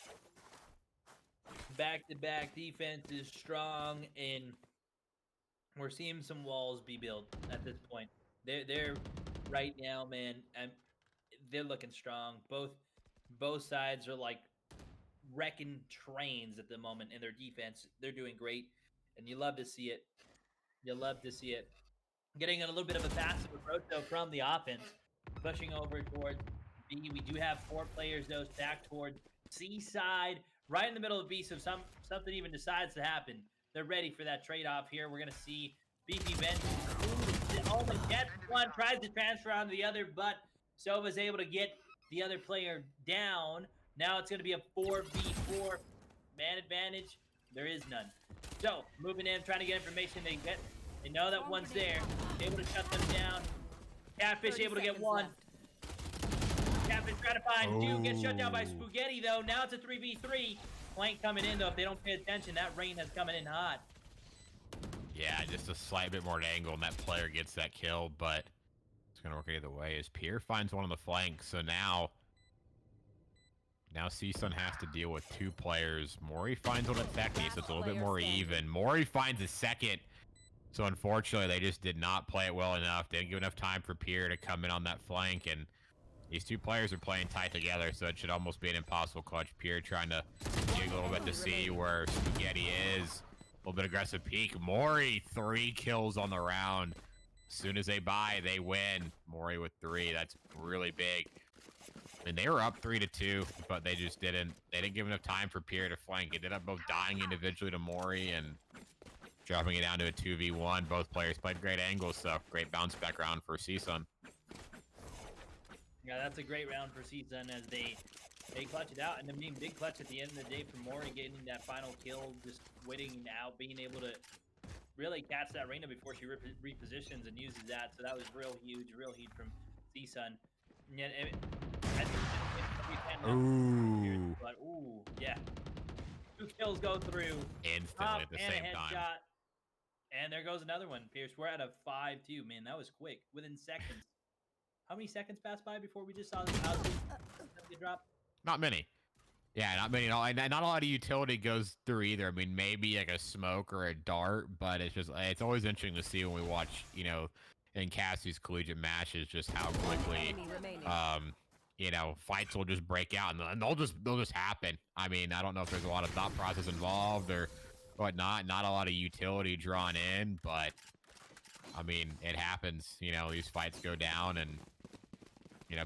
Back-to-back defense is strong, and we're seeing some walls be built at this point. They're right now, man, and they're looking strong. Both sides are like wrecking trains at the moment in their defense. They're doing great, and you love to see it. You love to see it. Getting a little bit of a passive approach though from the offense, pushing over towards B. We do have 4 players though stacked towards C side, right in the middle of B. So something even decides to happen. They're ready for that trade-off here. We're gonna see Beefy Ben only gets one, tries to transfer onto the other, but Sova's able to get the other player down. Now it's gonna be a 4v4 man advantage. There is none. So moving in, trying to get information. They know that one's there. Able to shut them down. Catfish able to get one. Catfish trying to find 2. Gets shut down by Spaghetti though. Now it's a 3v3. Flank coming in though. If they don't pay attention, that rain is coming in hot. Yeah, just a slight bit more angle, and that player gets that kill, but it's going to work either way as Pierre finds one on the flank. So now CSUN has to deal with 2 players. Mori finds one at Techni, so it's a little bit more even. Mori finds a second. So unfortunately, they just did not play it well enough. Didn't give enough time for Pierre to come in on that flank, and these 2 players are playing tight together, so it should almost be an impossible clutch. Pierre trying to dig a little bit to see where Spaghetti is. A little bit aggressive peek. Mori, 3 kills on the round. As soon as they buy, they win. Mori with 3. That's really big. And they were up 3-2, but they just didn't. They didn't give enough time for Pierre to flank. It ended up both dying individually to Mori and dropping it down to a 2v1. Both players played great angles, so great bounce back round for CSUN. Yeah, that's a great round for CSUN as they clutch it out, and then being big clutch at the end of the day for Mori, getting that final kill, just waiting out, being able to really catch that Reyna before she repositions and uses that. So that was real huge from CSUN. And yet, Ooh. But ooh, yeah, 2 kills go through Instantly at the and same a time. headshot. And there goes another one. Pierce, we're at a 5-2. Man, that was quick. Within seconds. How many seconds passed by before we just saw this get dropped? Not many. Yeah, not many at all. And not a lot of utility goes through either. I mean, maybe like a smoke or a dart, but it's always interesting to see when we watch, in Cassie's collegiate matches, just how quickly, fights will just break out and they'll just happen. I mean, I don't know if there's a lot of thought process involved or whatnot. Not a lot of utility drawn in, but I mean, it happens. These fights go down and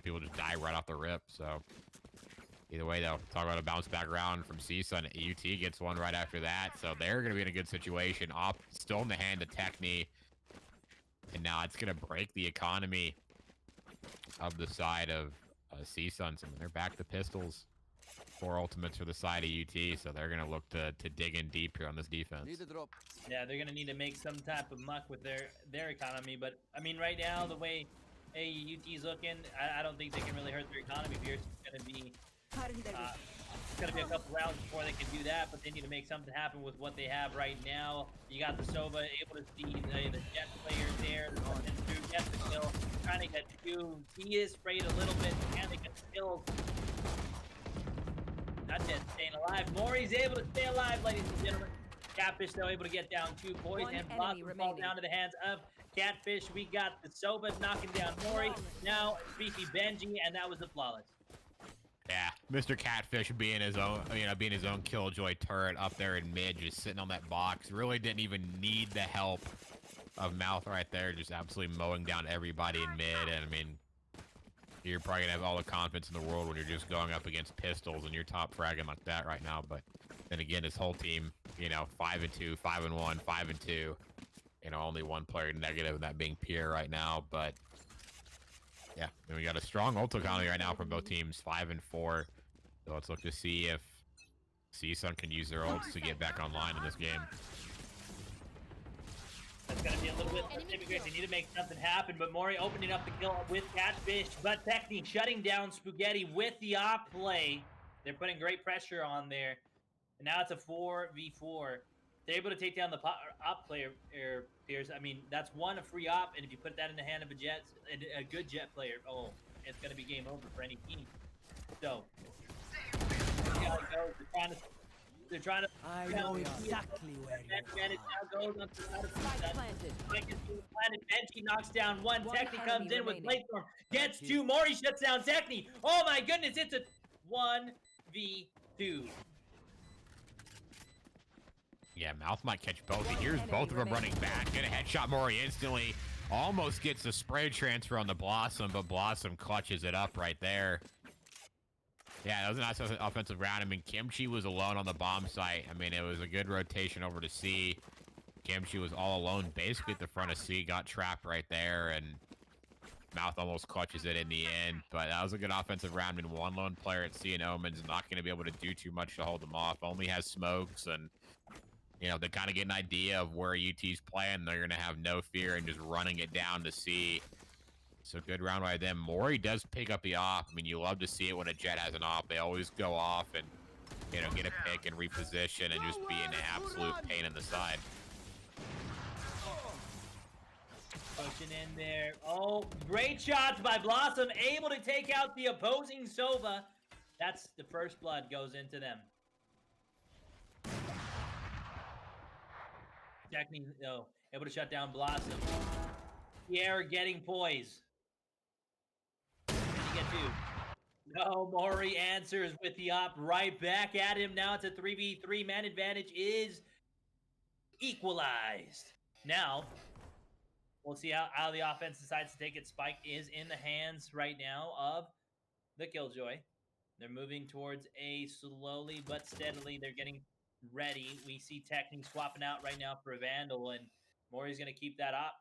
people just die right off the rip. So either way, though, talk about a bounce back round from CSUN. UT gets one right after that, so they're going to be in a good situation. Off still in the hand of Techni, and now it's going to break the economy of the side of CSUN. So they're back to pistols. 4 ultimates for the side of UT, so they're going to look to dig in deep here on this defense. Yeah, they're going to need to make some type of muck with their economy, but I mean, right now, the way UT's looking, I don't think they can really hurt their economy here. It's going to be a couple rounds before they can do that, but they need to make something happen with what they have right now. You got the Sova able to see the Jet player there, and through gets the kill, trying to get 2. He is sprayed a little bit, and they get the kills. Not Jet staying alive. Mori's able to stay alive, ladies and gentlemen. Catfish though able to get down 2 boys, and Blossom fall down to the hands of Catfish. We got the Sova knocking down Mori. Now Beefy Benji, and that was the flawless. Yeah, Mr. Catfish being his own, being his own Killjoy turret up there in mid, just sitting on that box. Really didn't even need the help of Mouth right there, just absolutely mowing down everybody in mid. And I mean, you're probably gonna have all the confidence in the world when you're just going up against pistols and you're top fragging like that right now. But then again, his whole team, 5-2, 5-1, 5-2. Only one player negative, and that being Pierre right now. But yeah, and we got a strong ult economy right now from both teams, 5-4. So let's look to see if CSUN can use their ults to get back online in this game. That's going to be a little bit difficult. They need to make something happen, but Mori opening up the kill with Catfish, but Technique shutting down Spaghetti with the op play. They're putting great pressure on there. And now it's a 4v4. They're able to take down the op player, Piers. I mean, that's one, a free op, and if you put that in the hand of a good jet player, oh, it's going to be game over for any team. So, see how it goes. They're trying to. I know exactly where you now goes on to Spike planted. Spike is being planted. Benji knocks down one. Techni comes enemy in with remaining. Bladestorm. Gets two. Mori shuts down Techni. Oh my goodness, it's a 1v2. Yeah, Mouth might catch both. He hears both of them running back. Get a headshot Mori instantly. Almost gets the spray transfer on the Blossom, but Blossom clutches it up right there. Yeah, that was a nice offensive round. I mean, Kimchi was alone on the bomb site. I mean, it was a good rotation over to C. Kimchi was all alone basically at the front of C. Got trapped right there, and Mouth almost clutches it in the end. But that was a good offensive round. I mean, one lone player at C and Omen's not going to be able to do too much to hold them off. Only has smokes, and, they kind of get an idea of where UT's playing. They're going to have no fear and just running it down to C. So good round by them. Mori does pick up the op. I mean, you love to see it when a jet has an op. They always go off and, get a pick and reposition and just be an absolute pain in the side. Pushing in there. Oh, great shots by Blossom. Able to take out the opposing Sova. That's the first blood goes into them. Technique, able to shut down Blossom. Pierre getting poise. Did he get two? No, Mori answers with the op right back at him. Now it's a 3v3. Man advantage is equalized. Now, we'll see how the offense decides to take it. Spike is in the hands right now of the Killjoy. They're moving towards A slowly but steadily. They're getting ready. We see Technique swapping out right now for a Vandal, and Mori's going to keep that up.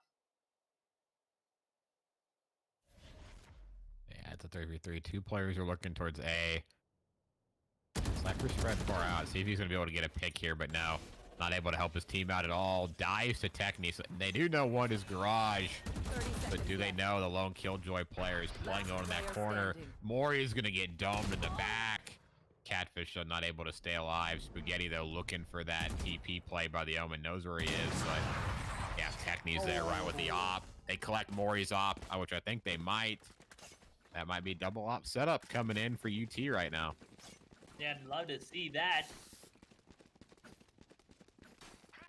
Yeah, it's a 3v3. Two players are looking towards A. Cypher spread far out. See if he's going to be able to get a pick here, but no. Not able to help his team out at all. Dives to Techni. So they do know one is Garage, but do they know the lone Killjoy player is playing on in that corner? Mori is going to get domed in the back. Catfish not able to stay alive. Spaghetti, though, looking for that TP play by the Omen. Knows where he is, but yeah, Techni's there right with the op. They collect Mori's op, which I think they might. That might be double op setup coming in for UT right now. Yeah, I'd love to see that.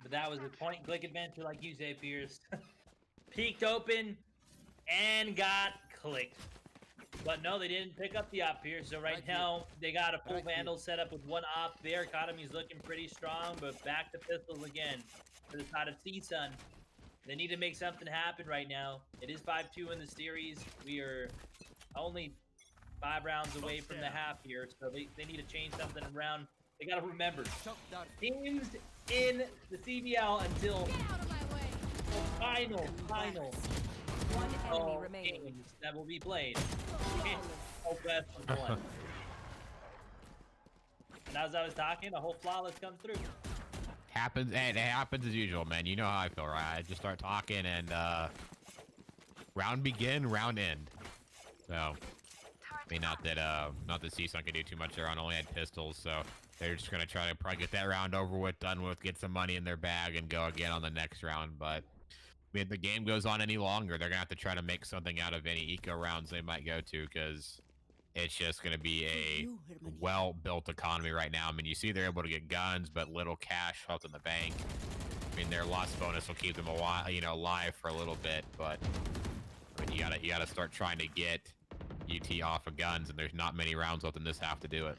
But that was a point-and-click adventure, like you say, Pierce. Peeked open and got clicked. But no, they didn't pick up the op here. So right now, they got a full Vandal set up with one op. Their economy's looking pretty strong, but back to pistols again for the side of CSUN. They need to make something happen right now. It is 5-2 in the series. We are only 5 rounds away from the half here, so they need to change something around. They got to remember, teams in the CVL until the final One enemy remaining. games that will be played. Whole best of one. And as I was talking, a whole flawless comes through. Happens, and it happens as usual, man. You know how I feel, right? I just start talking and round begin, round end. So, I mean, not that CSUN can do too much there on, only had pistols, so they're just gonna try to probably get that round over with, done with, get some money in their bag, and go again on the next round. But I mean, if the game goes on any longer, they're gonna have to try to make something out of any eco rounds they might go to, because it's just gonna be a well-built economy right now. I mean, you see they're able to get guns, but little cash left in the bank. I mean, their loss bonus will keep them a while, alive for a little bit, but I mean, you gotta start trying to get UT off of guns, and there's not many rounds left in this half to do it.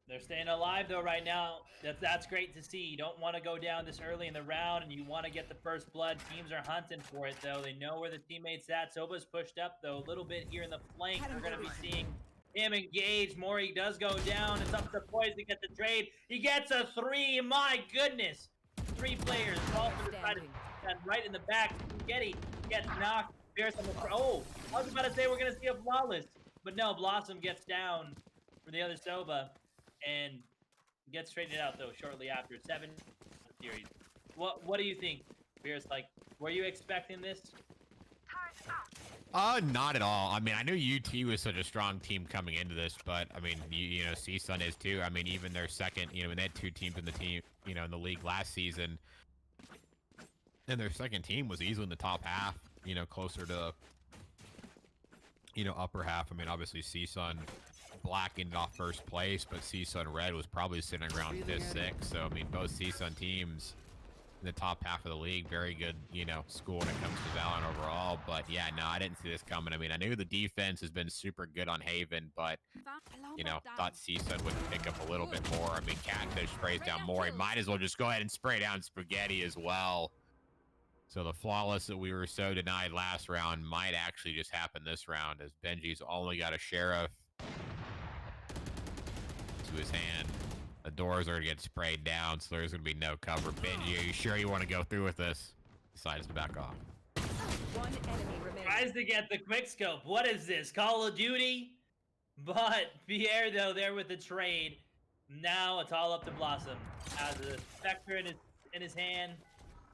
They're staying alive though right now. That's great to see. You don't want to go down this early in the round, and you want to get the first blood. Teams are hunting for it though. They know where the teammates at. Soba's pushed up though a little bit here in the flank. We're gonna be seeing him engage. Mori does go down. It's up to Poise to get the trade. He gets a 3. My goodness, 3 players. All to the side and right in the back. Spaghetti gets knocked. Fierce on the oh, I was about to say we're gonna see a flawless, but no. Blossom gets down for the other Soba. And gets straightened out though shortly after 7 series. What do you think, Pierce? Like, were you expecting this? Not at all. I mean, I knew UT was such a strong team coming into this, but I mean, you know, CSUN is too. I mean, even their second, you know, when they had 2 teams in the team, you know, in the league last season, and their second team was easily in the top half, you know, closer to, you know, upper half. I mean, obviously CSUN Black ended off first place, but CSUN Red was probably sitting around 5th, 6th. So, I mean, both CSUN teams in the top half of the league, very good, you know, school when it comes to Valorant overall. But yeah, no, I didn't see this coming. I mean, I knew the defense has been super good on Haven, but, you know, thought CSUN would pick up a little bit more. I mean, Catfish sprays down Mori. Might as well just go ahead and spray down Spaghetti as well. So the flawless that we were so denied last round might actually just happen this round, as Benji's only got a Sheriff to his hand. The doors are gonna get sprayed down, so there's gonna be no cover. Benji, are you sure you want to go through with this? Decides to back off. One enemy remaining. Tries to get the quick scope. What is this, Call of Duty? But Pierre though there with the trade. Now it's all up to Blossom. Has a Spectre in his hand.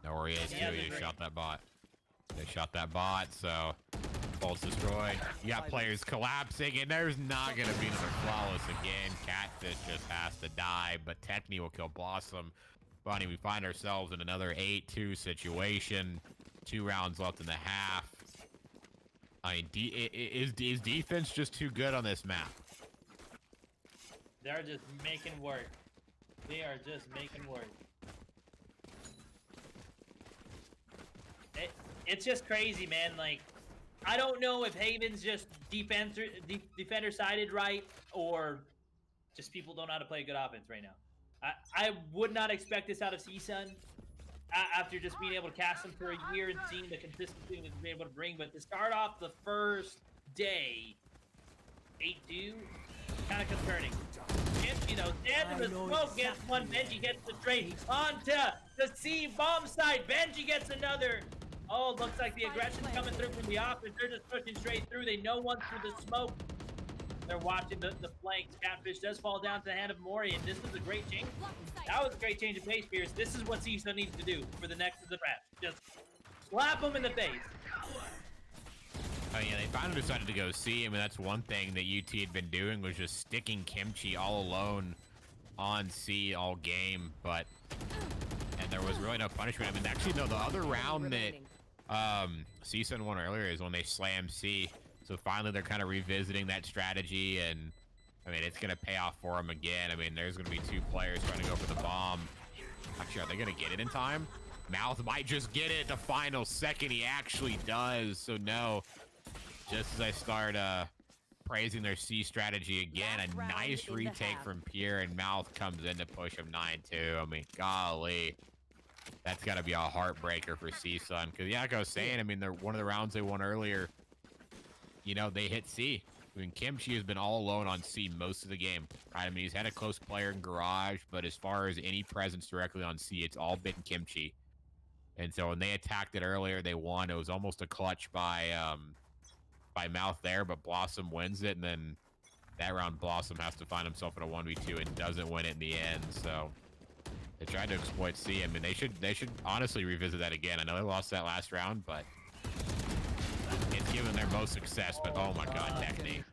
Know where he is too. He just shot that bot. They shot that bot, so Bolt's destroyed. You got players collapsing, and there's not going to be another flawless again. Catfish just has to die, but Techni will kill Blossom. Funny, we find ourselves in another 8-2 situation. 2 rounds left in the half. I mean, is defense just too good on this map? They're just making work. They are just making work. It's just crazy, man. Like, I don't know if Haven's just defender sided right, or just people don't know how to play good offense right now. I would not expect this out of CSUN after just being able to cast them for a year and seeing the consistency that they're able to bring. But to start off the first day, 8-2, kind of concerning. You know, stand in the smoke gets one. Benji gets the trade onto the C bomb side. Benji gets another. Oh, looks like the aggression's coming through from the offense. They're just pushing straight through. They know one through the smoke. They're watching the flanks. Catfish does fall down to the hand of Mori, and this was a great change. That was a great change of pace, Pierce. This is what CSUN needs to do for the next of the draft. Just slap them in the face. Oh yeah, they finally decided to go C. I mean, that's one thing that UT had been doing, was just sticking Kimchi all alone on C all game, and there was really no punishment. I mean, actually, no, the other round that CSUN won earlier is when they slammed C. So finally, they're kind of revisiting that strategy, and I mean, it's going to pay off for them again. I mean, there's going to be 2 players trying to go for the bomb. Actually, are they going to get it in time? Mouth might just get it at the final second. He actually does. So no, just as I start praising their C strategy again, a nice retake from Pierre, and Mouth comes in to push him 9-2. I mean, golly. That's got to be a heartbreaker for CSUN. Because, yeah, like I was saying, I mean, one of the rounds they won earlier, you know, they hit C. I mean, Kimchi has been all alone on C most of the game. Right? I mean, he's had a close player in Garage, but as far as any presence directly on C, it's all been Kimchi. And so when they attacked it earlier, they won. It was almost a clutch by Mouth there, but Blossom wins it, and then that round Blossom has to find himself in a 1v2 and doesn't win it in the end. So they tried to exploit C. I mean, they should honestly revisit that again. I know they lost that last round, but it's given their most success. But oh my God, Techni.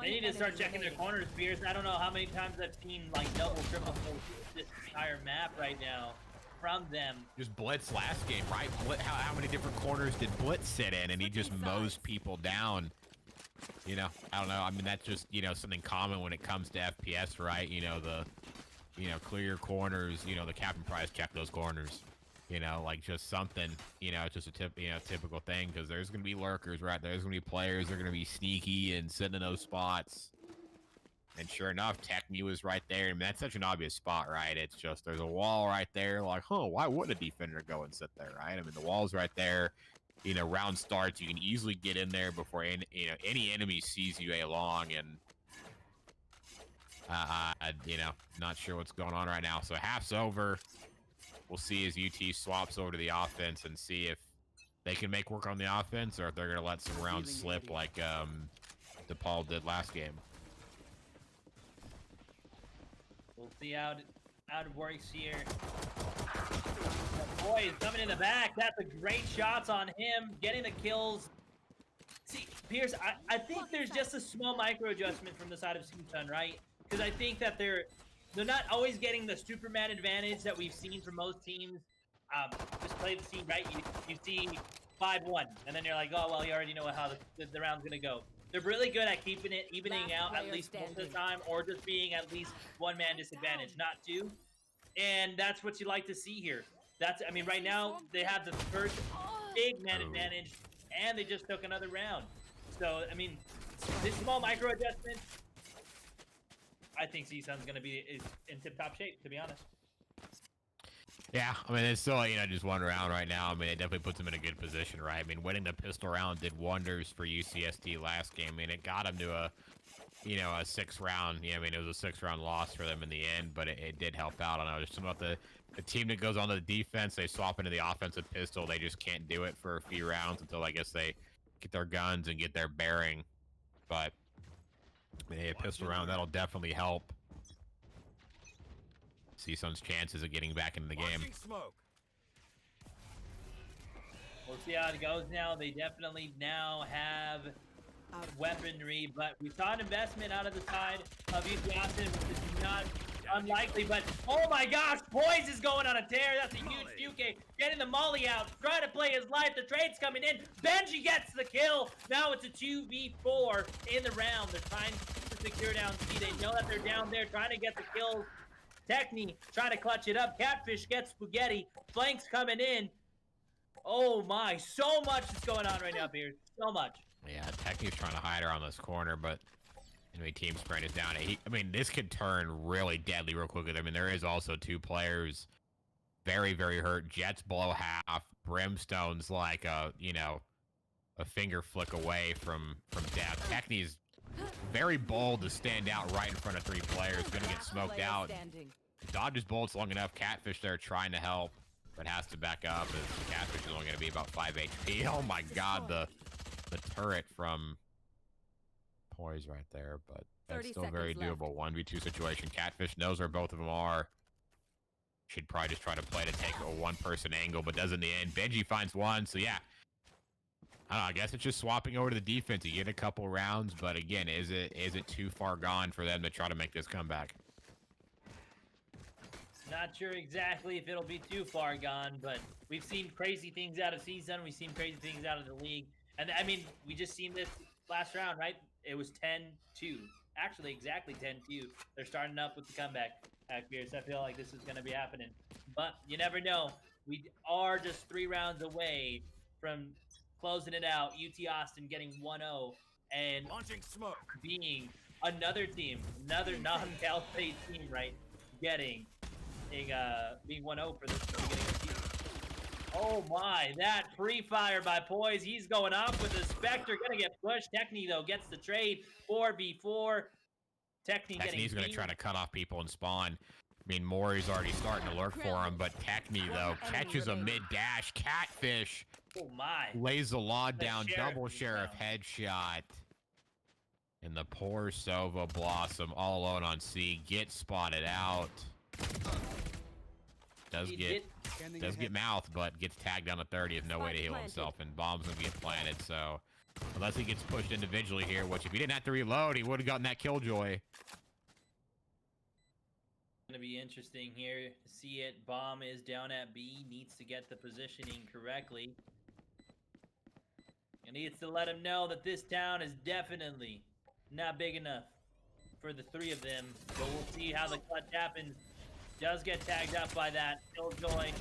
They need to start checking their corners, Pierce. I don't know how many times I've seen like double, triple this entire map right now from them. Just Blitz last game, right? How many different corners did Blitz sit in, and he just mows people down? You know, I don't know. I mean, that's just, you know, something common when it comes to FPS, right? You know, clear your corners. You know, the Captain Prize check those corners. You know, like just something, you know, just a typical thing, because there's going to be lurkers right there. There's going to be players that are going to be sneaky and sitting in those spots. And sure enough, Techni was right there. I mean, that's such an obvious spot, right? It's just there's a wall right there. Like, why would a defender go and sit there, right? I mean, the wall's right there. You know, round starts, you can easily get in there before any enemy sees you along. And you know, not sure what's going on right now. So half's over. We'll see as UT swaps over to the offense and see if they can make work on the offense, or if they're going to let some rounds slip like DePaul did last game. We'll see how it works here. Boy, he's coming in the back. That's a great shots on him, getting the kills. See, Pierce, I think there's just a small micro adjustment from the side of CSUN, right? Because I think that they're not always getting the Superman advantage that we've seen from most teams. Just play the scene, right? You see 5-1, and then you're like, oh, well, you already know how the round's going to go. They're really good at keeping it, evening out at least most of the time, or just being at least one-man disadvantage, not two. And that's what you like to see here. I mean, right now, they have the first big man advantage, and they just took another round. So, I mean, this small micro adjustment, I think CSUN's going to be in tip-top shape, to be honest. Yeah, I mean, it's still, you know, just one round right now. I mean, it definitely puts them in a good position, right? I mean, winning the pistol round did wonders for UCSD last game. I mean, it got them to a 6th round. Yeah, I mean, it was a 6th round loss for them in the end, but it did help out. I know there's something about the team that goes on to the defense. They swap into the offensive pistol. They just can't do it for a few rounds until, I guess, they get their guns and get their bearing. But I mean, a pistol round, that'll definitely help CSUN's chances of getting back into the game. We'll see how it goes now. They definitely now have weaponry, but we saw an investment out of the side of UT Austin, which is not unlikely. But oh my gosh, Poise is going on a tear. That's a huge UK getting the molly out, trying to play his life. The trade's coming in. Benji gets the kill. Now it's a 2v4 in the round. They're trying to secure down C. They know that they're down there trying to get the kills. Techni trying to clutch it up. Catfish gets spaghetti. Flanks coming in. Oh my, so much is going on right now, Pierce. So much. Yeah, Techni's trying to hide around this corner, but enemy team sprint is down. I mean, this could turn really deadly real quickly. I mean, there is also 2 players very, very hurt. Jet's below half. Brimstone's like a finger flick away from death. Techni's very bold to stand out right in front of 3 players. Gonna get smoked out. Dodges bullets long enough. Catfish there trying to help, but has to back up as Catfish is only gonna be about 5 HP. Oh my god, the turret from Poise right there, but that's still very doable. 1v2 situation. Catfish knows where both of them are. Should probably just try to play to take a 1-person angle, but does in the end. Benji finds one, so yeah. I don't know, I guess it's just swapping over to the defense. You get a couple rounds, but again, is it too far gone for them to try to make this comeback? Not sure exactly if it'll be too far gone, but we've seen crazy things out of CSUN. We've seen crazy things out of the league. And I mean, we just seen this last round, right? It was 10-2. Actually, exactly 10-2. They're starting up with the comeback. Pierce, I feel like this is going to be happening. But you never know. We are just 3 rounds away from closing it out. UT Austin getting 1-0 and launching smoke, being another team, another non-Cal State team, right? Being 1-0 for this beginning of the season. Oh my, that pre-fire by Poise. He's going off with a Spectre, gonna get pushed. Techni though gets the trade 4v4. Techni's gonna try to cut off people and spawn. I mean, Mori's already starting to lurk for him, but Techni though catches a mid-dash. Catfish. Oh my. Lays the law down. Double sheriff headshot. And the poor Sova Blossom all alone on C gets spotted out. Does get mouthed, but gets tagged down to 30 with no way to heal himself, and bomb's gonna get planted. So unless he gets pushed individually here, which if he didn't have to reload, he would have gotten that killjoy. Gonna be interesting here to see it. Bomb is down at B, needs to get the positioning correctly. It needs to let him know that this town is definitely not big enough for the 3 of them. But we'll see how the clutch happens. Does get tagged up by that killjoy.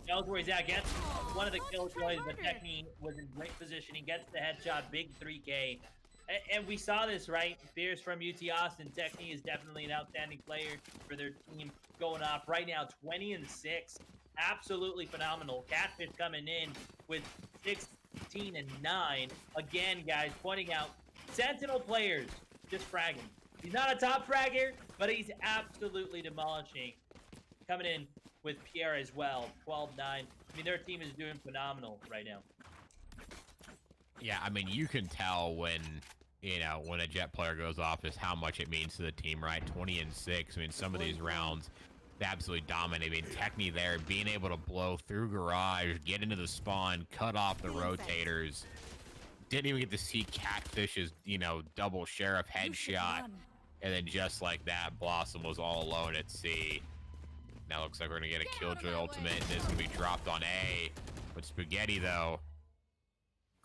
knows where he's at, gets one of the killjoys, but Techni was in great position. He gets the headshot, big 3K. And we saw this, right? Fierce from UT Austin. Techni is definitely an outstanding player for their team going off right now, 20-6. Absolutely phenomenal. Catfish coming in with 16-9. Again, guys, pointing out Sentinel players just fragging. He's not a top fragger, but he's absolutely demolishing. Coming in with Pierre as well, 12-9. I mean, their team is doing phenomenal right now. Yeah, I mean, you can tell when, you know, when a Jet player goes off is how much it means to the team, right? 20-6. I mean, some of these rounds, they absolutely dominate. I mean, Techni there, being able to blow through Garage, get into the spawn, cut off the rotators. Didn't even get to see Catfish's, you know, double sheriff headshot. And then just like that, Blossom was all alone at C. Now looks like we're going to get a Killjoy ultimate, and it's going to be dropped on A. With Spaghetti, though,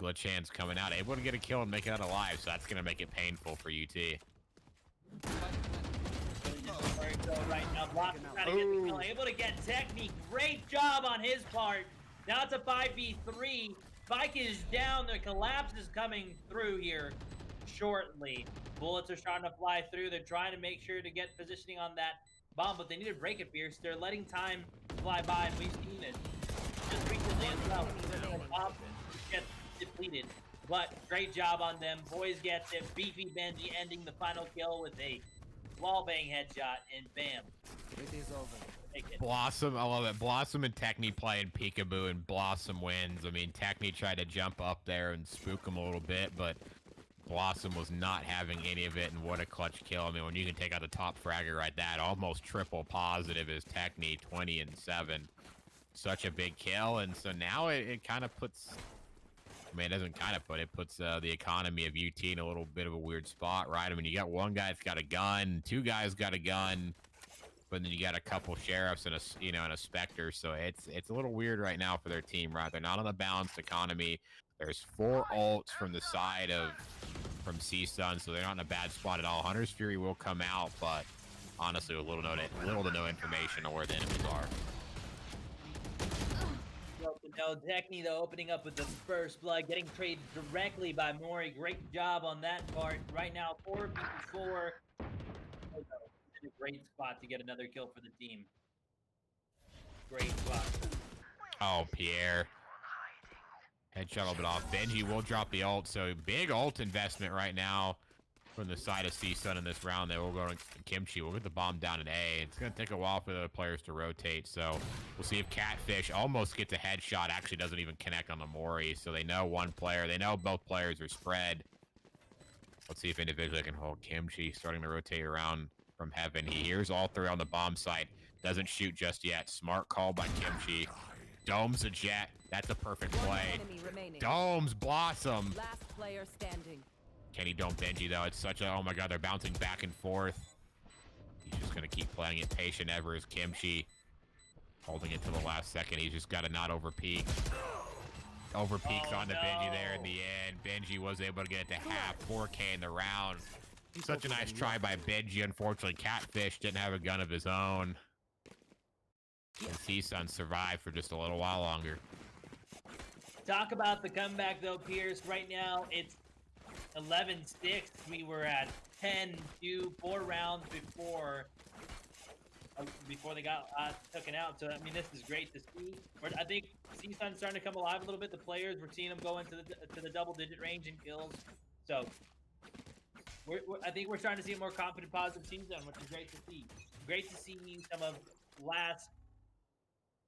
Glitch coming out, able to get a kill and make it out alive, so that's going to make it painful for UT. Right now, Blossom trying to get the kill, able to get Techni. Great job on his part. Now it's a 5v3. Spike is down. The collapse is coming through here shortly. Bullets are starting to fly through. They're trying to make sure to get positioning on that bomb, but they need to break it, Fierce. They're letting time fly by, and we've seen it just recently as well. Bomb gets depleted, but great job on them. Boys gets it. Beefy Benji ending the final kill with a wallbang headshot, and bam. It is over. Blossom, I love it. Blossom and Techni playing peekaboo, and Blossom wins. I mean, Techni tried to jump up there and spook him a little bit, but Blossom was not having any of it, and what a clutch kill. I mean, when you can take out the top fragger like that, almost triple positive is Techni, 20-7. Such a big kill, and so now it kind of puts... I mean, it doesn't kind of put it, puts the economy of UT in a little bit of a weird spot, right? I mean, you got one guy that's got a gun, two guys got a gun, but then you got a couple sheriffs and a Spectre, so it's a little weird right now for their team, right? They're not on a balanced economy. There's 4 ults from the side from CSUN, so they're not in a bad spot at all. Hunter's Fury will come out, but honestly, with little to no information on where the enemies are. No, Techni, though, opening up with the first blood, getting traded directly by Mori. Great job on that part. Right now, 4v4. In a great spot to get another kill for the team. Great spot. Oh, Pierre. Headshot a little bit off. Benji will drop the ult, so big ult investment right now from the side of CSUN in this round. They will go to Kimchi. We'll get the bomb down in A. It's going to take a while for the players to rotate, so we'll see if Catfish almost gets a headshot. Actually doesn't even connect on the Mori, so they know one player. They know both players are spread. Let's see if individually can hold Kimchi, starting to rotate around from heaven. He hears all three on the bomb site. Doesn't shoot just yet. Smart call by Kimchi. Domes a Jet. That's a perfect play. Domes Blossom. Last player standing. Can he dome Benji, though? It's such a... Oh, my God. They're bouncing back and forth. He's just going to keep playing it patient ever as Kimchi. Holding it to the last second. He's just got to not overpeak. Overpeaks onto Benji there in the end. Benji was able to get it to half. 4K in the round. Such a nice try by Benji. Unfortunately, Catfish didn't have a gun of his own. And CSUN survived for just a little while longer. Talk about the comeback, though, Pierce. Right now, it's 11-6. We were at 10-2, 4 rounds before they got taken out. So, I mean, this is great to see. I think CSUN's starting to come alive a little bit. The players, we're seeing them go into the double-digit range in kills. So, I think we're starting to see a more confident, positive CSUN, which is great to see. Great to see some of last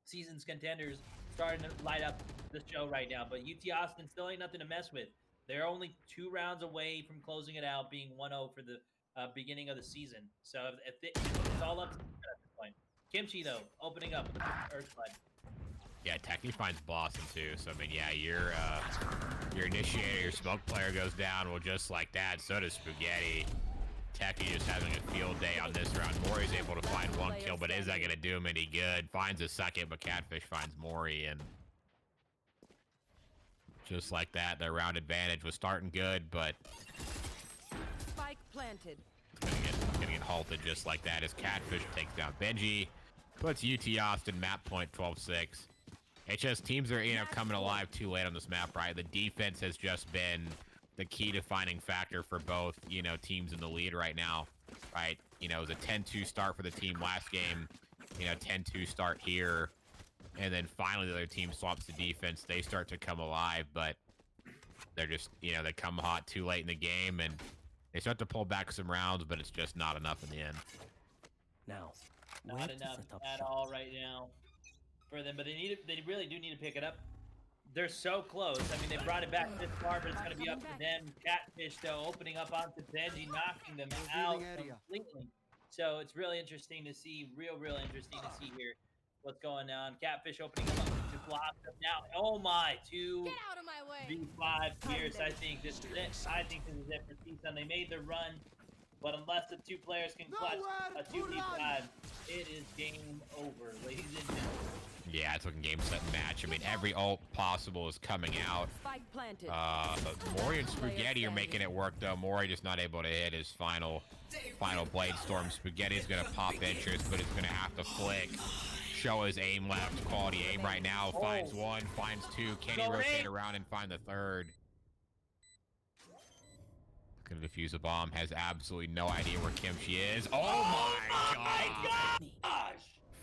season's contenders starting to light up the show right now. But UT Austin still ain't nothing to mess with. They're only 2 rounds away from closing it out, being 1-0 for the beginning of the season. So it's all up to them at this point. Kimchi, though, opening up with the Earthblood. Yeah, Techni finds Blossom, too. So, I mean, yeah, your initiator, your smoke player goes down. Well, just like that, so does Spaghetti. Techni just having a field day on this round. Mori's able to find 1 kill, but is that going to do him any good? Finds a second, but Catfish finds Mori, and just like that, their round advantage was starting good, but Spike planted. it's gonna get halted just like that as Catfish takes down Benji. Puts UT Austin map point 12-6. It's just teams are, coming alive too late on this map, right? The defense has just been the key defining factor for both, teams in the lead right now, right? It was a 10-2 start for the team last game, 10-2 start here. And then finally the other team swaps the defense. They start to come alive, but they're just, they come hot too late in the game and they start to pull back some rounds, but it's just not enough in the end. Now, Not enough at all right now for them, but they really do need to pick it up. They're so close. I mean, they brought it back this far, but it's going to be up to them. Catfish, though, opening up onto Benji, knocking them out completely. So it's really interesting to see, real interesting to see here what's going on. Catfish opening up to block them now. Oh my, Get out of my way. V5 Pierce. I think this is it. I think this is it for CSUN. They made the run, but unless the two players can clutch a 2v5, it is game over, ladies and gentlemen. Yeah, it's looking game, set, match. I mean, every ult possible is coming out. Spike planted. But Mori and Spaghetti are making it work, though. Mori just not able to hit his final Blade Storm. Spaghetti's going to pop interest, but it's going to have to flick. Show his aim left. Quality aim right now. Finds one, finds two. Can he rotate around and find the third? Gonna defuse a bomb. Has absolutely no idea where Kimchi is. Oh my gosh!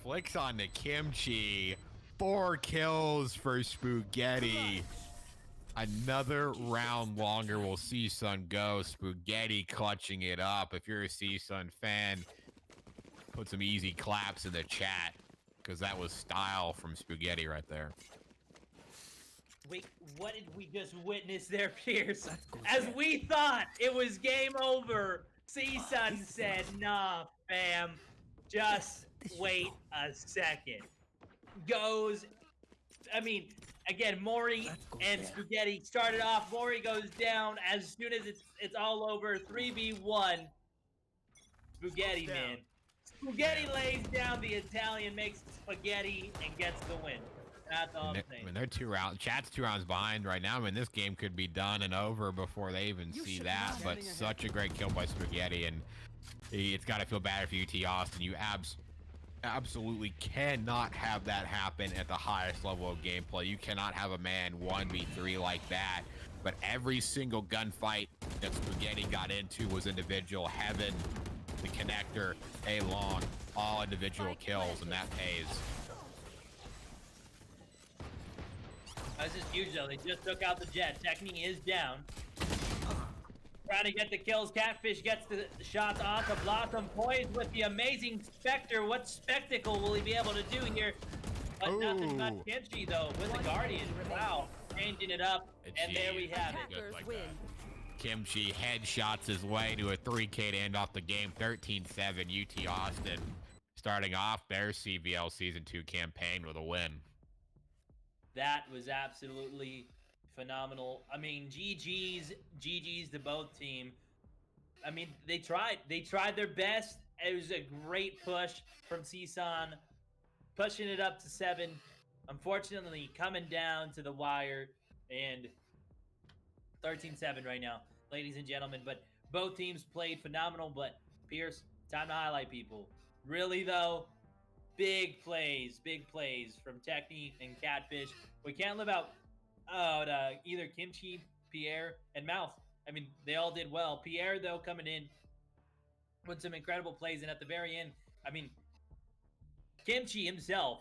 Flicks on the Kimchi. 4 kills for Spaghetti. Another round longer will CSUN go. Spaghetti clutching it up. If you're a CSUN fan, put some easy claps in the chat, because that was style from Spaghetti right there. Wait, what did we just witness there, Pierce? As we thought it was game over, CSUN said, nah, fam, just wait a second. Goes, I mean, again, Mori and Spaghetti started off. Mori goes down as soon as it's all over. 3v1. Spaghetti, man. Spaghetti lays down the Italian, makes spaghetti, and gets the win. That's all I'm saying. I mean, they're 2 rounds. Chat's 2 rounds behind right now. I mean, this game could be done and over before they even see that. But such a great kill by Spaghetti, and it's got to feel bad for UT Austin. You absolutely cannot have that happen at the highest level of gameplay. You cannot have a man 1v3 like that. But every single gunfight that Spaghetti got into was individual. Heaven, the connector, A-Long, all individual kills, and that pays. This is huge, though. They just took out the jet. Techni is down. Trying to get the kills. Catfish gets the shots onto Blossom. Poised with the amazing Spectre. What spectacle will he be able to do here? But nothing much. Kimchi, though, with the Guardian. Wow. Changing it up. And there we have it. Attackers win. Kimchi headshots his way to a 3K to end off the game. 13-7 UT Austin. Starting off their CVL Season 2 campaign with a win. That was absolutely phenomenal. I mean, GG's to both team. I mean, they tried their best. It was a great push from CSUN, pushing it up to 7. Unfortunately, coming down to the wire, and 13-7 right now, ladies and gentlemen. But both teams played phenomenal. But Pierce, time to highlight people. Really though, big plays from Techni and Catfish. We can't live out either Kimchi, Pierre, and Mouth. I mean, they all did well. Pierre, though, coming in with some incredible plays, and at the very end, I mean, Kimchi himself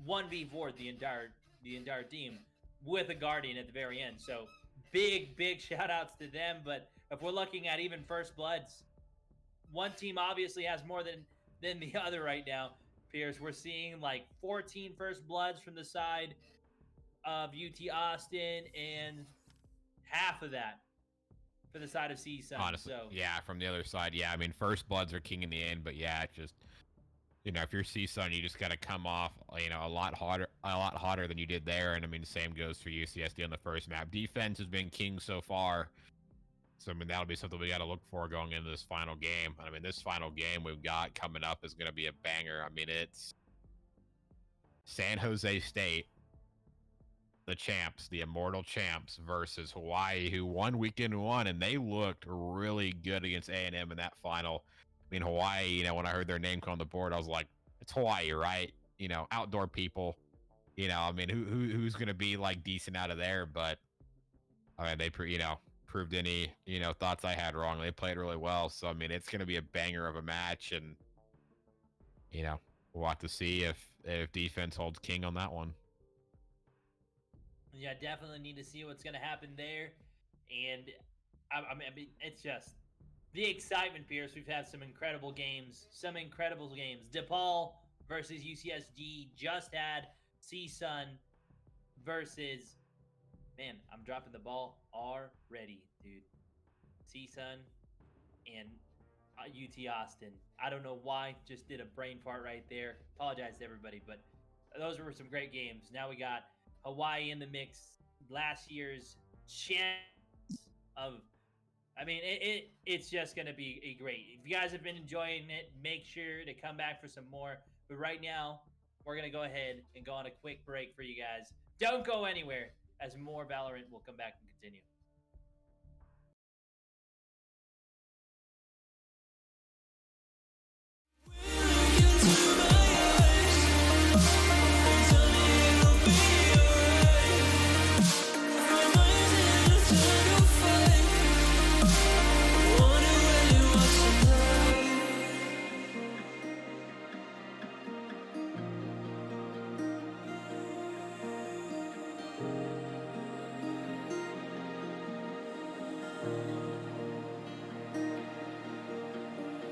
1v4 the entire team with a Guardian at the very end. So big shout outs to them. But if we're looking at even first bloods, one team obviously has more than the other right now. Pierce, we're seeing like 14 first bloods from the side of UT Austin and half of that for the side of CSUN. Honestly, so. yeah, from the other side, yeah. I mean, first bloods are king in the end, but yeah, it's just, if you're CSUN, you just got to come off, a lot hotter than you did there. And I mean, the same goes for UCSD on the first map. Defense has been king so far. So, I mean, that'll be something we got to look for going into this final game. I mean, this final game we've got coming up is going to be a banger. I mean, it's San Jose State, the champs, the immortal champs, versus Hawaii, who won weekend 1, and they looked really good against A&M in that final. I mean, Hawaii, when I heard their name come on the board, I was like, it's Hawaii, right? Outdoor people. You know, I mean, who's going to be like decent out of there? But I mean, they proved any thoughts I had wrong. They played really well, so I mean, it's going to be a banger of a match, and we'll have to see if defense holds king on that one. Yeah, definitely need to see what's going to happen there. And I mean, it's just the excitement, Pierce. We've had some incredible games. DePaul versus UCSD just had CSUN versus, man, I'm dropping the ball already, dude. CSUN and UT Austin. I don't know why, just did a brain fart right there. Apologize to everybody, but those were some great games. Now we got Hawaii in the mix. Last year's chance of, I mean, it's just going to be great. If you guys have been enjoying it, make sure to come back for some more. But right now, we're going to go ahead and go on a quick break for you guys. Don't go anywhere, as more Valorant will come back and continue.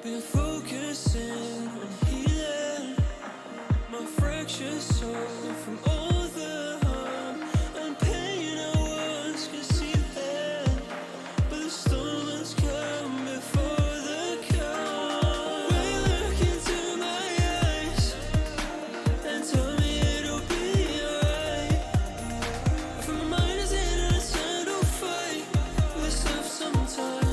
Been focusing on healing my fractured soul from all the harm and pain I once concealed. But the storm has come before the calm. Will you look into my eyes and tell me it'll be alright? For my mind is in an eternal fight with itself sometimes.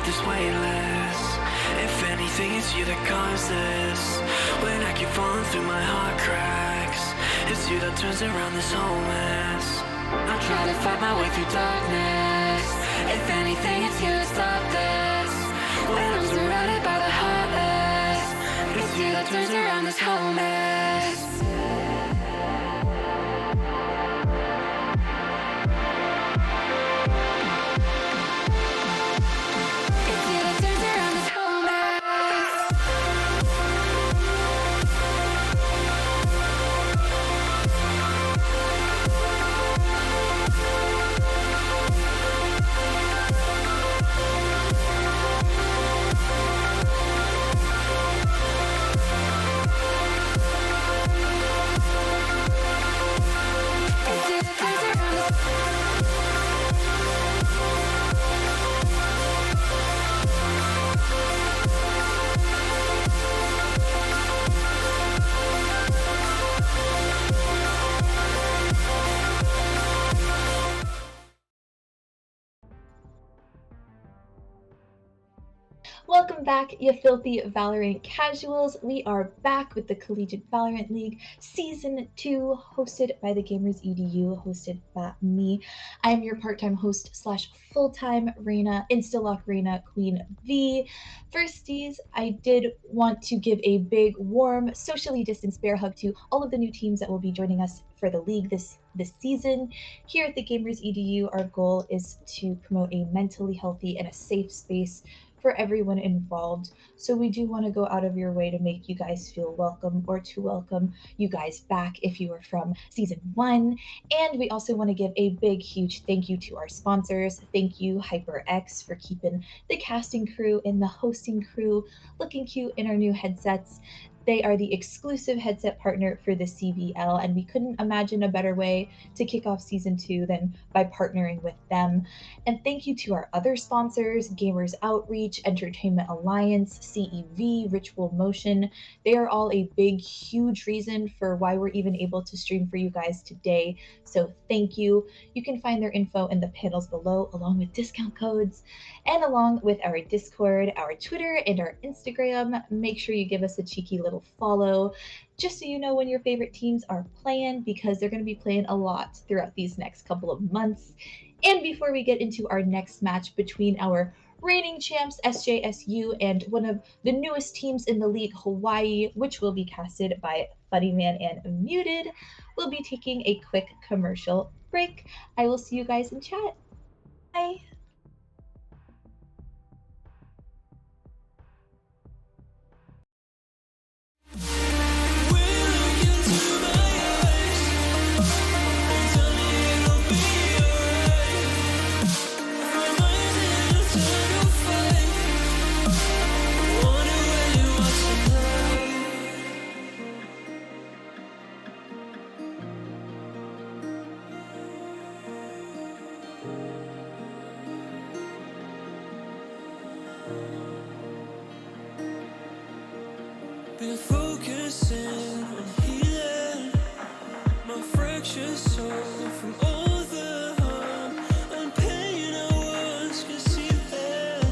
this weightless. If anything, it's you that caused this. When I keep falling through my heart cracks, it's you that turns around this whole mess. I try to fight my way through darkness. If anything, it's you that stopped this. When I'm surrounded by the heartless, it's you that turns around this whole mess. It's you that turns around this whole mess. It's you that turns around this. Welcome back, you filthy Valorant casuals. We are back with the Collegiate Valorant League Season 2, hosted by the Gamers EDU, hosted by me. I am your part-time host slash full-time Reina, Instalock Reina Queen V. Firsties, I did want to give a big, warm, socially distanced bear hug to all of the new teams that will be joining us for the league this season. Here at the Gamers EDU, our goal is to promote a mentally healthy and a safe space for everyone involved. So we do want to go out of your way to make you guys feel welcome, or to welcome you guys back if you were from season 1. And we also want to give a big, huge thank you to our sponsors. Thank you, HyperX, for keeping the casting crew and the hosting crew looking cute in our new headsets. They are the exclusive headset partner for the CVL, and we couldn't imagine a better way to kick off season 2 than by partnering with them. And thank you to our other sponsors, Gamers Outreach, Entertainment Alliance, CEV, Ritual Motion. They are all a big, huge reason for why we're even able to stream for you guys today. So thank you. You can find their info in the panels below, along with discount codes, and along with our Discord, our Twitter, and our Instagram. Make sure you give us a cheeky little follow, just so you know when your favorite teams are playing, because they're going to be playing a lot throughout these next couple of months. And before we get into our next match between our reigning champs SJSU and one of the newest teams in the league, Hawaii, which will be casted by Funnyman and Muted, we'll be taking a quick commercial break. I will see you guys in chat. Bye. Been focusing on healing my fractured soul from all the harm and pain I once concealed.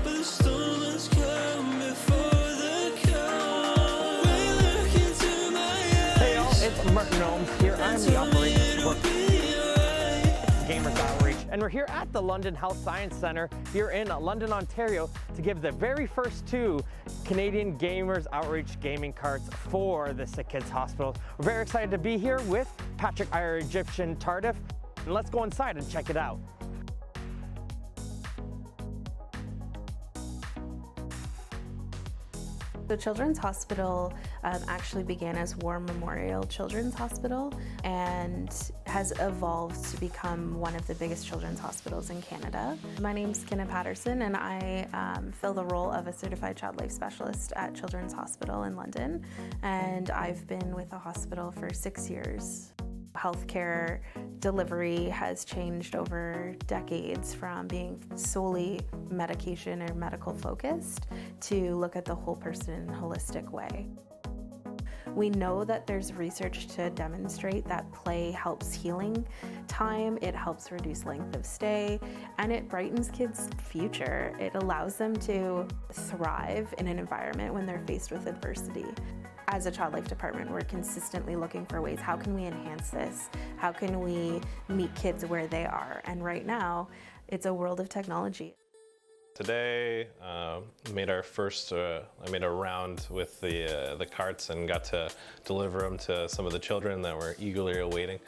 But the storm has come before the calm. When you look into my eyes, Hey y'all, it's Martin Ohms here. I'm the operations support Gamers Outreach, and we're here at the London Health Science Centre here in London, Ontario, to give the very first 2 Canadian Gamers Outreach gaming carts for the Sick Kids Hospital. We're very excited to be here with Patrick, our Egyptian Tardif, and let's go inside and check it out. The Children's Hospital actually began as War Memorial Children's Hospital and has evolved to become one of the biggest children's hospitals in Canada. My name's Kenneth Patterson, and I fill the role of a Certified Child Life Specialist at Children's Hospital in London, and I've been with the hospital for 6 years. Healthcare delivery has changed over decades from being solely medication or medical focused to look at the whole person in a holistic way. We know that there's research to demonstrate that play helps healing time, it helps reduce length of stay, and it brightens kids' future. It allows them to thrive in an environment when they're faced with adversity. As a child life department, we're consistently looking for ways, how can we enhance this? How can we meet kids where they are? And right now, it's a world of technology. Today, made our first, I made a round with the carts and got to deliver them to some of the children that were eagerly awaiting.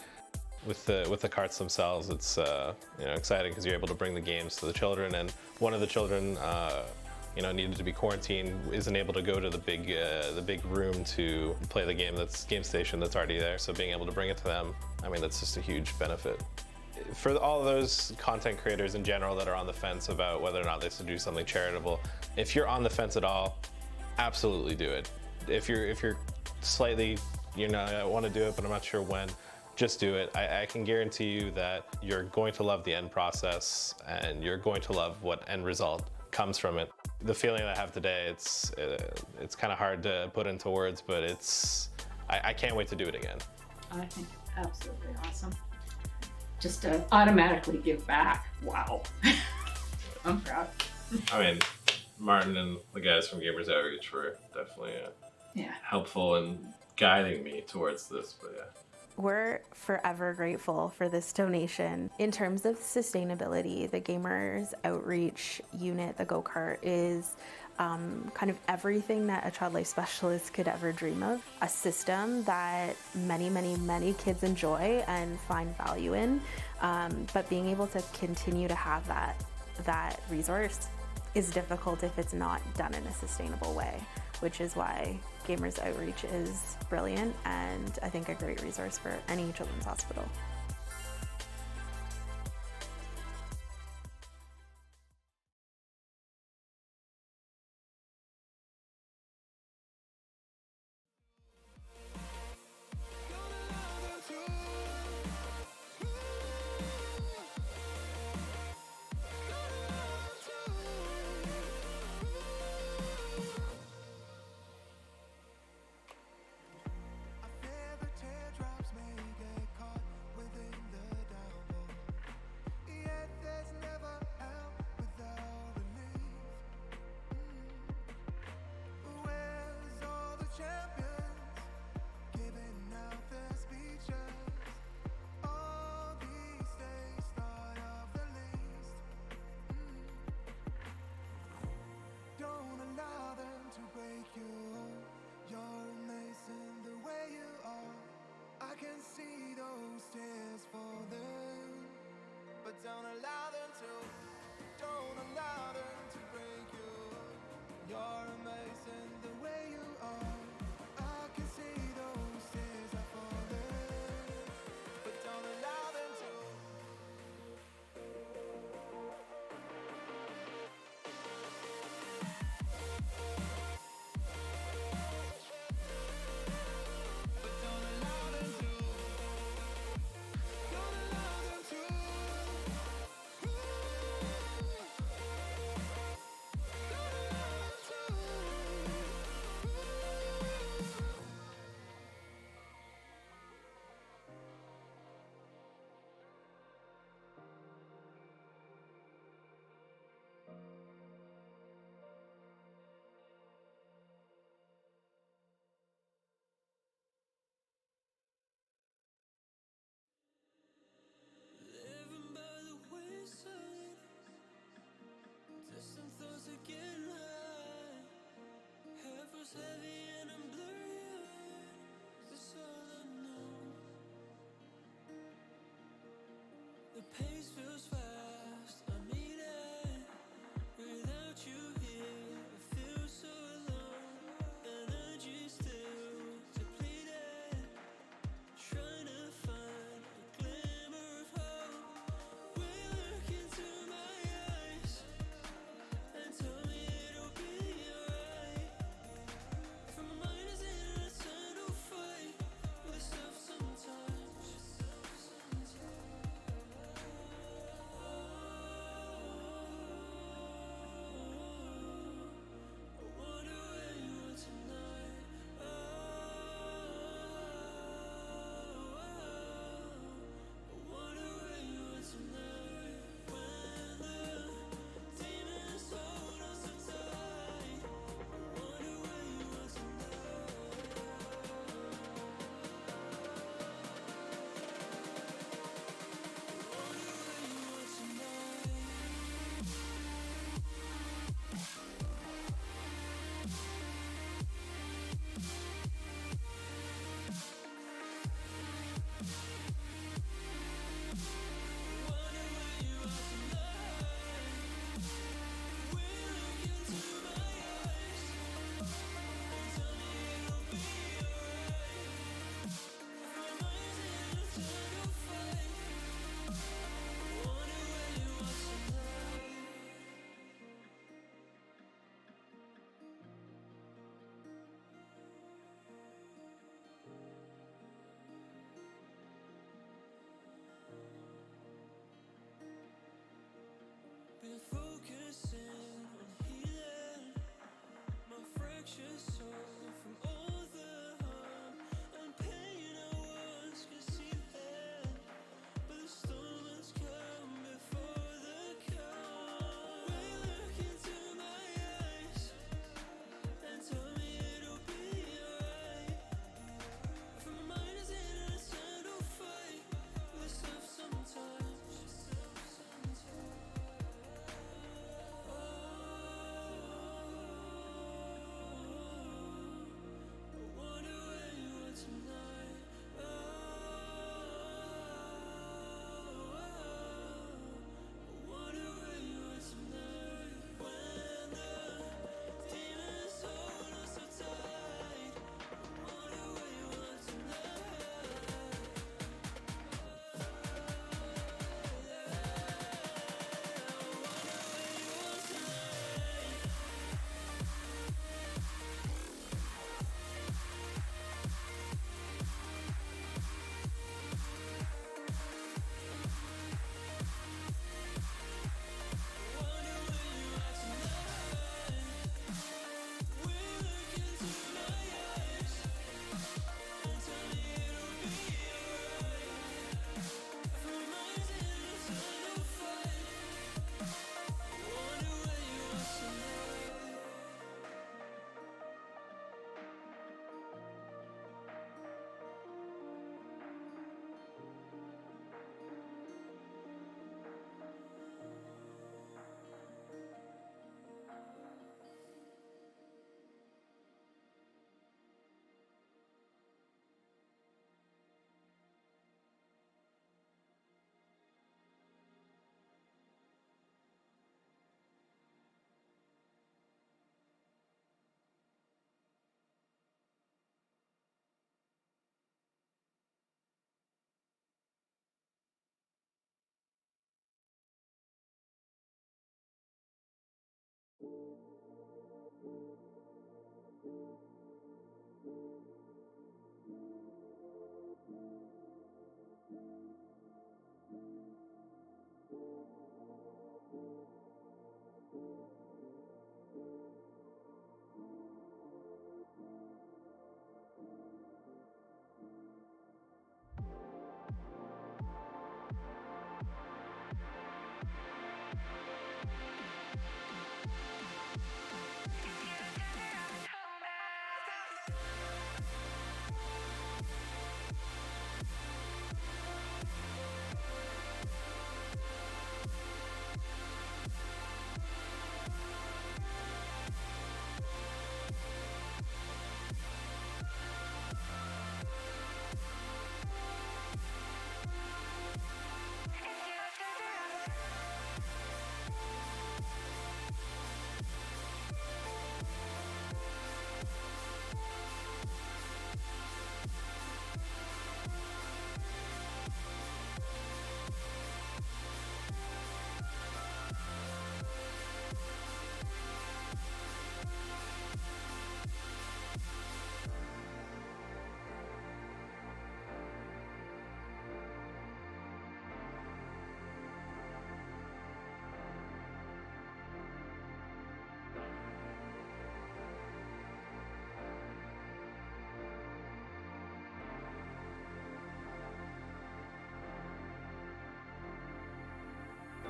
With the carts themselves, it's exciting because you're able to bring the games to the children, and one of the children needed to be quarantined, isn't able to go to the big room to play the game station that's already there. So being able to bring it to them, I mean, that's just a huge benefit. For all those content creators in general that are on the fence about whether or not they should do something charitable, if you're on the fence at all, absolutely do it. If you're slightly, I want to do it, but I'm not sure when, just do it. I can guarantee you that you're going to love the end process and you're going to love what end result comes from it. The feeling that I have today, it's kind of hard to put into words, but I can't wait to do it again. I think it's absolutely awesome. Just to automatically give back. Wow. I'm proud. I mean, Martin and the guys from Gamers Outreach were definitely helpful in guiding me towards this, but yeah. We're forever grateful for this donation. In terms of sustainability, the Gamers Outreach unit, the go-kart, is kind of everything that a child life specialist could ever dream of. A system that many, many, many kids enjoy and find value in, but being able to continue to have that resource is difficult if it's not done in a sustainable way, which is why Gamers Outreach is brilliant and I think a great resource for any children's hospital. I can see those tears falling, but don't allow them to. Don't allow them to break you. You're amazing the way you are. I can see those tears are falling, but don't allow them to.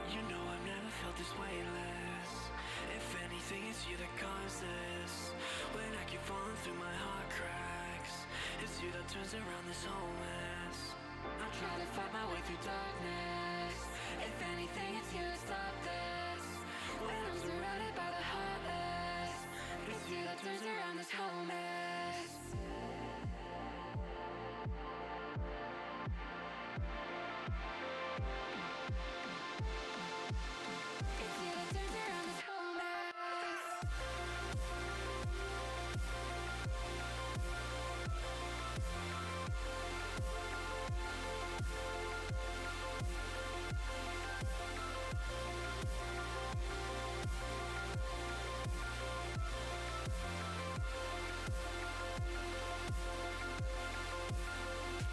You know I've never felt this weightless. If anything, it's you that caused this. When I keep falling through my heart cracks, it's you that turns around this whole mess. I try to fight my way through darkness. If anything, it's you that stopped this. When I'm surrounded by the heartless, it's you that turns around this whole mess. It's you that turns around this whole mess.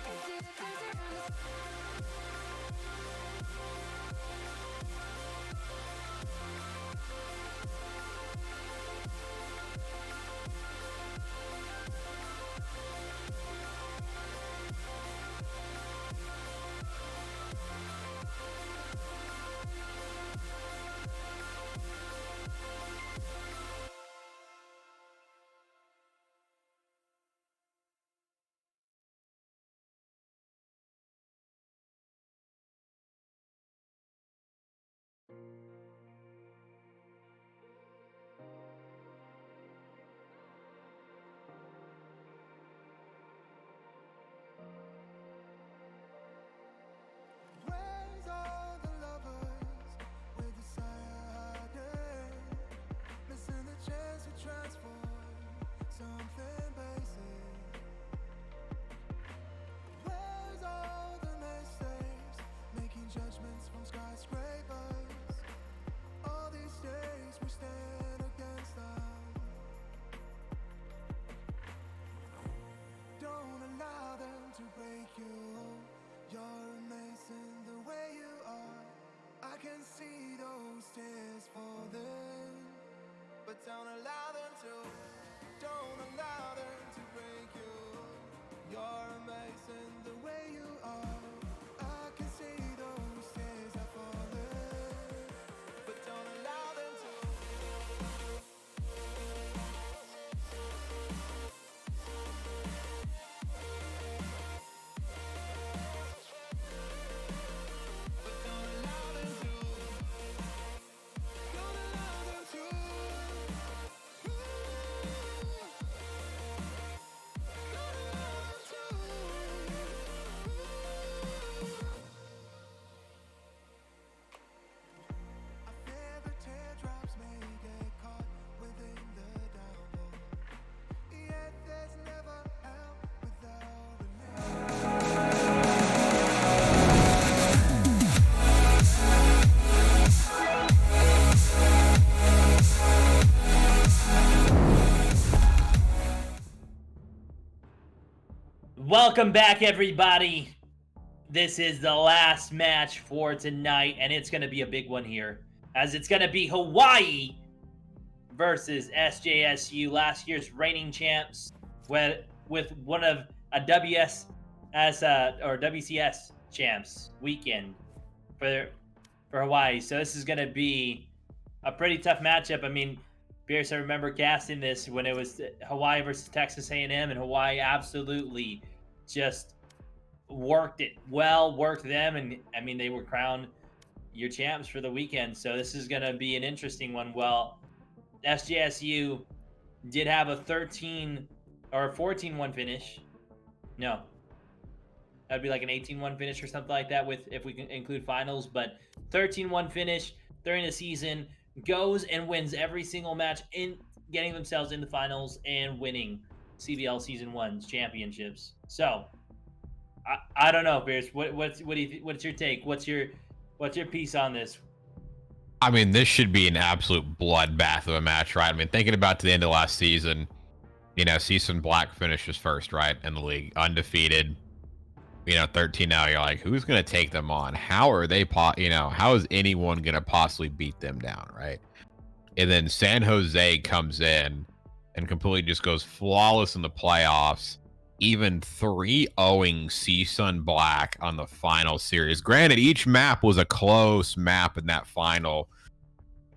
It's you that turns around this. Where's all the lovers with decided? Missing the chance to transform something basic. Where's all the mistakes? Making judgments from skyscrapers. All these days we stand against them. Don't allow them to break you. You're amazing the way you are. I can see those tears falling, but don't allow them to. Don't allow them to break you. You're amazing the way you are. I can see those tears are falling, but don't allow them to. But don't allow them to. Don't allow them to. Don't allow them to. I fear the teardrops may get caught within the downpour. Yet there's never help without relief. Welcome back, everybody. This is the last match for tonight, and it's going to be a big one here, as it's going to be Hawaii versus SJSU, last year's reigning champs, with one of a WCS champs weekend for Hawaii. So this is going to be a pretty tough matchup. I mean, Pierce, I remember casting this when it was Hawaii versus Texas A&M, and Hawaii absolutely just worked it well, worked them, and I mean, they were crowned your champs for the weekend. So this is going to be an interesting one. Well, SJSU did have a 13 or a 14-1 finish. No, that'd be like an 18-1 finish or something like that, with if we can include finals. But 13-1 finish during the season, goes and wins every single match in getting themselves in the finals and winning CVL Season 1's championships. So I don't know, Pierce. What's your take? What's your piece on this? I mean, this should be an absolute bloodbath of a match, right? I mean, thinking about to the end of last season, you know, CSUN Black finishes first, right, in the league, undefeated. 13 now. You're like, who's going to take them on? How are they? How is anyone going to possibly beat them down, right? And then San Jose comes in and completely just goes flawless in the playoffs, even 3-0ing CSUN Black on the final series. Granted, each map was a close map in that final,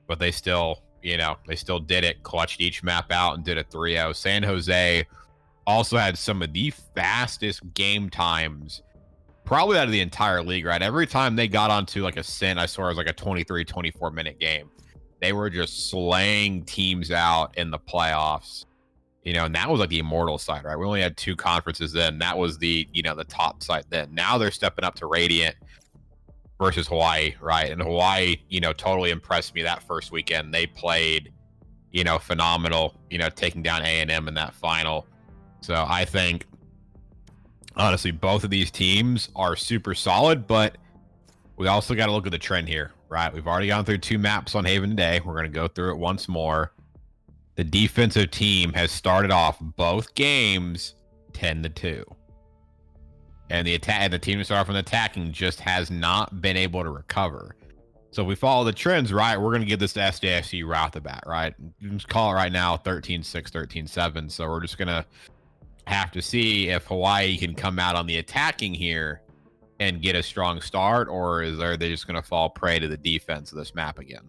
but they still did it, clutched each map out and did a 3-0. San Jose also had some of the fastest game times probably out of the entire league, right? Every time they got onto like a SIN, I swear it was like a 23, 24 minute game. They were just slaying teams out in the playoffs. And that was like the immortal side, right? We only had 2 conferences then. That was the top side then. Now they're stepping up to Radiant versus Hawaii, right? And Hawaii, totally impressed me that first weekend. They played, phenomenal, taking down A&M in that final. So I think, honestly, both of these teams are super solid, but we also got to look at the trend here, right? We've already gone through 2 maps on Haven today. We're going to go through it once more. The defensive team has started off both games 10-2. And the team that started off from the attacking just has not been able to recover. So if we follow the trends, right, we're going to give this to SJSU right off the bat, right? Just call it right now 13-6, 13-7. So we're just going to have to see if Hawaii can come out on the attacking here and get a strong start, or are they just going to fall prey to the defense of this map again?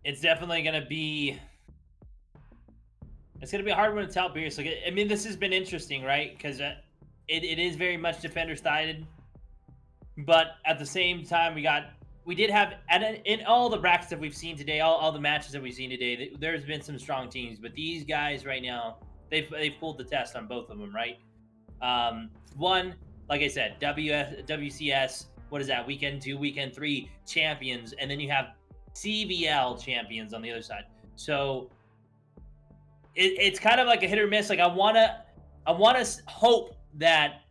It's definitely going to be a hard one to tell, Pierce. Like, I mean, this has been interesting, right? Because it is very much defender-sided. But at the same time, we did have, in all the brackets that we've seen today, all the matches that we've seen today, there's been some strong teams. But these guys right now, they've pulled the test on both of them, right? One, like I said, WCS, what is that? Weekend 2, weekend 3 champions. And then you have CVL champions on the other side. So it's kind of like a hit or miss. Like I want to hope that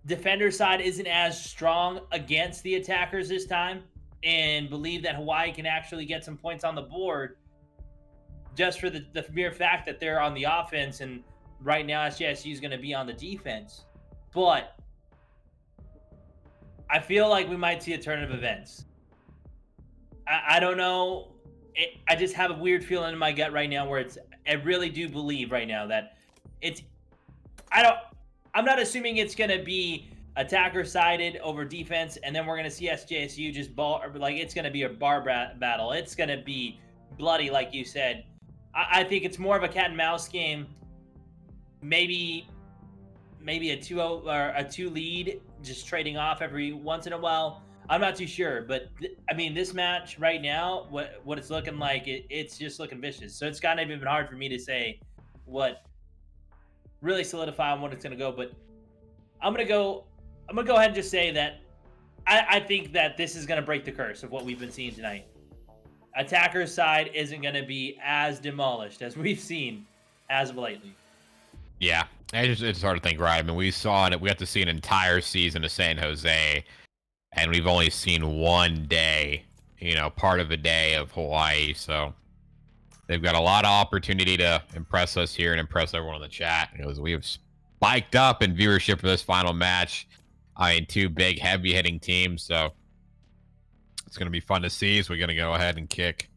defender side isn't as strong against the attackers this time, and believe that Hawaii can actually get some points on the board just for the mere fact that they're on the offense, and right now SJSU is going to be on the defense. But I feel like we might see a turn of events. I don't know. I just have a weird feeling in my gut right now where I really do believe right now that I'm not assuming it's going to be attacker sided over defense, and then we're going to see SJSU just it's going to be a bar battle. It's going to be bloody, like you said. I think it's more of a cat and mouse game. Maybe a 2-0 or a 2 lead, just trading off every once in a while. I'm not too sure, but I mean, this match right now, what it's looking like, it's just looking vicious. So it's kind of even hard for me to say what really solidify on what it's going to go. But I'm gonna go ahead and just say that I think that this is going to break the curse of what we've been seeing tonight. Attacker's side isn't going to be as demolished as we've seen as of lately. Yeah, it's hard to think, right? I mean, we got to see an entire season of San Jose, and we've only seen one day, part of a day of Hawaii. So they've got a lot of opportunity to impress us here and impress everyone in the chat. Because we have spiked up in viewership for this final match. I mean, 2 big, heavy-hitting teams. So it's going to be fun to see. So we're going to go ahead and kick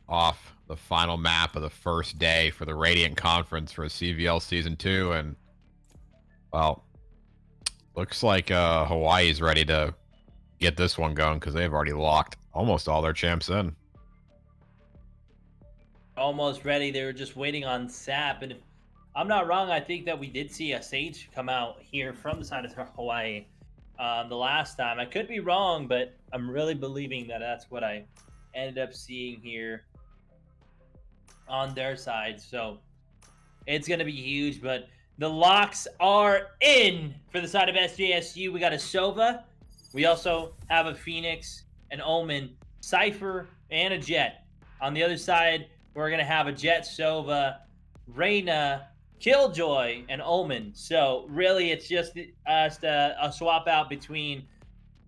off the final map of the first day for the Radiant Conference for CVL Season 2. And, well, looks like Hawaii's ready to get this one going because they've already locked almost all their champs in. almost ready. They were just waiting on Sap. And if I'm not wrong, I think that we did see a Sage come out here from the side of Hawaii the last time. I could be wrong, but I'm really believing that that's what I ended up seeing here on their side. So it's going to be huge, but the locks are in for the side of SJSU. We got a Sova. We also have a Phoenix, an Omen, Cypher, and a Jet. On the other side, we're going to have a Jet, Sova, Reyna, Killjoy, and Omen. So really, it's just a swap out between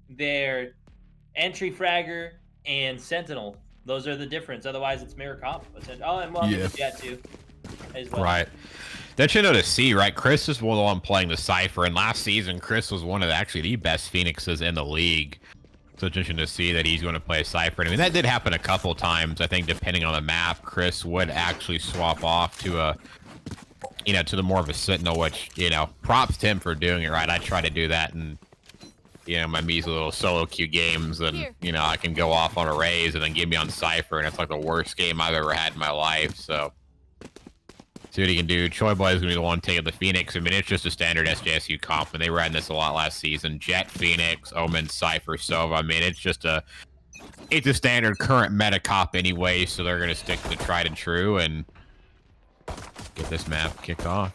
their entry fragger and Sentinel. Those are the difference. Otherwise, it's mirror comp. Oh, and well, yeah. Jet too. As well. Right. That you know to see, right? Chris is the one playing the Cypher, and last season, Chris was one of actually the best Phoenixes in the league. So it's interesting to see that he's going to play a Cypher. I mean, that did happen a couple times. I think depending on the map, Chris would actually swap off to a, to the more of a Sentinel, which, props to him for doing it, right? I try to do that in, my measly little solo queue games, and, I can go off on arrays and then give me on Cypher, and it's like the worst game I've ever had in my life, so. See what he can do. Choi Boy is going to be the one taking the Phoenix. I mean, it's just a standard SJSU comp, and they ran this a lot last season. Jet, Phoenix, Omen, Cypher, Sova. I mean, it's a standard current meta comp anyway, so they're going to stick to the tried and true and get this map kicked off.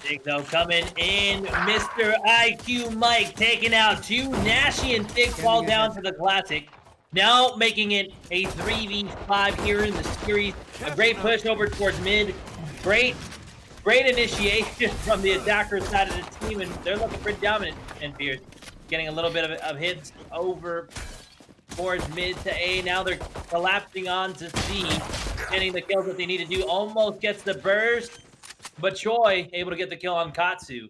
Big though coming in, Mr. IQ Mike taking out two. Nashi and Thick fall down to the Classic. Now making it a 3v5 here in the series. A great push over towards mid. Great initiation from the attacker side of the team, and they're looking pretty dominant. And Fierce getting a little bit of hits over towards mid to A. Now they're collapsing on to C, getting the kills that they need to do. Almost gets the burst, but Choi able to get the kill on Katsu.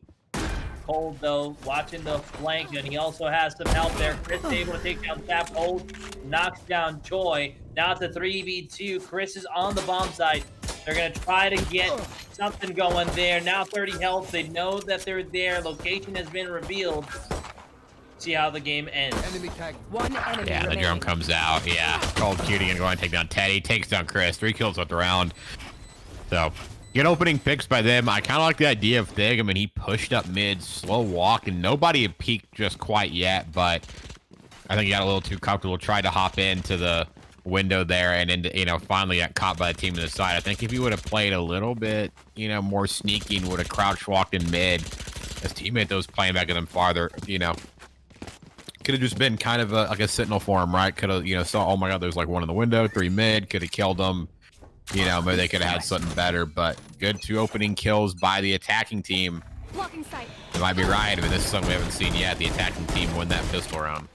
Cold though, watching the flank, and he also has some help there. Chris able to take down Sap. Hold, knocks down Choi. Now it's a 3v2. Chris is on the bomb side. They're gonna try to get something going there. Now 30 health. They know that they're there. Location has been revealed. See how the game ends. One enemy Yeah, the remaining. drone comes out. Yeah, Cold Cutie gonna go and take down Teddy. Takes down Chris. 3 kills up the round. So. Good opening picks by them. I kind of like the idea of Thig. I mean, he pushed up mid, slow walk, and nobody had peaked just quite yet, but I think he got a little too comfortable, tried to hop into the window there, and then, finally got caught by the team to the side. I think if he would have played a little bit, more sneaking, would have crouch walked in mid, his teammate that was playing back at them farther, could have just been kind of like a Sentinel for him, right? Could have, saw, oh my God, there's like one in the window, 3 mid, could have killed them. Maybe they could have had something better, but good 2 opening kills by the attacking team. Blocking sight. You might be right. I mean, this is something we haven't seen yet. The attacking team win that pistol round.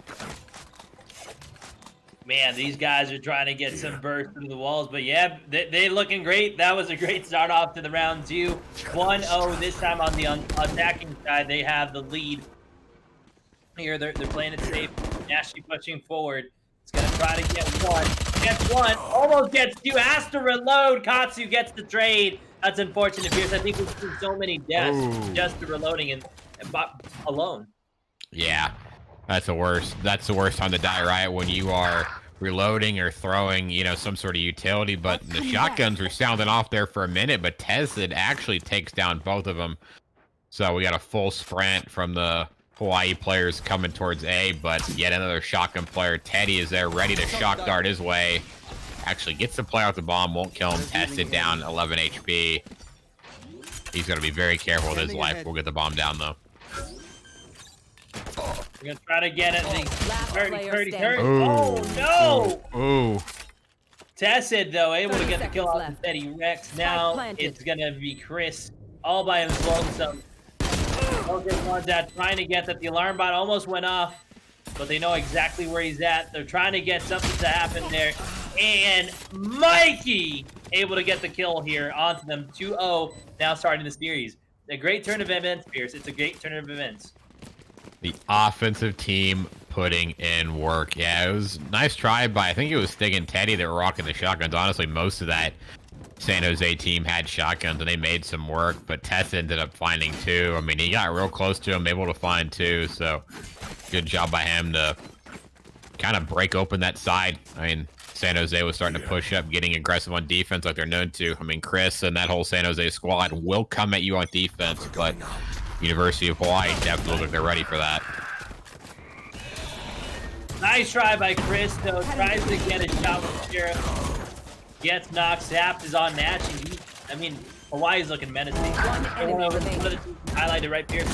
Man, these guys are trying to get some burst through the walls, but yeah, they're looking great. That was a great start off to the round 2. 1-0 this time on the attacking side. They have the lead here. They're playing it safe. Nashi pushing forward. It's going to try to get one. Gets one. Almost gets 2. Has to reload. Katsu gets the trade. That's unfortunate, Pierce. I think we've seen so many deaths just to reloading and alone. Yeah, that's the worst. That's the worst time to die, right? When you are reloading or throwing, some sort of utility. But the shotguns were sounding off there for a minute, but Tezid actually takes down both of them. So we got a full sprint from the Hawaii players coming towards A, but yet another shotgun player. Teddy is there, ready to shock dart his way. Actually gets the player with the bomb, won't kill him. Tested down, 11 HP. He's going to be very careful with his life. We'll get the bomb down, though. We're going to try to get it. 30. Ooh. Oh, no! Ooh. Tested, though, able to get the kill off left. Teddy Rex. Now it's going to be Chris all by himself. One's out trying to get that. The alarm bot almost went off, but they know exactly where he's at. They're trying to get something to happen there. And Mikey able to get the kill here onto them. 2-0 now starting the series. A great turn of events, Pierce. It's a great turn of events. The offensive team putting in work. Yeah, it was a nice try by, I think it was Stig and Teddy that were rocking the shotguns. Honestly, most of that San Jose team had shotguns and they made some work, but Tess ended up finding 2. I mean, he got real close to him, able to find 2, so good job by him to kind of break open that side. I mean, San Jose was starting to push up, getting aggressive on defense like they're known to. I mean, Chris and that whole San Jose squad will come at you on defense, but University of Hawaii definitely looks like they're ready for that. Nice try by Chris, though. Tries to get a shot with Sheriff. Gets knocked. Zapped is on Natch. And I mean, Hawaii's looking menacing. One of the teams highlighted right here.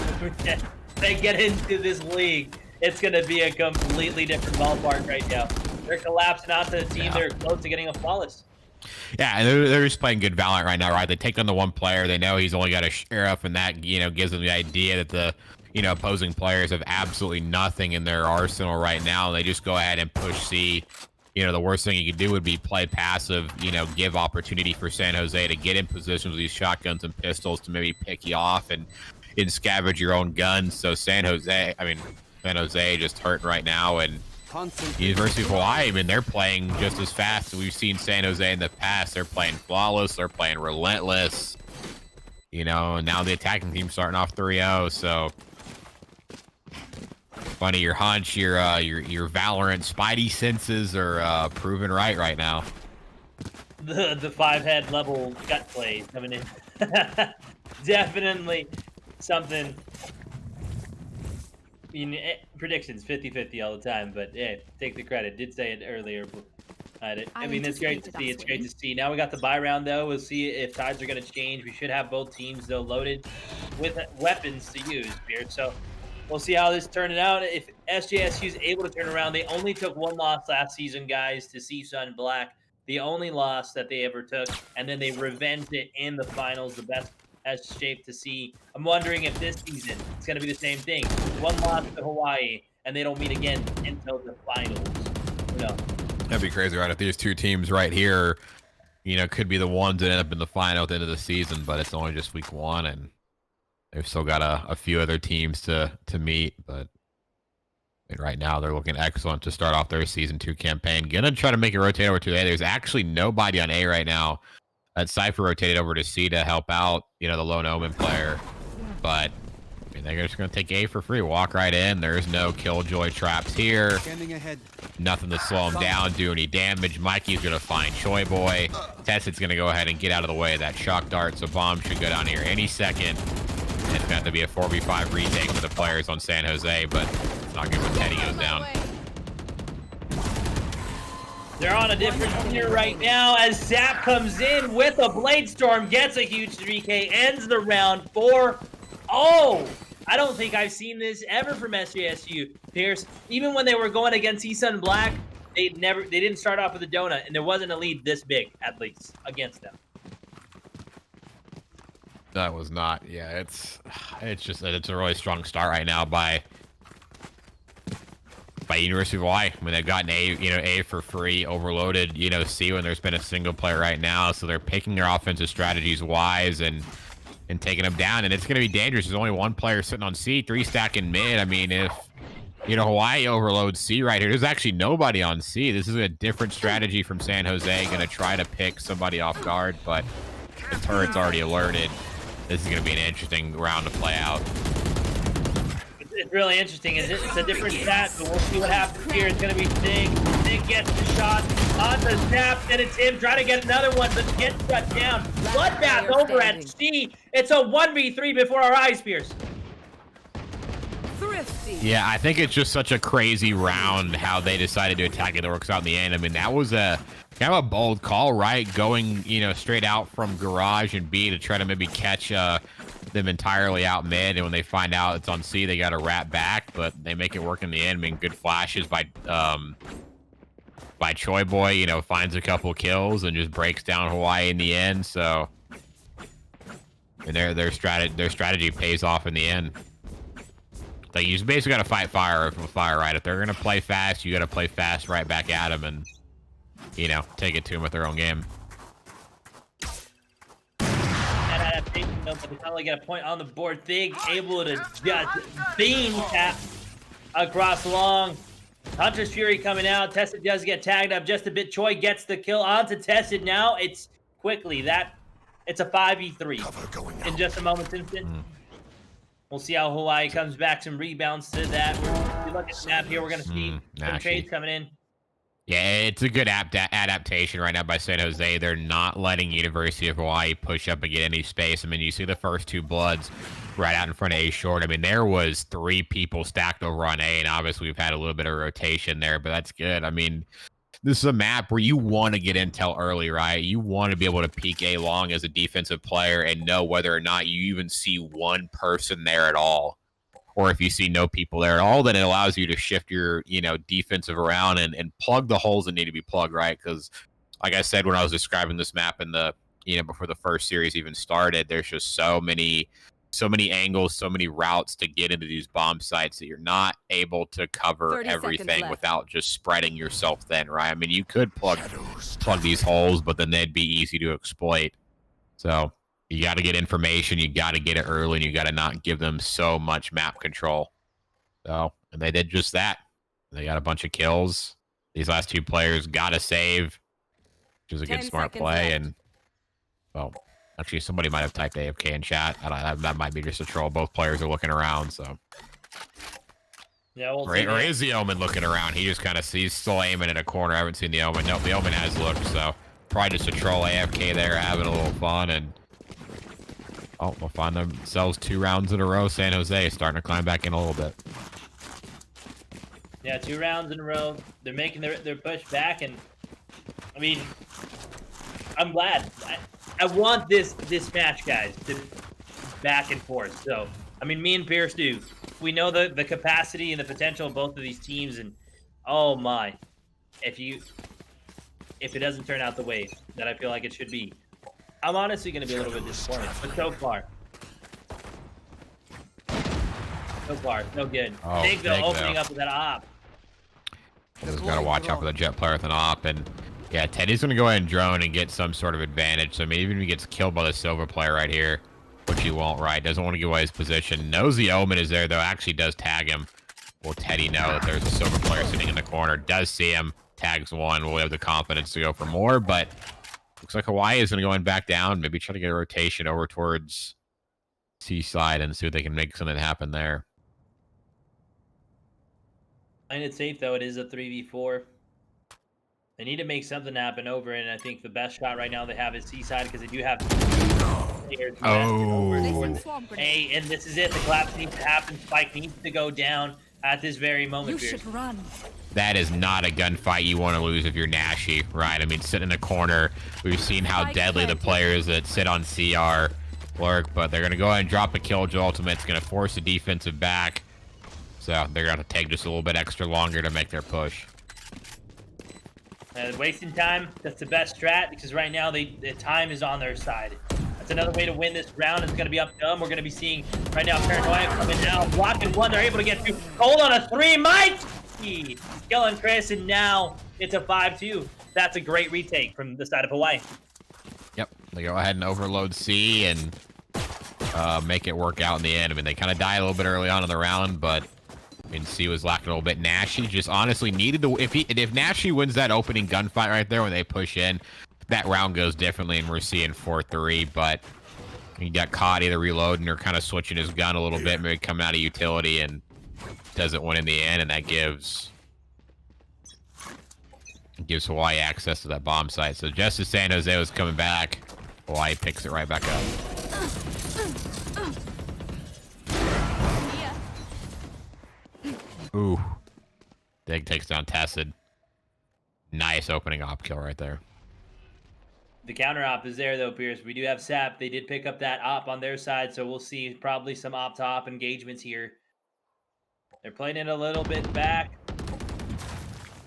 They get into this league, it's going to be a completely different ballpark right now. They're collapsing out to the team. They're close to getting a flawless. Yeah, and they're just playing good Valorant right now, right? They take on the one player. They know he's only got a Sheriff, and that, gives them the idea that the, opposing players have absolutely nothing in their arsenal right now. And they just go ahead and push C. The worst thing you could do would be play passive, give opportunity for San Jose to get in positions with these shotguns and pistols to maybe pick you off and scavenge your own guns. So San Jose just hurting right now, and University of Hawaii, I mean, they're playing just as fast as we've seen San Jose in the past. They're playing flawless. They're playing relentless. And now the attacking team's starting off 3-0. So funny, your hunch, your Valorant spidey senses are proven right now. The 5-head level gut play coming in. Definitely something. Predictions 50-50 all the time, but hey, take the credit. Did say it earlier. I mean, it's great to see. It's great to see. Now we got the bye round, though. We'll see if tides are going to change. We should have both teams, though, loaded with weapons to use here. So we'll see how this turns out. If SJSU is able to turn around, they only took one loss last season, guys, to CSUN Black. The only loss that they ever took, and then they revenged it in the finals. The best has shaped to see. I'm wondering if this season it's going to be the same thing. One loss to Hawaii, and they don't meet again until the finals. That'd be crazy, right? If these two teams right here, could be the ones that end up in the final at the end of the season, but it's only just week 1, and they've still got a few other teams to meet. But right now, they're looking excellent to start off their season 2 campaign. Gonna try to make it rotate over to A. There's actually nobody on A right now. That Cypher rotated over to C to help out, the Lone Omen player. But they're just going to take A for free. Walk right in. There's no Killjoy traps here. Nothing to slow him down, do any damage. Mikey's going to find Choi Boy. Tessed's going to go ahead and get out of the way of that shock dart. So Bomb should go down here any second. And it's going to have to be a 4v5 retake for the players on San Jose, but it's not good when Teddy goes down. They're on a different tier right now as Zap comes in with a Blade Storm, gets a huge 3K, ends the round 4-0. I don't think I've seen this ever from SJSU, Pierce. Even when they were going against CSUN Black, they didn't start off with a donut, and there wasn't a lead this big, at least, against them. That was not, it's a really strong start right now by University of Hawaii. I mean, they've gotten A for free, overloaded, C when there's been a single player right now. So they're picking their offensive strategies wise and taking them down. And it's going to be dangerous. There's only one player sitting on C, 3 stacking mid. I mean, if, Hawaii overloads C right here, there's actually nobody on C. This is a different strategy from San Jose. Going to try to pick somebody off guard, but the turret's already alerted. This is going to be an interesting round to play out. It's really interesting. It's a different stat, but we'll see what happens here. It's going to be Sig. Sig gets the shot on the Zap, and it's him trying to get another one, but gets shut down. Bloodbath over at C. It's a 1v3 before our eyes, Pierce. Yeah, I think it's just such a crazy round how they decided to attack it. It works out in the end. I mean, that was a kind of a bold call, right? Going, straight out from garage and B to try to maybe catch them entirely out mid, and when they find out it's on C, they got to wrap back, but they make it work in the end. I mean, good flashes by Choi Boy, finds a couple kills and just breaks down Hawaii in the end. So, and their strategy pays off in the end. Like, you just basically got to fight fire with fire, right? If they're gonna play fast, you got to play fast right back at them, and take it to them with their own game. Adaptation, but they finally get a point on the board. Thig able to just beam tap across long. Hunter's Fury coming out. Tested does get tagged up just a bit. Choi gets the kill onto Tested. Now it's quickly it's a 5v3 in just a moment's instant. We'll see how Hawaii comes back. Some rebounds to that. We look at the map here. We're going to see some trades coming in. Yeah, it's a good adaptation right now by San Jose. They're not letting University of Hawaii push up and get any space. I mean, you see the first two bloods right out in front of A short. I mean, there was 3 people stacked over on A, and obviously we've had a little bit of rotation there, but that's good. I mean, this is a map where you want to get intel early, right? You want to be able to peek A long as a defensive player and know whether or not you even see one person there at all. Or if you see no people there at all, then it allows you to shift your, defensive around and plug the holes that need to be plugged, right? Because, like I said, when I was describing this map in the, before the first series even started, there's just so many angles, so many routes to get into these bomb sites that you're not able to cover everything without just spreading yourself thin, right? I mean, you could plug these holes, but then they'd be easy to exploit. So you got to get information, you got to get it early, and you got to not give them so much map control. So, and they did just that. They got a bunch of kills. These last 2 players got a save, which is a good smart play. And, well, actually, somebody might have typed AFK in chat. That might be just a troll. Both players are looking around, so. Yeah, we'll or is the Omen looking around? He just kind of sees, still aiming in a corner. I haven't seen the Omen. No, the Omen has looked, so probably just a troll AFK there, having a little fun. And oh, they'll find themselves 2 rounds in a row. San Jose starting to climb back in a little bit. Yeah, 2 rounds in a row. They're making their push back, and I mean, I'm glad. I want this match, guys, to back and forth. So, I mean, me and Pierce do. We know the capacity and the potential of both of these teams, and oh my, if it doesn't turn out the way that I feel like it should be, I'm honestly going to be a little bit disappointed. But so far, no good. Oh, Big though, opening up with that op. Just got to watch out for the jet player with an op. And yeah, Teddy's going to go ahead and drone and get some sort of advantage. So, I mean, even if he gets killed by the silver player right here, which he won't, right? Doesn't want to give away his position. Knows the Omen is there, though. Actually does tag him. Will Teddy know that there's a silver player sitting in the corner? Does see him. Tags 1. Will have the confidence to go for more, but looks like Hawaii is going to go in back down. Maybe try to get a rotation over towards Seaside and see if they can make something happen there. Playing it safe, though. It is a 3v4. They need to make something happen over, and I think the best shot right now they have is Seaside because they do have players. Hey, and this is it. The collapse needs to happen. Spike needs to go down at this very moment. You should run. That is not a gunfight you want to lose if you're Nashi, right? I mean, sit in a corner. We've seen how deadly the players that sit on CR work, but they're going to go ahead and drop a Killjoy ultimate. It's going to force the defensive back. So they're going to take just a little bit extra longer to make their push. Wasting time, that's the best strat because right now the time is on their side. That's another way to win this round. It's going to be up to them. We're going to be seeing right now Paranoia coming out, blocking 1. They're able to get 2. Hold on a 3, Mike! Skill and Chris, and now it's a 5-2. That's a great retake from the side of Hawaii. Yep, they go ahead and overload C and make it work out in the end. I mean, they kind of die a little bit early on in the round, but I mean, C was lacking a little bit. Nashi just honestly needed to. If Nashi wins that opening gunfight right there when they push in, that round goes differently, and we're seeing 4-3. But he got caught either reloading or kind of switching his gun a little bit, maybe coming out of utility, and doesn't win in the end, and that gives Hawaii access to that bomb site. So just as San Jose was coming back, Hawaii picks it right back up. Ooh. Dig takes down Tacid. Nice opening op kill right there. The counter op is there though, Pierce. We do have SAP. They did pick up that op on their side, so we'll see probably some op-to-op engagements here. They're playing it a little bit back.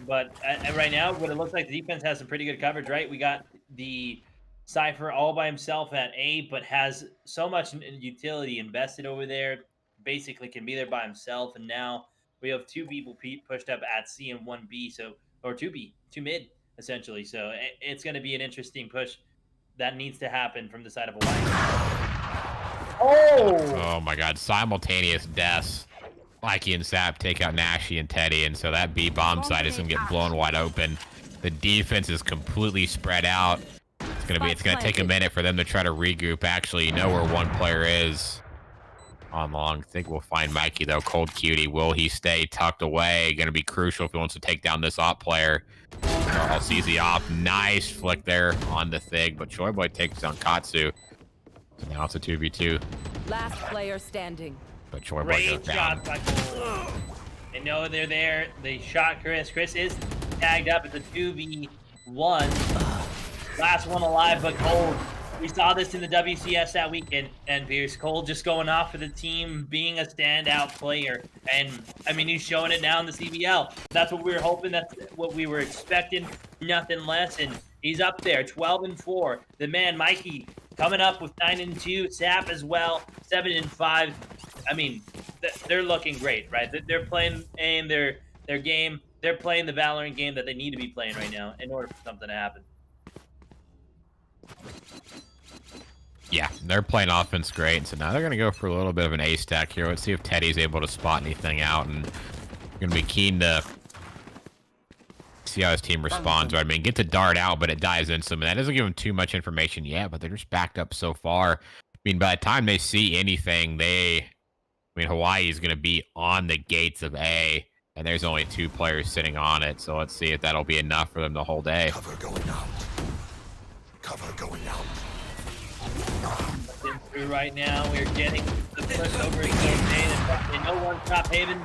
But right now, what it looks like, the defense has some pretty good coverage, right? We got the Cypher all by himself at A, but has so much utility invested over there. Basically can be there by himself. And now we have 2 people pushed up at C and 1 B, so or 2B, 2 mid, essentially. So it's going to be an interesting push that needs to happen from the side of Hawaii. Oh my God, simultaneous deaths. Mikey and Sap take out Nashi and Teddy, and so that B bomb site is gonna get blown wide open. The defense is completely spread out. It's gonna take a minute for them to try to regroup. Actually, you know where one player is on long. I think we'll find Mikey though. Cold Cutie. Will he stay tucked away? Gonna be crucial if he wants to take down this op player. Oh, CZ off. Nice flick there on the Thig, but Choiboy takes down Katsu. So now it's a 2v2. Last player standing. But Choiboy Great goes down. shot by Cole. They know they're there. They shot Chris. Chris is tagged up. It's a 2v1. Last one alive, but Cole. We saw this in the WCS that weekend, and Pierce Cole just going off for the team, being a standout player. And, I mean, he's showing it now in the CVL. That's what we were hoping. That's what we were expecting. Nothing less. And he's up there, 12-4. The man, Mikey, coming up with 9-2. Sap as well, 7-5. I mean, they're looking great, right? They're playing their game. They're playing the Valorant game that they need to be playing right now in order for something to happen. Yeah, they're playing offense great, so now they're going to go for a little bit of an A stack here. Let's see if Teddy's able to spot anything out, and going to be keen to see how his team responds. Right? I mean, get the dart out, but it dives into them, and that doesn't give them too much information yet, but they're just backed up so far. I mean, by the time they see anything, Hawaii is going to be on the gates of A, and there's only 2 players sitting on it, so let's see if that'll be enough for them the whole day. Cover going out. Cover going out. Through right now, we're getting the push over again. They know one top Haven.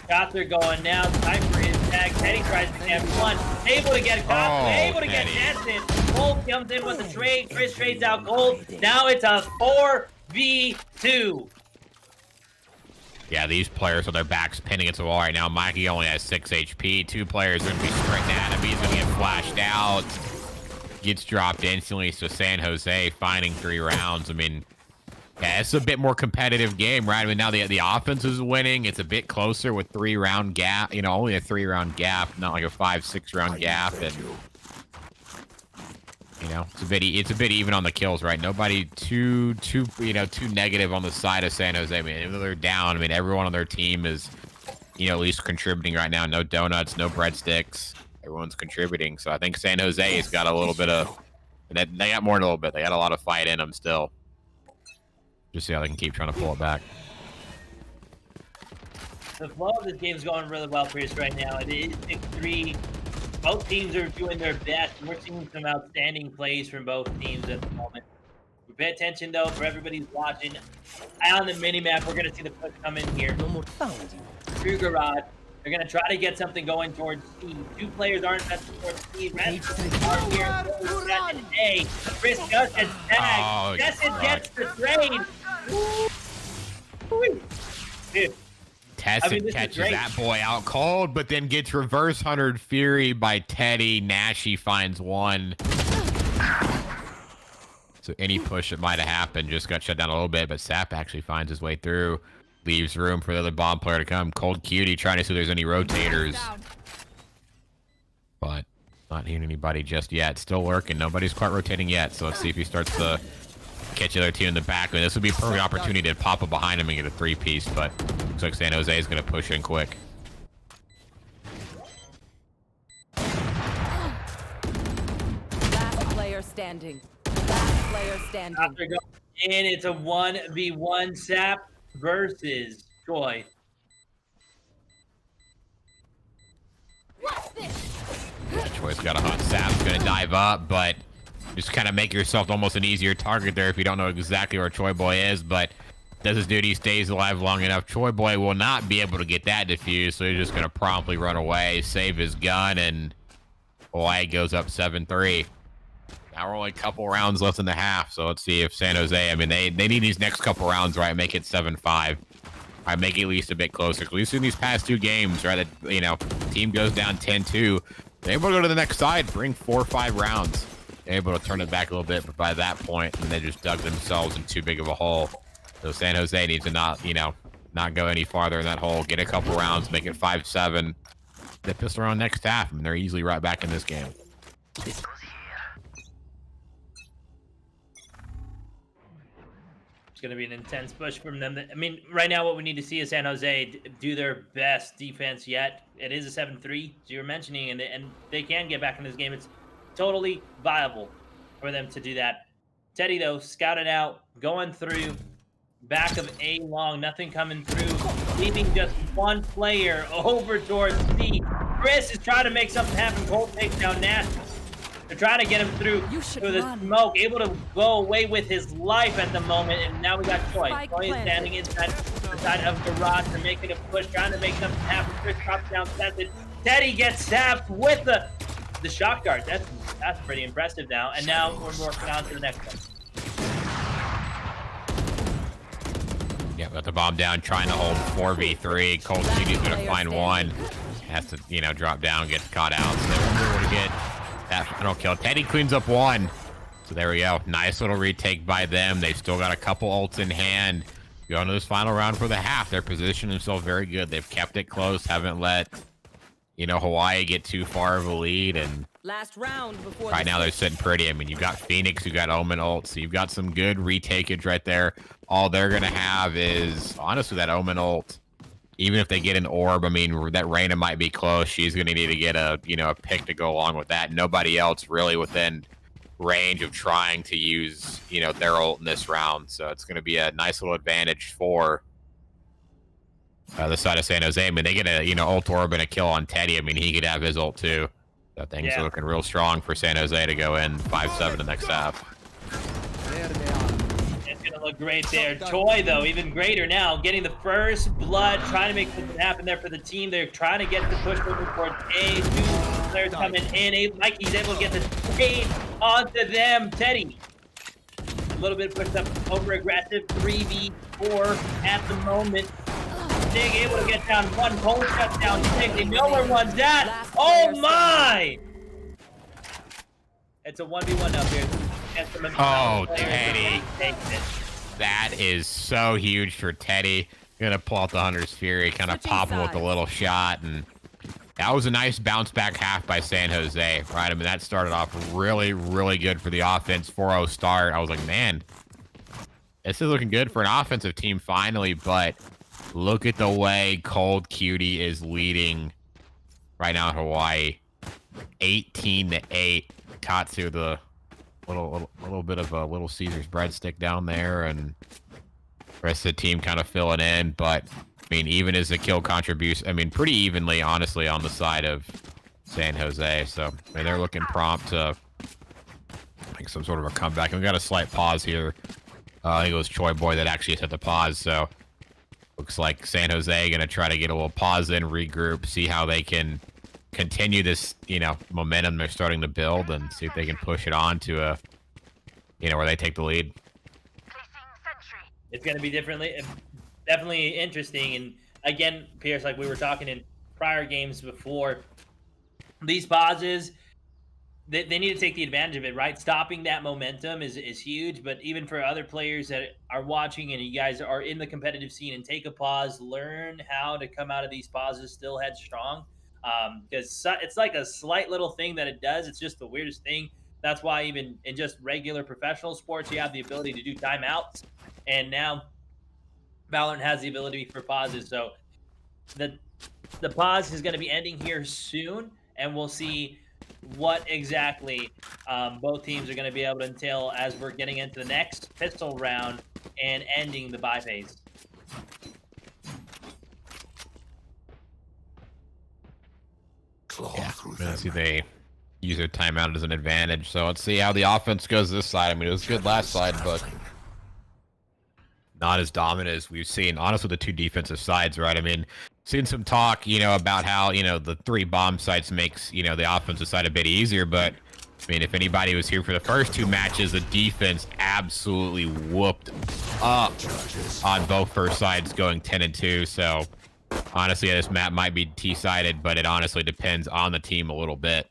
Shots are going now. Cypher is tagged. Teddy tries to get one. Able to get caught. Able to get Jensen. Gold comes in with a trade. Chris trades out Gold. Now it's a 4v2. Yeah, these players with their backs pinning against the wall right now. Mikey only has 6 HP. 2 players are going to be sprinting at him. He's going to get flashed out. Gets dropped instantly, so San Jose finding 3 rounds. I mean, yeah, it's a bit more competitive game, right? I mean, now the offense is winning. It's a bit closer with 3-round gap. Only a 3-round gap, not like a 5-6 round gap. And it's a bit even on the kills, right? Nobody too negative on the side of San Jose. I mean, even though they're down, I mean, everyone on their team is, at least contributing right now. No donuts, no breadsticks. Everyone's contributing, so I think San Jose has got a little bit of. They got more than a little bit. They got a lot of fight in them still. Just see how they can keep trying to pull it back. The flow of this game is going really well for us right now. It is 6-3. Both teams are doing their best. We're seeing some outstanding plays from both teams at the moment. We pay attention though for everybody who's watching. On the minimap, we're gonna see the push come in here. Through garage. They're going to try to get something going towards C. 2 players are invested towards C. Rest are here. A. Chris does get tagged. Justin gets the trade. Tessin catches that boy out cold, but then gets reverse 100 Fury by Teddy. Nashi finds 1. So any push that might have happened just got shut down a little bit, but Sap actually finds his way through. Leaves room for the other bomb player to come. Cold Cutie trying to see if there's any rotators. But not hearing anybody just yet. Still working. Nobody's quite rotating yet. So let's see if he starts to catch the other team in the back. I mean, this would be a perfect opportunity to pop up behind him and get a 3-piece. But looks like San Jose is going to push in quick. Last player standing. Last player standing. After going in, it's a 1v1 Sap versus Joy. Choi's got a hunt. Sap's going to dive up, but just kind of make yourself almost an easier target there if you don't know exactly where Choi Boy is, but does his duty, stays alive long enough. Choi Boy will not be able to get that defused, so he's just going to promptly run away, save his gun, and Hawaii goes up 7-3. Now we're only a couple rounds left in the half, so let's see if San Jose, I mean, they need these next couple rounds, right, make it 7-5. Right, make it at least a bit closer. Because we've seen these past 2 games, right, that, team goes down 10-2. They're able to go to the next side, bring 4 or 5 rounds. They're able to turn it back a little bit, but by that point, they just dug themselves in too big of a hole. So San Jose needs to not go any farther in that hole, get a couple rounds, make it 5-7. They pistol around next half, and they're easily right back in this game. It's going to be an intense push from them. I mean, right now what we need to see is San Jose do their best defense yet. It is a 7-3, as you were mentioning, and they can get back in this game. It's totally viable for them to do that. Teddy, though, scouted out, going through, back of A long, nothing coming through, leaving just 1 player over towards C. Chris is trying to make something happen. Cold takes down Nasty. They're trying to get him through the smoke, able to go away with his life at the moment, and now we got Choi. Choi is standing inside the side of Garage to make it a push, trying to make something happen. Chris drops down Session. Teddy gets stabbed with the shot guard. That's pretty impressive now. And now we're working on to the next one. Yeah, got the bomb down, trying to hold 4v3. Cold Cuty's gonna find one. Has to, drop down, gets caught out. So they won't be able to get that final kill. Teddy cleans up one. So there we go. Nice little retake by them. They've still got a couple ults in hand. Going to this final round for the half. They're positioning themselves very good. They've kept it close. Haven't let, Hawaii get too far of a lead. And last round before right now they're sitting pretty. I mean, you've got Phoenix, you've got Omen ult. So you've got some good retakeage right there. All they're going to have is, honestly, that Omen ult. Even if they get an orb, I mean, that Reyna might be close. She's going to need to get a pick to go along with that. Nobody else really within range of trying to use, their ult in this round. So it's going to be a nice little advantage for the side of San Jose. I mean, they get a, ult orb and a kill on Teddy. I mean, he could have his ult too. So things are looking real strong for San Jose to go in 5-7 the next half. Look great there. Choi, though, even greater now, getting the first blood, trying to make something happen there for the team. They're trying to get the push moving towards A. Two players coming in. Mikey's able to get the trade onto them. Teddy, a little bit pushed up, over aggressive, 3v4 at the moment. Sig able to get down one. Cold shuts down Sig. They know where one's at. Oh my! It's a 1v1 up here. Oh, Teddy. That is so huge for Teddy. Gonna pull out the Hunter's Fury, kind of pop him with a little shot, and that was a nice bounce back half by San Jose, right? I mean, that started off really, really good for the offense. 4-0 start. I was like, man, this is looking good for an offensive team finally, but look at the way Cold Cutie is leading right now in Hawaii. 18-8. Katsu, the little bit of a Little Caesars breadstick down there, and the rest of the team kind of filling in. But I mean, even as a kill contribution, I mean, pretty evenly, honestly, on the side of San Jose. So I mean, they're looking prompt to make some sort of a comeback. And we got a slight pause here. I think it was Choi Boy that actually hit the pause. So looks like San Jose gonna try to get a little pause in, regroup, see how they can continue this, momentum they're starting to build, and see if they can push it on to a, where they take the lead. It's going to be definitely interesting. And again, Pierce, like we were talking in prior games before, these pauses, they need to take the advantage of it, right? Stopping that momentum is huge, but even for other players that are watching and you guys are in the competitive scene, and take a pause, learn how to come out of these pauses still headstrong. Because it's like a slight little thing that it does. It's just the weirdest thing. That's why even in just regular professional sports, you have the ability to do timeouts. And now Valorant has the ability for pauses. So the pause is going to be ending here soon, and we'll see what exactly both teams are going to be able to entail as we're getting into the next pistol round and ending the bye phase. Yeah, let's see, they use their timeout as an advantage. So let's see how the offense goes this side. I mean, it was good last side, but not as dominant as we've seen, honestly, the two defensive sides, right? I mean, seen some talk, about how, the 3 bomb sites makes, the offensive side a bit easier. But, I mean, if anybody was here for the first 2 matches, the defense absolutely whooped up on both first sides, going 10-2. So honestly, this map might be T-sided, but it honestly depends on the team a little bit.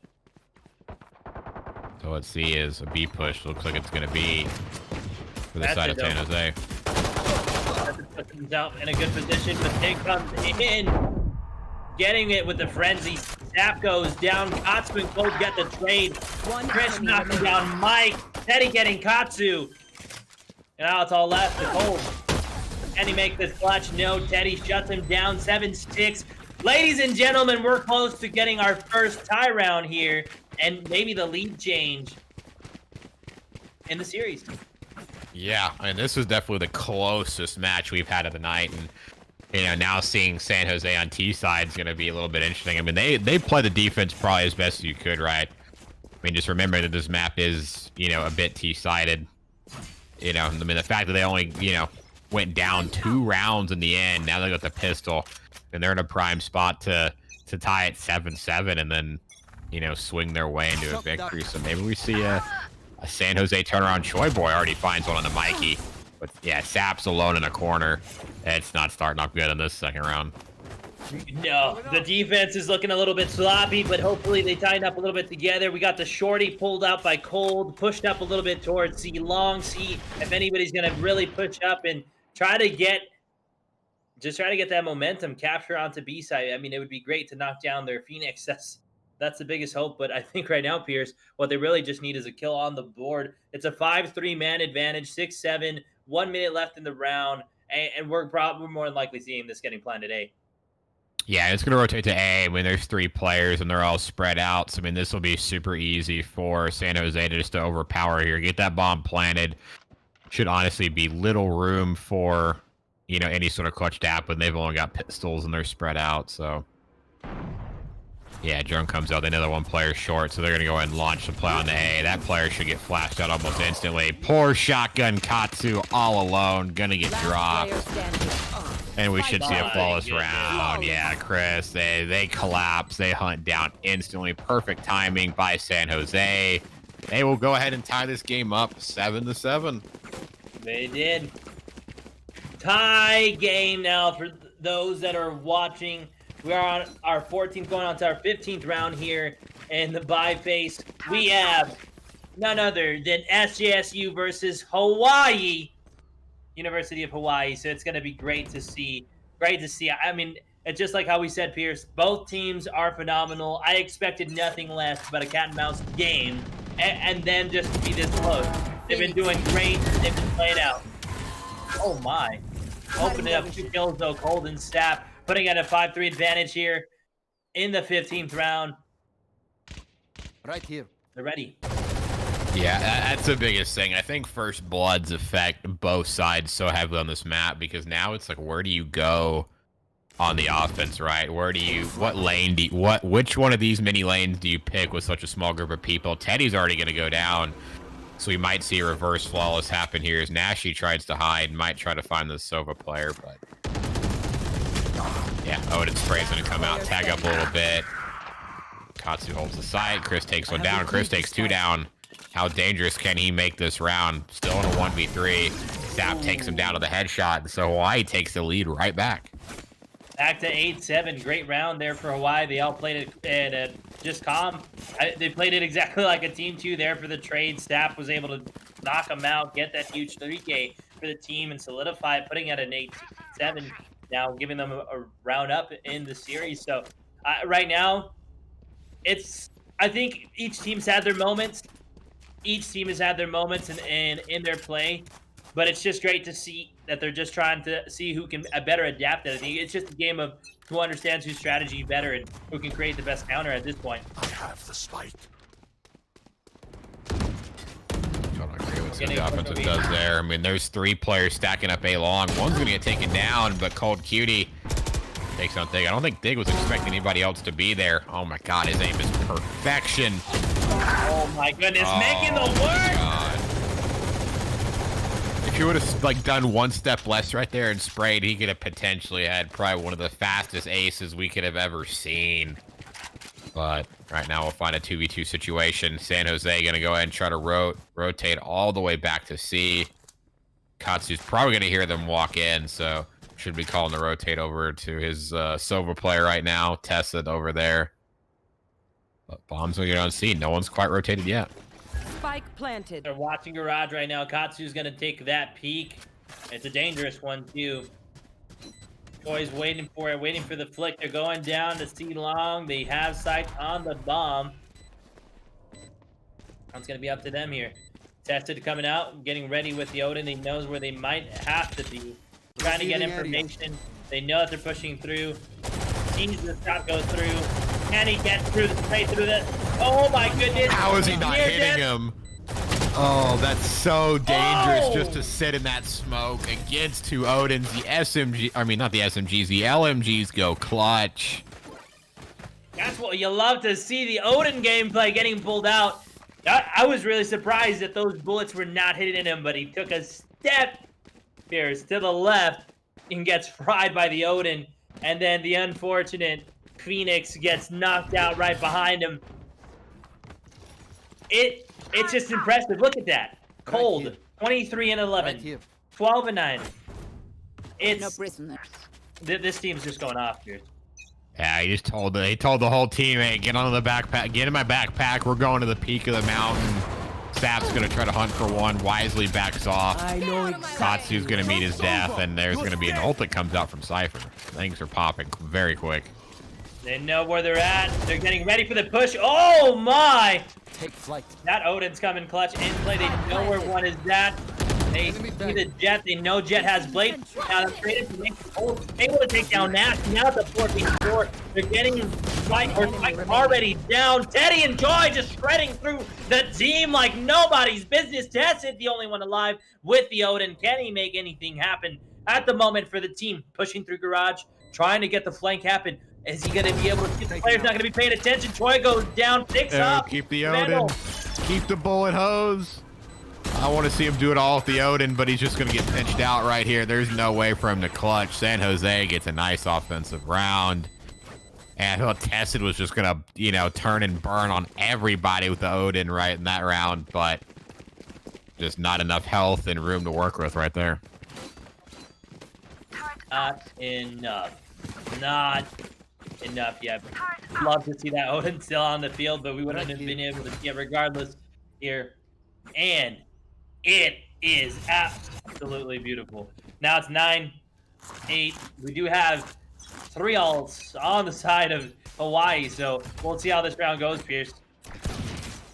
So let's see, is a B push. Looks like it's going to be for the side of San Jose. Comes out in a good position, but Tig comes in, getting it with the frenzy. Zap goes down. Katsu and Cold get the trade. Chris knocking down Mike. Teddy getting Katsu. And now it's all left to Cold. Can he make this clutch? No. Teddy shuts him down. 7-6. Ladies and gentlemen, we're close to getting our first tie round here, and maybe the lead change in the series. Yeah, I mean, this is definitely the closest match we've had of the night, and now seeing San Jose on T side is going to be a little bit interesting. I mean, they play the defense probably as best as you could, right? I mean, just remember that this map is, a bit T-sided. I mean, the fact that they only, went down 2 rounds in the end, now they got the pistol, and they're in a prime spot to tie it 7-7 and then, swing their way into a victory. So maybe we see a San Jose turnaround. Choi Boy already finds one on the Mikey. But yeah, Sap's alone in a corner. It's not starting off good in this second round. No, the defense is looking a little bit sloppy, but hopefully they tighten up a little bit together. We got the shorty pulled out by Cold, pushed up a little bit towards C long. See if anybody's going to really push up and try to get that momentum capture onto B side. I mean, it would be great to knock down their Phoenix. That's the biggest hope, but I think right now, Pierce, what they really just need is a kill on the board. It's a 5-3 man advantage, 6-7, 1 minute left in the round, and we're probably more than likely seeing this getting planned today. Yeah, it's going to rotate to A. I mean, there's 3 players, and they're all spread out. So, I mean, this will be super easy for San Jose to just overpower here. Get that bomb planted. Should honestly be little room for, any sort of clutch tap when they've only got pistols and they're spread out. So, yeah, drone comes out. They know the 1 player short, so they're going to go ahead and launch the play on the A. That player should get flashed out almost instantly. Poor shotgun Katsu all alone. Going to get dropped. And we should see a flawless round. Yeah, Chris, they collapse. They hunt down instantly. Perfect timing by San Jose. They will go ahead and tie this game up 7-7. They did. Tie game now for those that are watching. We are on our 14th, going on to our 15th round here in the bye phase. We have none other than SJSU versus Hawaii. University of Hawaii. So it's going to be great to see. I mean, it's just like how we said, Pierce, both teams are phenomenal. I expected nothing less but a cat and mouse game and then just to be this close. They've been doing great. They've been playing out. Oh my. Opening up 2 kills though, Cold and Sap, putting at a 5-3 advantage here in the 15th round. Right here. They're ready. Yeah, that's the biggest thing. I think First Bloods affect both sides so heavily on this map because now it's like, where do you go on the offense, right? What lane which one of these mini lanes do you pick with such a small group of people? Teddy's already going to go down, so we might see a reverse flawless happen here as Nashi tries to hide, might try to find the Sova player, but yeah, Odin Spray's going to come out, tag up a little bit. Katsu holds the side. Chris takes one down. Chris takes 2 down. How dangerous can he make this round? Still in a 1v3. Sap takes him down to the headshot, so Hawaii takes the lead right back. Back to 8-7. Great round there for Hawaii. They all played it and just calm. They played it exactly like a team too there for the trade. Sap was able to knock them out, get that huge 3K for the team, and solidify it, putting at an 8-7 now, giving them a round up in the series. So right now, I think each team's had their moments. Each team has had their moments in their play, but it's just great to see that they're just trying to see who can better adapt it. It's just a game of who understands whose strategy better and who can create the best counter at this point. I have the spike. I don't agree with what the offensive does there. I mean, there's 3 players stacking up A long. One's going to get taken down, but Cold Cutie takes on Dig. I don't think Dig was expecting anybody else to be there. Oh my God, his aim is perfection. Oh my goodness, making the work! God. If he would have done 1 step less right there and sprayed, he could have potentially had probably one of the fastest aces we could have ever seen. But right now we'll find a 2v2 situation. San Jose gonna go ahead and try to rotate all the way back to C. Katsu's probably gonna hear them walk in, so should be calling the rotate over to his Sova player right now. Tessa over there. But bombs will get on C. No one's quite rotated yet. Spike planted. They're watching Garage right now. Katsu's going to take that peek. It's a dangerous one, too. Choi's waiting for it, waiting for the flick. They're going down to C long. They have sight on the bomb. It's going to be up to them here. Tested coming out, getting ready with the Odin. He knows where they might have to be. Trying to get information. They know that they're pushing through. Sees the shot go through. Can he get through the straight through this? Oh my goodness! How is he not hitting him? Oh, that's so dangerous just to sit in that smoke against two Odins. The SMG, I mean, not the SMGs, the LMGs go clutch. That's what you love to see, the Odin gameplay getting pulled out. I was really surprised that those bullets were not hitting him, but he took a step here to the left and gets fried by the Odin. And then the unfortunate Phoenix gets knocked out right behind him. It's just impressive. Look at that. Cold, 23 and 11, 12 and 9. It's no prisoners. This team's just going off here. Yeah, he told the whole team, hey, get on the backpack, get in my backpack. We're going to the peak of the mountain. Sap's gonna try to hunt for one. Wisely backs off. I know exactly. Katsu's gonna meet his death, and there's gonna be an ult that comes out from Cypher. Things are popping very quick. They know where they're at. They're getting ready for the push. Oh my! Take flight. That Odin's coming clutch in play. They know where one is at. They see the Jet. They know Jet has Blade. Now they're traded to make able to take down Nash. Now it's a 4v4. They're getting Spike already down. Teddy and Joy just shredding through the team like nobody's business. Tested the only one alive with the Odin. Can he make anything happen at the moment for the team? Pushing through Garage, trying to get the flank happen. Is he going to be able to get the player's not going to be paying attention? Troy goes down, picks up. Keep the Odin. Keep the bullet hose. I want to see him do it all with the Odin, but he's just going to get pinched out right here. There's no way for him to clutch. San Jose gets a nice offensive round. And I thought Tested was just going to, you know, turn and burn on everybody with the Odin right in that round, but just not enough health and room to work with right there. Not enough. Not enough yet. Love to see that Odin still on the field, but we wouldn't have been able to see it regardless here. And it is absolutely beautiful. Now it's 9-8. We do have 3 ults on the side of Hawaii, so we'll see how this round goes, Pierce.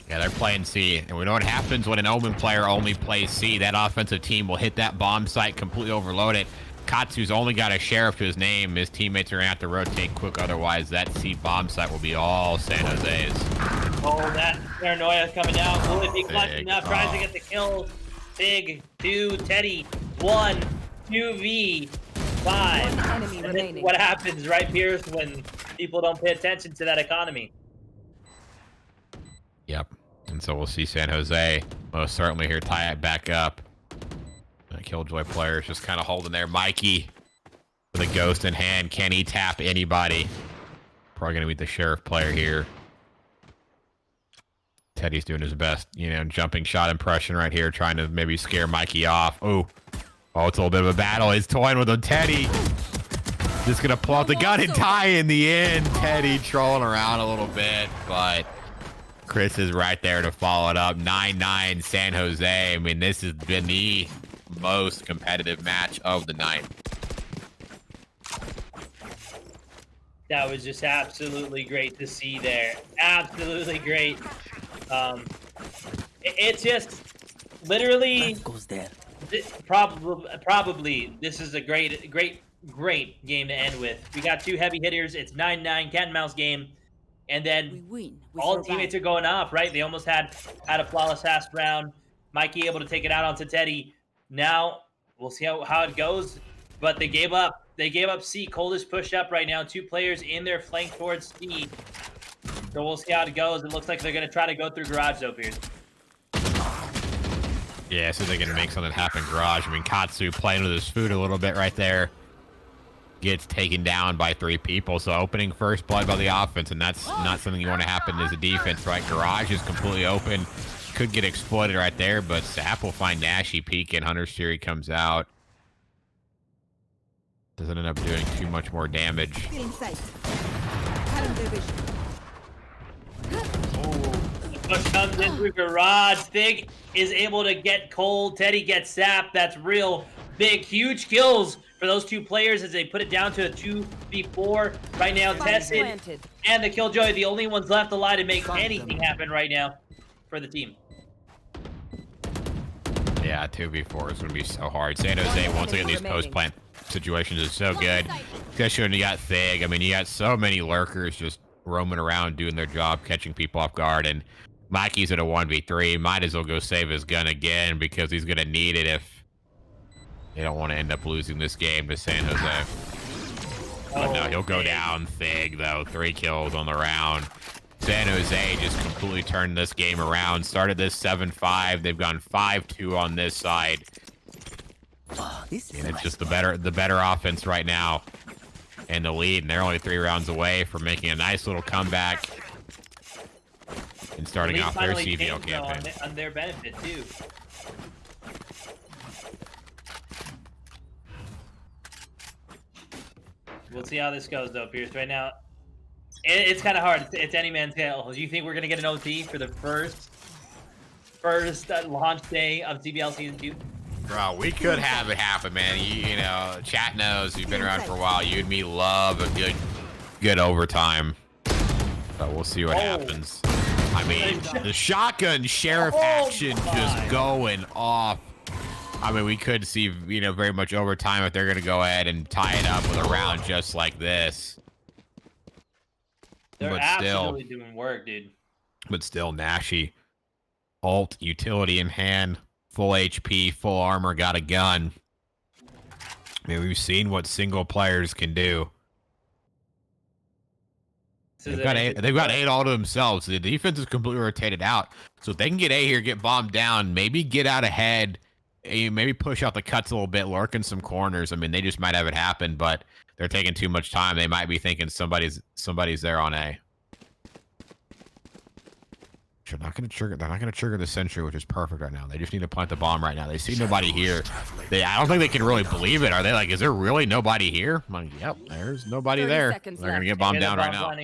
Yeah, they're playing C, and we know what happens when an Omen player only plays C. That offensive team will hit that bomb site, completely overload it. Katsu's only got a sheriff to his name. His teammates are going to have to rotate quick, otherwise that C bomb site will be all San Jose's. Oh, that paranoia coming down. Will it be clutch enough? Tries to get the kill. Big 2, Teddy 1, 2v5. Enemy remaining. What happens, right, Pierce, when people don't pay attention to that economy? Yep. And so we'll see San Jose most certainly here tie it back up. The Killjoy player is just kind of holding there. Mikey with a ghost in hand. Can he tap anybody? Probably going to be the sheriff player here. Teddy's doing his best, you know, jumping shot impression right here, trying to maybe scare Mikey off. Oh, it's a little bit of a battle. He's toying with him. Teddy just going to pull out the gun and tie in the end. Teddy trolling around a little bit, but Chris is right there to follow it up. 9-9 San Jose. I mean, this has been the most competitive match of the night. That was just absolutely great to see there. Absolutely great. It's just literally goes there. Probably this is a great game to end with. We got 2 heavy hitters. It's 9-9 cat and mouse game, and then all teammates are going off. Right? They almost had a flawless last round. Mikey able to take it out onto Teddy. Now we'll see how it goes. But they gave up. They gave up C. Cold is pushed up right now. 2 players in their flank towards C. So we'll see how it goes. It looks like they're going to try to go through Garage, though, Pierce. Yeah, so they're going to make something happen Garage. I mean, Katsu playing with his food a little bit right there. Gets taken down by 3 people. So opening first blood by the offense, and that's not something you want to happen as a defense, right? Garage is completely open. Could get exploited right there, but Sap will find Nashy peek, and Hunter's Fury comes out. Doesn't end up doing too much more damage. Push comes in through Garage. Thig is able to get Cold. Teddy gets Sap. That's real big, huge kills for those 2 players as they put it down to a 2v4 right now. Tested and the Killjoy, the only ones left alive to make anything happen right now for the team. Yeah, 2v4 is going to be so hard. San Jose, once again, these post-plant situations is so good. Especially when you got Thig. I mean, you got so many lurkers just roaming around doing their job, catching people off guard, and Mikey's at a 1v3. Might as well go save his gun again because he's going to need it if they don't want to end up losing this game to San Jose. But no, he'll go down. Thig, though. 3 kills on the round. San Jose just completely turned this game around. Started this 7-5. They've gone 5-2 on this side. And it's just the better offense right now in the lead. And they're only 3 rounds away from making a nice little comeback and starting off their CVL campaign. On their benefit, too. We'll see how this goes, though, Pierce. Right now, it's kind of hard. It's any man's tale. Do you think we're going to get an OT for the first launch day of CVL Season 2? Bro, we could have it happen, man. You know, chat knows you've been around for a while. You and me love a good overtime. But we'll see what happens. I mean, the shotgun sheriff action just going off. I mean, we could see, you know, very much overtime if they're going to go ahead and tie it up with a round just like this. They're absolutely doing work, dude. But still, Nashi, ult, utility in hand, full HP, full armor, got a gun. I mean, we've seen what single players can do. They've got eight all to themselves. The defense is completely rotated out. So if they can get A here, get bombed down, maybe get out ahead, maybe push out the cuts a little bit, lurk in some corners. I mean, they just might have it happen, but they're taking too much time. They might be thinking somebody's there on A. They're not going to trigger the sentry, which is perfect right now. They just need to plant the bomb right now. They see nobody here. I don't think they can really believe it. Are they like, is there really nobody here? I'm like, yep, there's nobody there. They're going to get bombed down right now.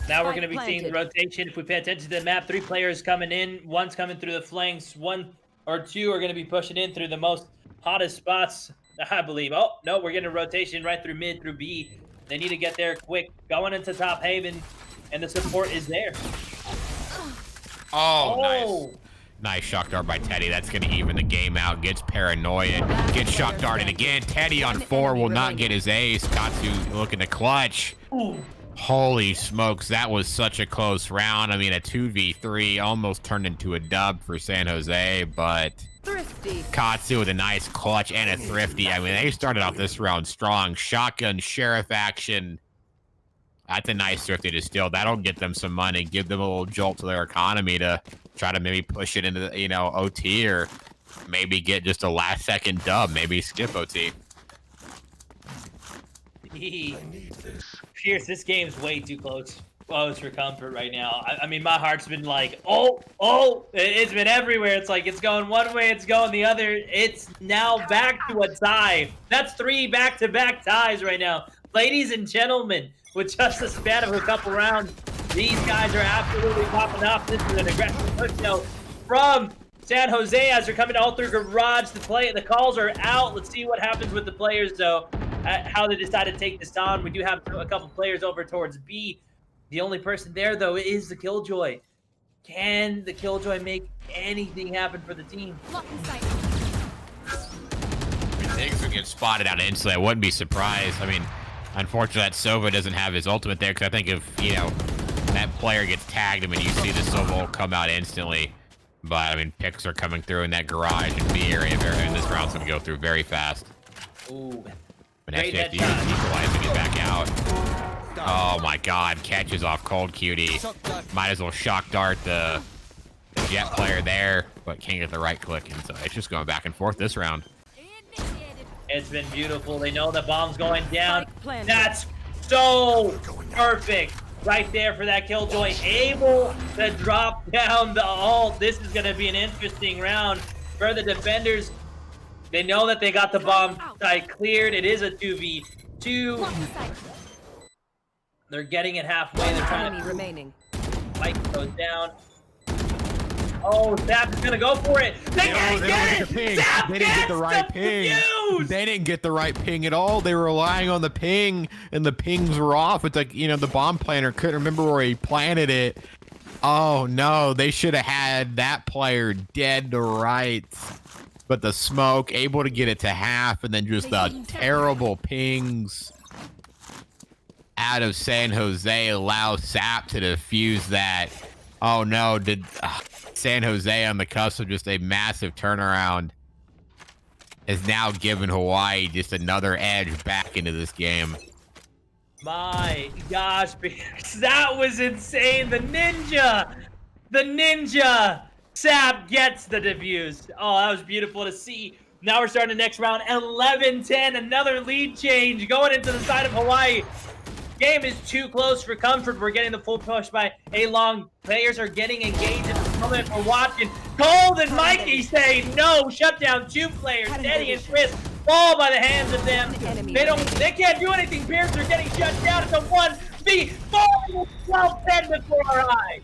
Now we're going to be seeing the rotation. If we pay attention to the map, 3 players coming in. One's coming through the flanks. 1 or 2 are going to be pushing in through the most hottest spots, I believe. Oh, no, we're getting a rotation right through mid, through B. They need to get there quick. Going into top haven, and the support is there. Oh, nice shock dart by Teddy. That's going to even the game out. Gets paranoid. Gets shock darted again. Teddy on 4 will not get his ace. Katsu looking to clutch. Ooh. Holy smokes, that was such a close round. I mean, a 2v3 almost turned into a dub for San Jose, but Katsu with a nice clutch and a thrifty. I mean, they started off this round strong. Shotgun sheriff action. That's a nice thrifty to steal. That'll get them some money, give them a little jolt to their economy to try to maybe push it into, you know, OT, or maybe get just a last second dub, maybe skip OT. Pierce, this game's way too close for comfort right now. I mean, my heart's been like, it's been everywhere. It's like it's going one way, it's going the other. It's now back to a tie. That's 3 back-to-back ties right now. Ladies and gentlemen, with just a span of a couple rounds, these guys are absolutely popping off. This is an aggressive push now from San Jose as they're coming all through garage. The calls are out. Let's see what happens with the players, though. How they decide to take this on. We do have a couple players over towards B. The only person there, though, is the Killjoy. Can the Killjoy make anything happen for the team? Things would get spotted out instantly. I wouldn't be surprised. I mean, unfortunately, that Sova doesn't have his ultimate there, because I think if, you know, that player gets tagged, I mean, you see the Sova will come out instantly. But, I mean, picks are coming through in that garage and B area, and this round's going to go through very fast. Ooh. And SJSD is equalizing it back out. Oh my god, catches off cold cutie. Might as well shock dart the jet player there, but can't get the right click, and so it's just going back and forth this round. It's been beautiful. They know the bomb's going down. That's so perfect right there for that Killjoy. Able to drop down the ult. This is going to be an interesting round for the defenders. They know that they got the bomb site cleared. It is a 2v2. They're getting it halfway. They're trying to Mike goes down. Oh, Zap is gonna go for it. They can't get it. Zap they didn't get the right ping. They didn't get the right ping at all. They were relying on the ping, and the pings were off. It's like, you know, the bomb planner couldn't remember where he planted it. Oh no, they should have had that player dead to rights. But the smoke, able to get it to half, and then just the terrible pings out of San Jose allow Sap to defuse that. Oh no, did San Jose on the cusp of just a massive turnaround has now given Hawaii just another edge back into this game. My gosh, that was insane. The ninja Sap gets the defuse. Oh, that was beautiful to see. Now we're starting the next round, 11-10, another lead change going into the side of Hawaii. Game is too close for comfort. We're getting the full push by A-Long. Players are getting engaged at the moment. We're watching. Cold and Mikey say no. Shut down 2 players. Eddie and Chris fall by the hands of them. They can't do anything. Bears are getting shut down. It's a 1v4. 12-10 before our eyes.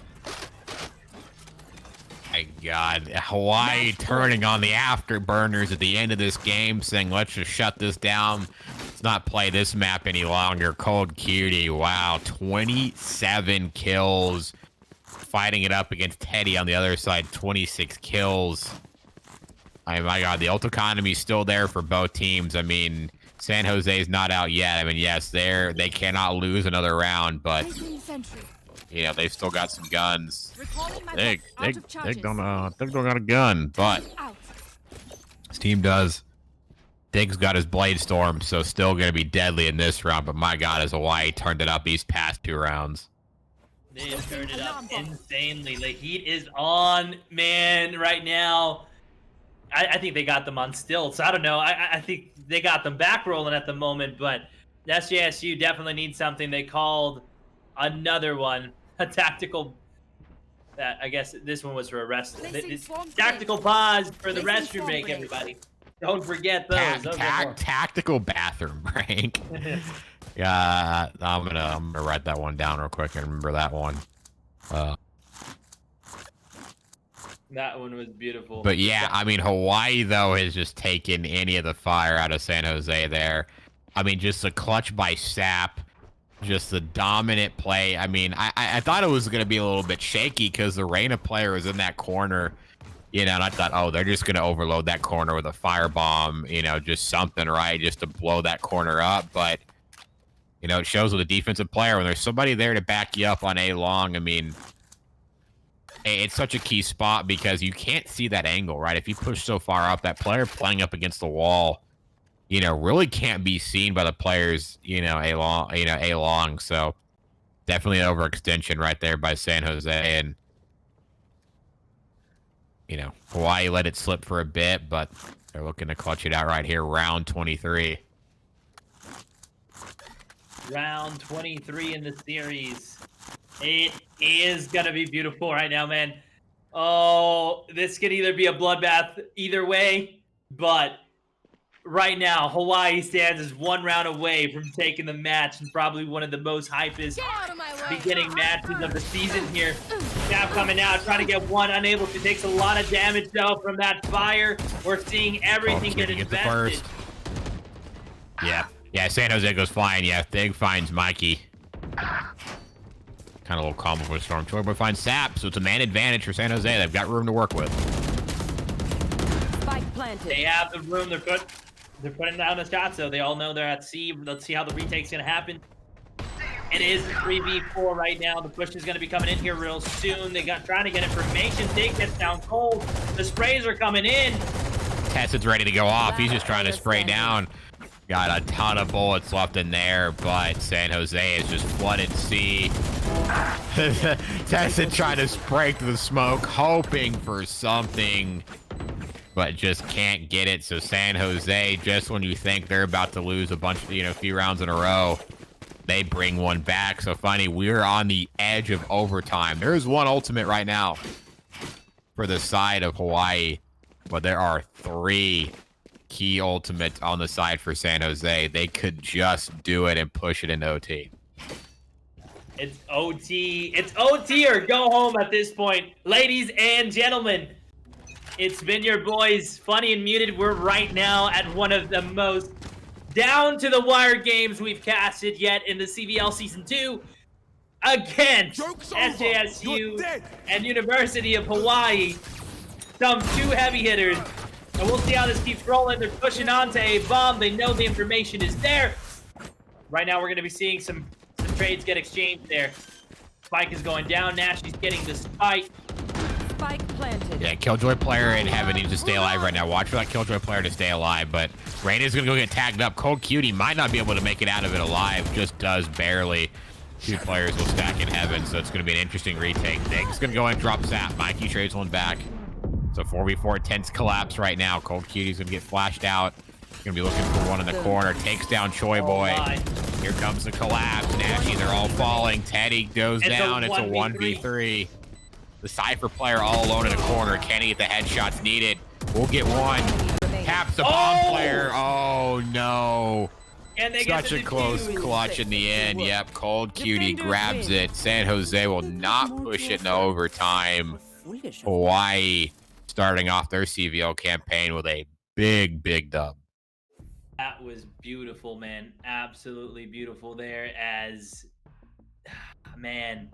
My God, Hawaii turning on the afterburners at the end of this game, saying, let's just shut this down. Let's not play this map any longer. Cold Cutie, wow, 27 kills. Fighting it up against Teddy on the other side, 26 kills. My God, the ult economy is still there for both teams. I mean, San Jose is not out yet. I mean, yes, they cannot lose another round, but you know, they've still got some they don't got a gun, but this team does. Diggs got his Blade Storm, so still going to be deadly in this round, but my God, has Hawaii turned it up these past 2 rounds. They have turned it up insanely. The heat is on, man, right now. I think they got them on stilts. I don't know. I think they got them back rolling at the moment, but SJSU definitely needs something. They called another one, a tactical. I guess this one was for a rest. Tactical pause for the restroom break, everybody. Don't forget those. Tactical bathroom break. Yeah, I'm gonna write that one down real quick and remember that one. That one was beautiful. But yeah, I mean, Hawaii though has just taken any of the fire out of San Jose there. I mean, just a clutch by Sap, just the dominant play. I mean, I thought it was gonna be a little bit shaky because the Reina player was in that corner, you know, and I thought, oh, they're just gonna overload that corner with a firebomb, you know, just something, right, just to blow that corner up. But you know, it shows with a defensive player when there's somebody there to back you up on A-Long. I mean, it's such a key spot because you can't see that angle, right? If you push so far up, that player playing up against the wall, you know, really can't be seen by the players, you know, A-Long. So definitely an overextension right there by San Jose. And, you know, Hawaii let it slip for a bit, but they're looking to clutch it out right here, round 23. Round 23 in the series. It is gonna be beautiful right now, man. Oh, this could either be a bloodbath either way, but right now, Hawaii stands as 1 round away from taking the match and probably one of the most hypest beginning matches of the season here. Now coming out, trying to get one, unable to. Takes a lot of damage though from that fire. We're seeing everything get invested. Yeah, San Jose goes flying. Yeah, Thig finds Mikey. Kind of a little combo for Storm Troy, but finds Sap, so it's a man advantage for San Jose. They've got room to work with. Spike planted. They have the room. They're putting down the shots, so they all know they're at C. Let's see how the retake's gonna happen. It is 3v4 right now. The push is gonna be coming in here real soon. They got trying to get information. Dig gets down cold. The sprays are coming in. Tessed's ready to go off. He's just trying to spray down. Got a ton of bullets left in there, but San Jose is just flooded C. Tested trying to spray through the smoke, hoping for something, but just can't get it. So San Jose, just when you think they're about to lose a bunch, a few rounds in a row, they bring one back. So finally, we're on the edge of overtime. There is one ultimate right now for the side of Hawaii, but there are 3 key ultimates on the side for San Jose. They could just do it and push it into OT. It's OT. It's OT or go home at this point. Ladies and gentlemen, it's been your boys, Funny and Muted. We're right now at one of the most down-to-the-wire games we've casted yet in the CVL Season 2 against SJSU and University of Hawaii. Some 2 heavy hitters. And we'll see how this keeps rolling. They're pushing onto a bomb. They know the information is there. Right now, we're going to be seeing some trades get exchanged there. Spike is going down. Nashy's getting the spike. Spike planted. Yeah, Killjoy player in heaven needs to stay alive right now. Watch for that Killjoy player to stay alive, but Raina's gonna go get tagged up. Cold Cutie might not be able to make it out of it alive, just does barely. 2 players will stack in heaven, so it's gonna be an interesting retake. Dig's gonna go and drop Sap. Mikey trades one back. So 4v4 tense collapse right now. Cold Cutie's gonna get flashed out. Gonna be looking for one in the corner. Takes down Choi Boy. Here comes the collapse. Nashy, they're all falling. Teddy goes down. It's a 1v3. The Cypher player all alone in the corner. Can he get the headshots needed? We'll get one. Taps the bomb player. Oh no. Such a close clutch in the end. Yep, Cold Cutie grabs it. San Jose will not push it in overtime. Hawaii starting off their CVL campaign with a big dub. That was beautiful, man. Absolutely beautiful there. As man,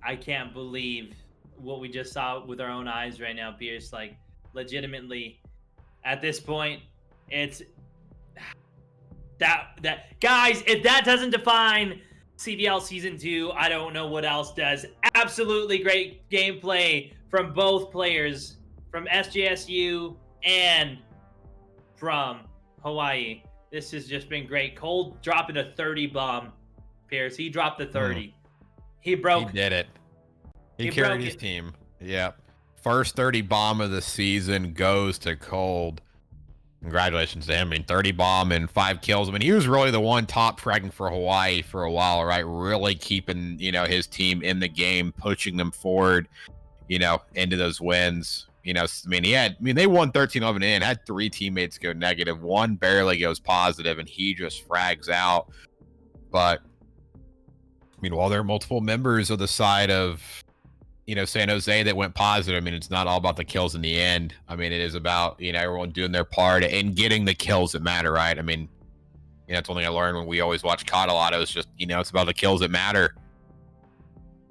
I can't believe what we just saw with our own eyes right now, Pierce. Like, legitimately, at this point, it's that guys, if that doesn't define CVL Season 2, I don't know what else does. Absolutely great gameplay from both players, from SJSU and from Hawaii. This has just been great. Cole dropping a 30 bomb, Pierce. He dropped the 30. He broke. He did it. He carried his team. Yep. First 30 bomb of the season goes to Cold. Congratulations to him. I mean, 30 bomb and 5 kills. I mean, he was really the one top fragging for Hawaii for a while, right? Really keeping, his team in the game, pushing them forward, into those wins. They won 13-11 in, had 3 teammates go negative. 1 barely goes positive, and he just frags out. But, while there are multiple members of the side of, San Jose that went positive, it's not all about the kills in the end. It is about, everyone doing their part and getting the kills that matter, right? That's one thing I learned when we always watch COD a lot. It was just, it's about the kills that matter.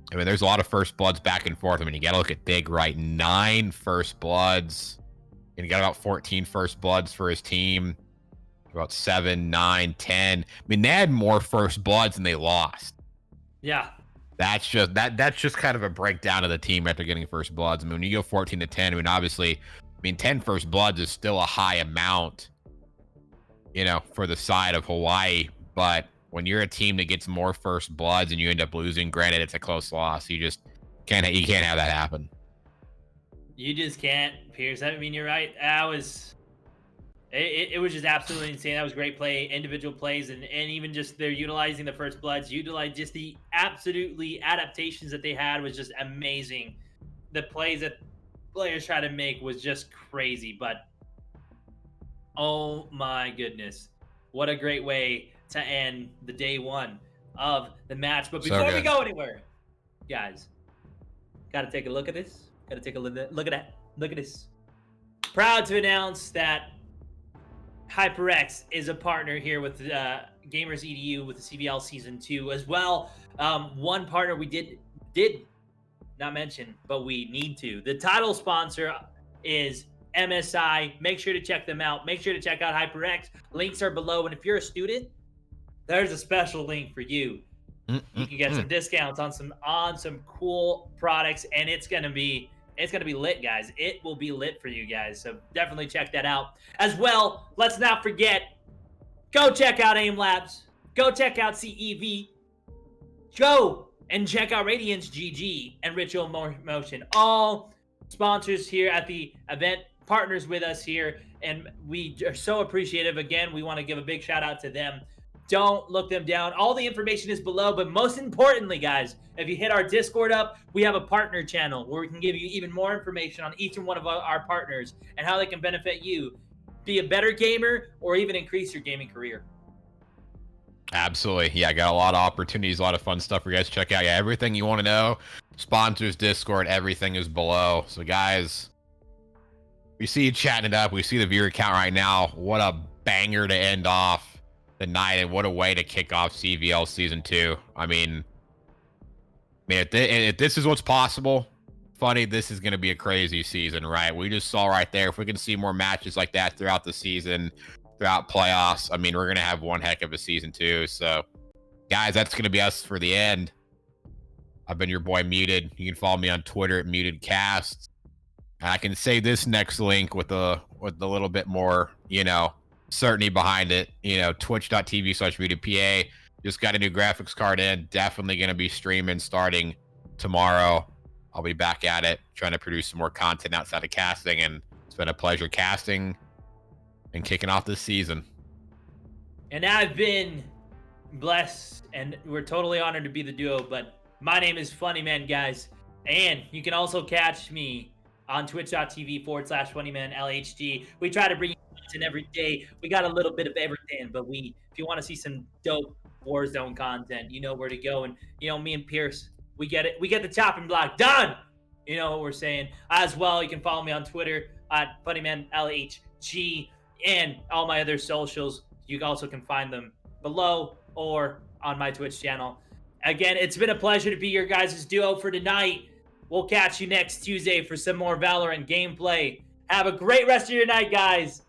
There's a lot of first bloods back and forth. You got to look at Big, right? 9 first bloods. And he got about 14 first bloods for his team. About 7, 9, 10. They had more first bloods than they lost. Yeah. That's just kind of a breakdown of the team after getting first bloods. When you go 14-10, obviously, 10 first bloods is still a high amount, for the side of Hawaii. But when you're a team that gets more first bloods and you end up losing, granted it's a close loss, you just can't have that happen. You just can't, Pierce. You're right. It was just absolutely insane. That was great play, individual plays, and even just they're utilizing the first bloods, utilize just the absolutely adaptations that they had was just amazing. The plays that players try to make was just crazy, but oh my goodness, what a great way to end the day 1 of the match. But before we go anywhere, guys, gotta take a look at this. Gotta take a look at that. Look at this. Proud to announce that HyperX is a partner here with Gamers EDU with the CVL Season 2 as well. One partner we did not mention, but we need to. The title sponsor is MSI. Make sure to check them out. Make sure to check out HyperX. Links are below, and if you're a student, there's a special link for you. You can get some discounts on some cool products, and it's gonna be lit, guys. It will be lit for you guys. So definitely check that out. As well, let's not forget, go check out AIM Labs. Go check out CEV. Go and check out Radiance GG and Ritual Motion. All sponsors here at the event, partners with us here, and we are so appreciative. Again, we want to give a big shout out to them. Don't look them down. All the information is below, but most importantly, guys, if you hit our Discord up, we have a partner channel where we can give you even more information on each and one of our partners and how they can benefit you, be a better gamer, or even increase your gaming career. Absolutely. Yeah, got a lot of opportunities, a lot of fun stuff for you guys to check out. Yeah, everything you want to know, sponsors, Discord, everything is below. So, guys, we see you chatting it up. We see the viewer count right now. What a banger to end off the night, and what a way to kick off CVL Season 2. If this is what's possible, funny, this is going to be a crazy season, right? We just saw right there, if we can see more matches like that throughout the season, throughout playoffs, we're going to have one heck of a Season 2. So, guys, that's going to be us for the end. I've been your boy Muted. You can follow me on Twitter at MutedCasts. I can say this next link with a little bit more, certainty behind it. Twitch.tv/MutedPA. Just got a new graphics card in. Definitely going to be streaming starting tomorrow. I'll be back at it, trying to produce some more content outside of casting, and it's been a pleasure casting and kicking off this season. And I've been blessed, and we're totally honored to be the duo, but my name is Funny Man, guys. And you can also catch me on twitch.tv/FunnymanLHG. We try to bring you content every day. We got a little bit of everything, but if you want to see some dope Warzone content, you know where to go. And, me and Pierce, we get it. We get the chopping block done. You know what we're saying. As well, you can follow me on Twitter at FunnymanLHG and all my other socials. You also can find them below or on my Twitch channel. Again, it's been a pleasure to be your guys' duo for tonight. We'll catch you next Tuesday for some more Valorant gameplay. Have a great rest of your night, guys.